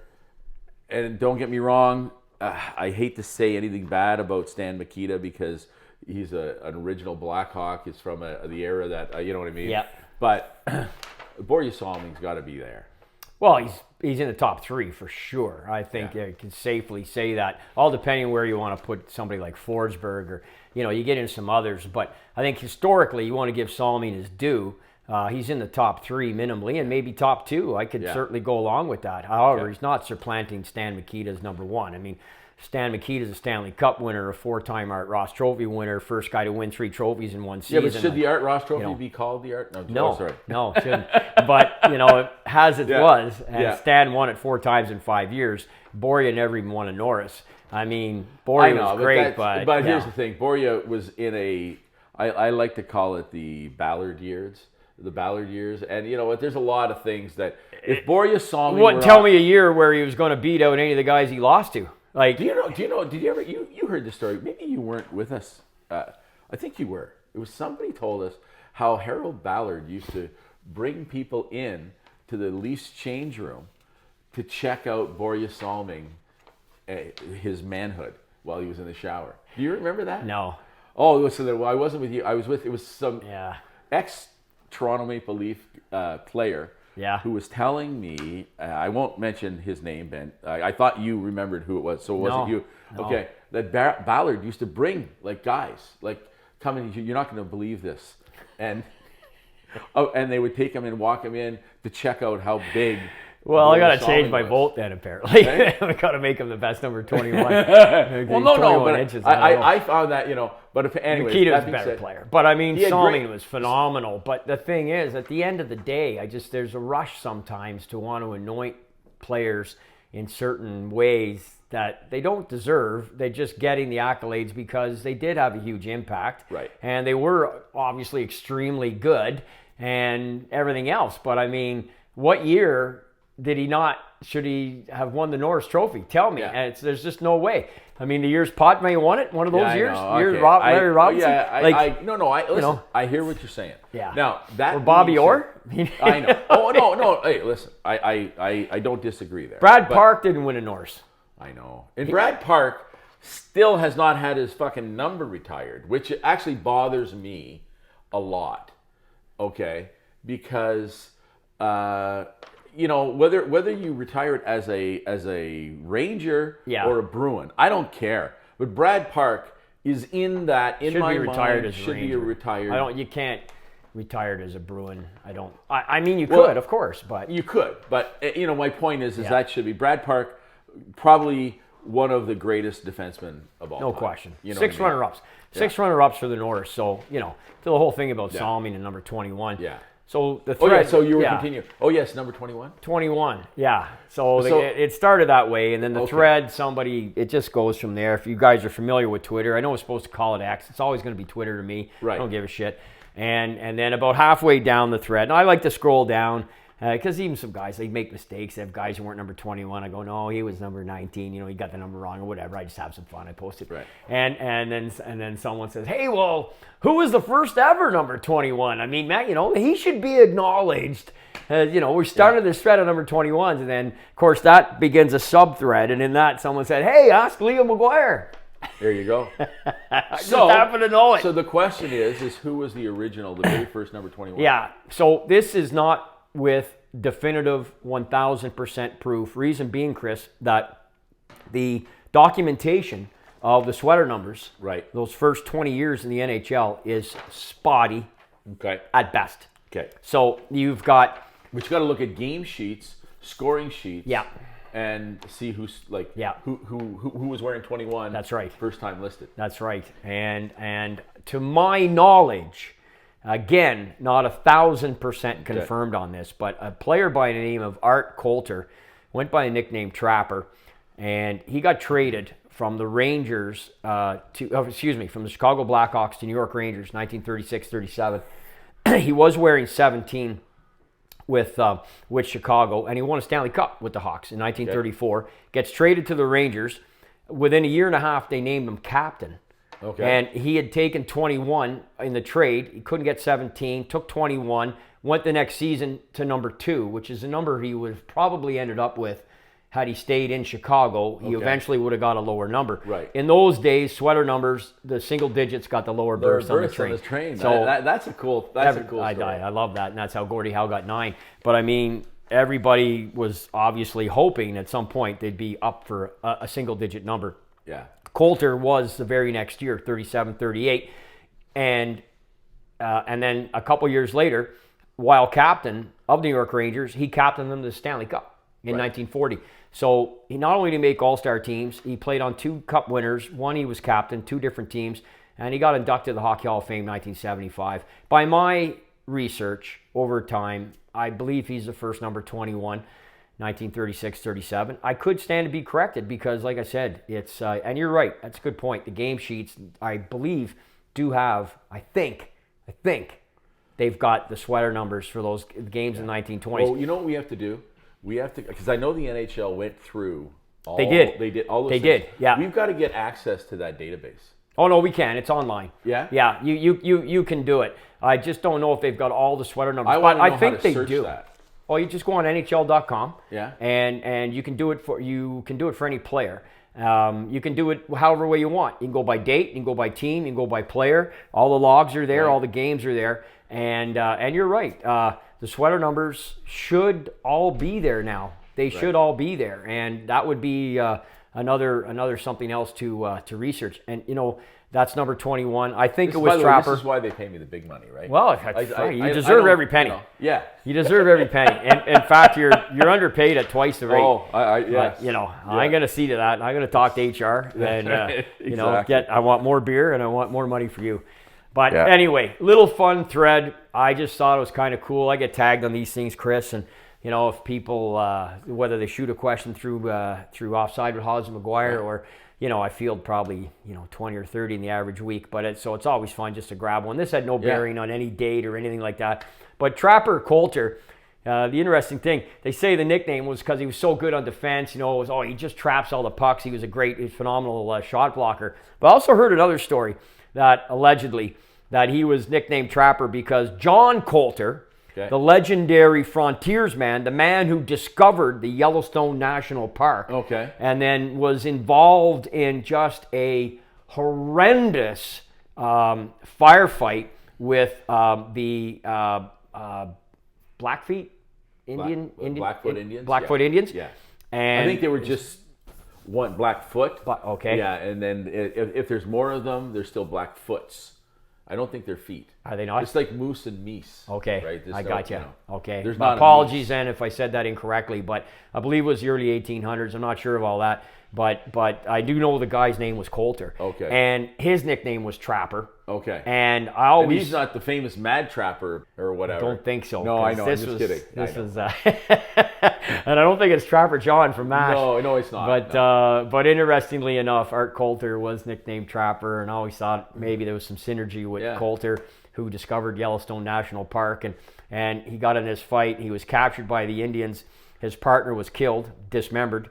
and don't get me wrong, I hate to say anything bad about Stan Mikita because he's an original Blackhawk. He's from the era that you know what I mean. Yeah. But Borja Salming's got to be there. well, he's in the top three for sure. I think Yeah. you can safely say that. All depending on where you want to put somebody like Forsberg or you get into some others. But I think historically you want to give Salming his due. He's in the top three minimally, and maybe top two. I could certainly go along with that. However, he's not supplanting Stan Mikita as number one. I mean, Stan Mikita is a Stanley Cup winner, a four-time Art Ross Trophy winner, first guy to win 3 trophies in one season. Yeah, but should the Art Ross Trophy be called the Art? No, sorry. no, it shouldn't. But, as it was, and Stan won it 4 times in 5 years. Borja never even won a Norris. I mean, Borja was great, but here's the thing. Borja was in I like to call it the Ballard years. The Ballard years, and you know what? There's a lot of things that if Borja Salming wouldn't tell me a year where he was going to beat out any of the guys he lost to. Like, Do you know? Did you ever? You heard the story? Maybe you weren't with us. I think you were. It was somebody told us how Harold Ballard used to bring people in to the Leafs change room to check out Borja Salming, his manhood while he was in the shower. Do you remember that? no. Oh, listen. Well, I wasn't with you. I was with. It was some ex Toronto Maple Leaf player. Yeah. Who was telling me, I won't mention his name, Ben. I thought you remembered who it was, so it wasn't No, you. no. Okay. that Ballard used to bring like guys like come in. You're not going to believe this, and and they would take him and walk him in to check out how big. Well, I got to change my vote then, apparently. Okay. I got to make him the best number 21. Well, no, but inches, I found that, but if anyways, Nikita's a better player. But I mean, Salming was phenomenal. But the thing is, at the end of the day, there's a rush sometimes to want to anoint players in certain ways that they don't deserve. They're just getting the accolades because they did have a huge impact. Right. And they were obviously extremely good and everything else. But I mean, what year should he have won the Norris Trophy? Tell me. Yeah. And there's just no way. I mean, the years Potvin won it, one of those years. Okay. Larry Robinson. Listen, I hear what you're saying. Yeah. Now that or Bobby Orr. I know. Oh no. Hey, listen. I don't disagree there. Brad Park didn't win a Norris. I know. And Brad Park still has not had his fucking number retired, which actually bothers me a lot. Okay, because. Whether you retire it as a Ranger or a Bruin, I don't care. But Brad Park is in that. In my mind, should be retired. You can't retire it as a Bruin. I mean, you could, of course, but you could. But my point is that should be Brad Park, probably one of the greatest defensemen of all time. No question. 6 runner-ups. 6 runner-ups for the Norris. So to the whole thing about Salming and number 21. Yeah. So the thread. So you were continuing. Oh yes, number 21. 21. Yeah. So it started that way, and then the thread. It just goes from there. If you guys are familiar with Twitter, I know we're supposed to call it X. It's always going to be Twitter to me. Right. I don't give a shit. And then about halfway down the thread, and I like to scroll down because even some guys, they make mistakes. They have guys who weren't number 21. I go, no, he was number 19. He got the number wrong or whatever. I just have some fun. I post it. Right. And then someone says, hey, well, who was the first ever number 21? I mean, Matt, he should be acknowledged. We started this thread on number 21s, and then, of course, that begins a sub-thread. And in that, someone said, hey, ask Leo McGuire. There you go. I just happen to know it. So the question is who was the very first number 21? Yeah. So this is not with definitive 1,000% proof. Reason being, Chris, that the documentation of the sweater numbers, right, those first 20 years in the NHL is spotty, okay, at best. Okay. So you've got, but you got to look at game sheets, scoring sheets, yeah, and see who's like, yeah, who was wearing 21. That's right. First time listed. That's right. And to my knowledge, again, not 1,000% confirmed on this, but a player by the name of Art Coulter went by the nickname Trapper, and he got traded from the Rangers from the Chicago Blackhawks to New York Rangers, 1936-37. He was wearing 17 with Chicago, and he won a Stanley Cup with the Hawks in 1934. Okay. Gets traded to the Rangers. Within a year and a half, they named him captain. Okay. And he had taken 21 in the trade. He couldn't get 17, took 21, went the next season to number 2, which is a number he would have probably ended up with had he stayed in Chicago. He eventually would have got a lower number. Right. In those days, sweater numbers, the single digits got the lower berths on the train. So that's a cool story. I love that, and that's how Gordie Howe got 9. But I mean, everybody was obviously hoping at some point they'd be up for a single digit number. Yeah. Coulter was the very next year, 37, 38. And then a couple years later, while captain of the New York Rangers, he captained them to the Stanley Cup in 1940. So he not only did he make all-star teams, he played on 2 Cup winners. One, he was captain, 2 different teams. And he got inducted to the Hockey Hall of Fame in 1975. By my research over time, I believe he's the first number 21. 1936-37. I could stand to be corrected because, like I said, it's and you're right. That's a good point. The game sheets, I believe, do have. I think they've got the sweater numbers for those games in the 1920s. Well, you know what we have to do? We have to, because I know the NHL went through. They did. They did all those. They things. did. Yeah. We've got to get access to that database. Oh no, we can. It's online. Yeah. Yeah. You can do it. I just don't know if they've got all the sweater numbers. I think how to they search do. That. Oh, you just go on NHL.com. Yeah. And you can do it for any player. You can do it however way you want. You can go by date, you can go by team, you can go by player. All the logs are there, all the games are there. And you're right. The sweater numbers should all be there now. They should all be there. And that would be another something else to research. And that's number 21. I think it By was the way, Trapper. this is why they pay me the big money, right? Well, you deserve every penny. Yeah. You deserve every penny. And in fact, you're underpaid at twice the rate. Oh, yes. I'm going to see to that. I'm going to talk to HR and Exactly. I want more beer and I want more money for you. But anyway, little fun thread. I just thought it was kind of cool. I get tagged on these things, Chris, and if people whether they shoot a question through Offside with Hodges and McGuire or I field probably 20 or 30 in the average week, but it's always fun just to grab one. This had no bearing on any date or anything like that. But Trapper Coulter, the interesting thing, they say the nickname was because he was so good on defense. It was he just traps all the pucks. He was a phenomenal shot blocker. But I also heard another story that allegedly that he was nicknamed Trapper because John Coulter, the legendary frontiersman, the man who discovered the Yellowstone National Park, and then was involved in just a horrendous firefight with the Blackfeet Blackfoot Indians. Blackfoot Indians. Yeah. And I think they were just one Blackfoot. Okay. Yeah, and then if there's more of them, there's still Blackfoots. I don't think they're feet. Are they not? It's like moose and meese. Okay, right? I got you. Okay, there's my not apologies then if I said that incorrectly, but I believe it was the early 1800s. I'm not sure of all that, but I do know the guy's name was Coulter. Okay. And his nickname was Trapper. Okay. And I always... And he's not the famous Mad Trapper or whatever. Don't think so. No, I know. I'm just kidding. This was... and I don't think it's Trapper John from MASH. No, it's not. But interestingly enough, Art Coulter was nicknamed Trapper, and I always thought maybe there was some synergy with Coulter, who discovered Yellowstone National Park, and he got in this fight. He was captured by the Indians. His partner was killed, dismembered.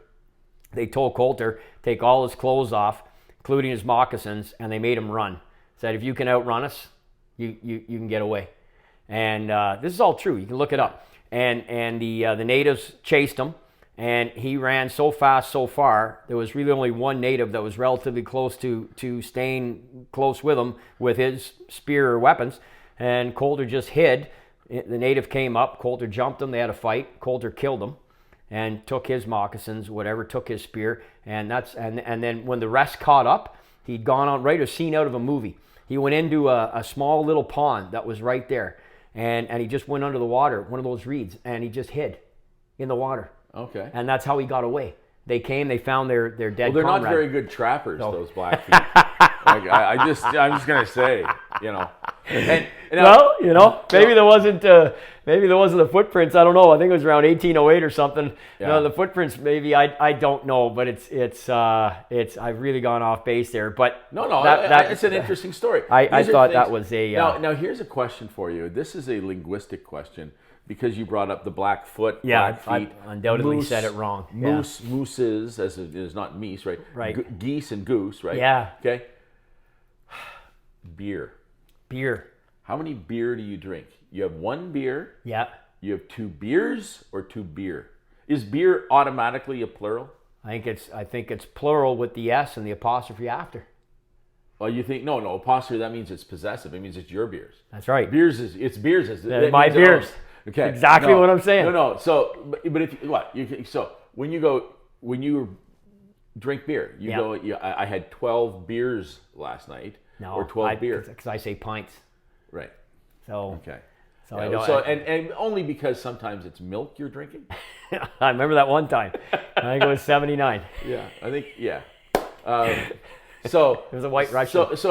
They told Coulter take all his clothes off, including his moccasins, and they made him run. Said, if you can outrun us, you can get away. And this is all true. You can look it up. And the natives chased him, and he ran so fast, so far. There was really only one native that was relatively close to staying close with him with his spear or weapons, and Coulter just hid. The native came up. Coulter jumped him. They had a fight. Coulter killed him and took his moccasins, whatever, took his spear, and then when the rest caught up, he'd gone on right a scene out of a movie. He went into a small little pond that was right there, and he just went under the water, one of those reeds, and he just hid in the water. Okay. And that's how he got away. They came, they found their dead Well, they're comrade. not very good trappers, those Blackfeet. I'm just gonna say, And maybe there wasn't the footprints. I don't know. I think it was around 1808 or something. Yeah. The footprints, maybe I don't know, but it's I've really gone off base there. But it's an interesting story. I thought that was a now here's a question for you. This is a linguistic question because you brought up the Blackfoot. Yeah, Blackfeet, I undoubtedly moose, said it wrong. Mooses, as it is not meese, right? Right. Geese and goose, right? Yeah. Okay. Beer. How many beer do you drink? You have one beer. Yeah. You have two beers or two beer. Is beer automatically a plural? I think it's plural with the S and the apostrophe after. Well, you think no apostrophe, that means it's possessive. It means it's your beers. That's right. Beers is my beers. Okay. Exactly what I'm saying. No. So, but if so when you drink beer, I had 12 beers last night. No, or 12 beer. Because I say pints. Right. So okay. So yeah, I don't. So and only because sometimes it's milk you're drinking. I remember that one time. I think it was 79. Yeah, I think so it was a White Russian. But it's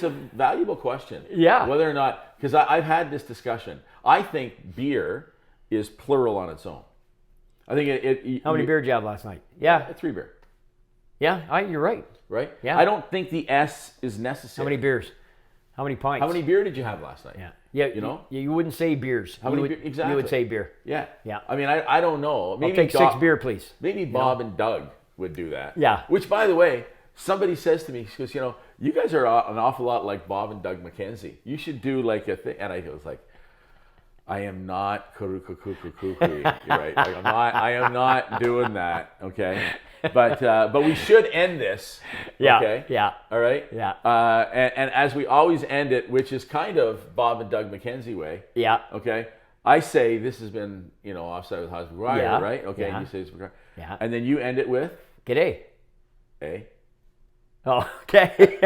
a valuable question. Yeah. Whether or not, because I've had this discussion. I think beer is plural on its own. I think How many beer did you have last night? Yeah. 3 beer. Yeah, you're right. Right? Yeah. I don't think the S is necessary. How many beers? How many pints? How many beer did you have last night? Yeah. Yeah. You wouldn't say beers. How many beer? Exactly. You would say beer. Yeah. Yeah. I mean, I don't know. Maybe I'll take 6 beer, please. Maybe Bob and Doug would do that. Yeah. Which, by the way, somebody says to me, she goes, you guys are an awful lot like Bob and Doug McKenzie. You should do like a thing. And I was like, I am not kurukukukukuku. You're right. Like, I am not doing that. Okay. But we should end this. Yeah. Okay. Yeah. All right. Yeah. And as we always end it, which is kind of Bob and Doug McKenzie way. Yeah. Okay. I say this has been, offside with Haas McGuire, Yeah, right? Okay, yeah. you say it's McGuire. Yeah. And then you end it with G'day. A. Oh, okay.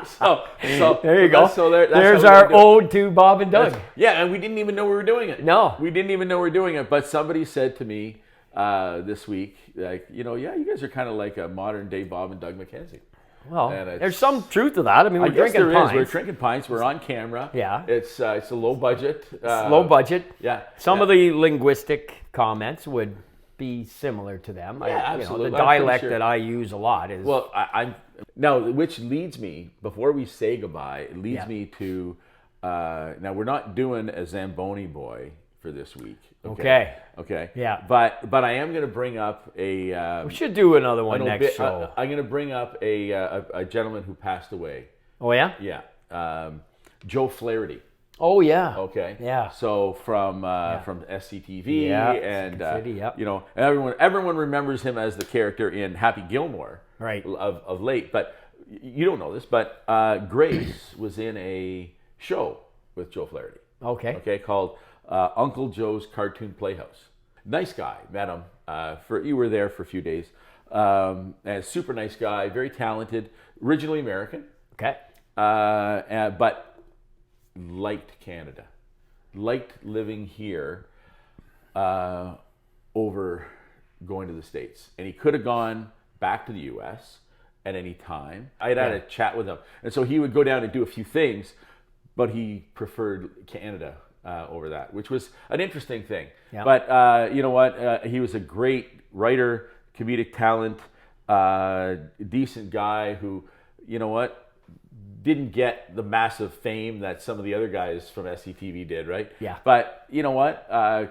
So there you go. That's There's how our we do it. ode to Bob and Doug. Yeah, and we didn't even know we were doing it. No. We didn't even know we were doing it. But somebody said to me this week, like, yeah, you guys are kind of like a modern day Bob and Doug McKenzie. Well, And it's- there's some truth to that. I mean, we're I guess drinking there pints. is. We're drinking pints. We're on camera. Yeah. It's a low budget. Low budget. Yeah. Some yeah. of the linguistic comments would be similar to them. Yeah, absolutely. The I'm pretty dialect sure. that I use a lot is. Well, I'm now, which leads me, before we say goodbye, it leads Yeah. me to now we're not doing a Zamboni boy for this week. Okay. Yeah. But I am going to bring up a. We should do another one an next obi- show. I'm going to bring up a gentleman who passed away. Oh, yeah? Yeah. Joe Flaherty. Oh, yeah. Okay. Yeah. So from SCTV Yeah, and Second City, yep. everyone remembers him as the character in Happy Gilmore. Right. Of late, but you don't know this, but Grace was in a show with Joe Flaherty. Okay. Okay, called Uncle Joe's Cartoon Playhouse. Nice guy. Met him. You were there for a few days. And super nice guy, very talented. Originally American. Okay. But liked Canada, liked living here over going to the States. And he could have gone back to the U.S. at any time. I had a chat with him. And so he would go down and do a few things, but he preferred Canada over that, which was an interesting thing. Yeah. But you know what? He was a great writer, comedic talent, decent guy who, you know what? Didn't get the massive fame that some of the other guys from SCTV did, right? Yeah. But you know what?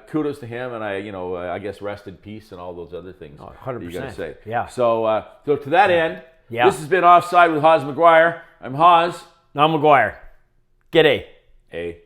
Kudos to him, and I guess rest in peace and all those other things. 100%. You gotta say. Yeah. So to that end, Yeah. this has been Offside with Haas McGuire. I'm Haas. I'm McGuire. G'day. Hey.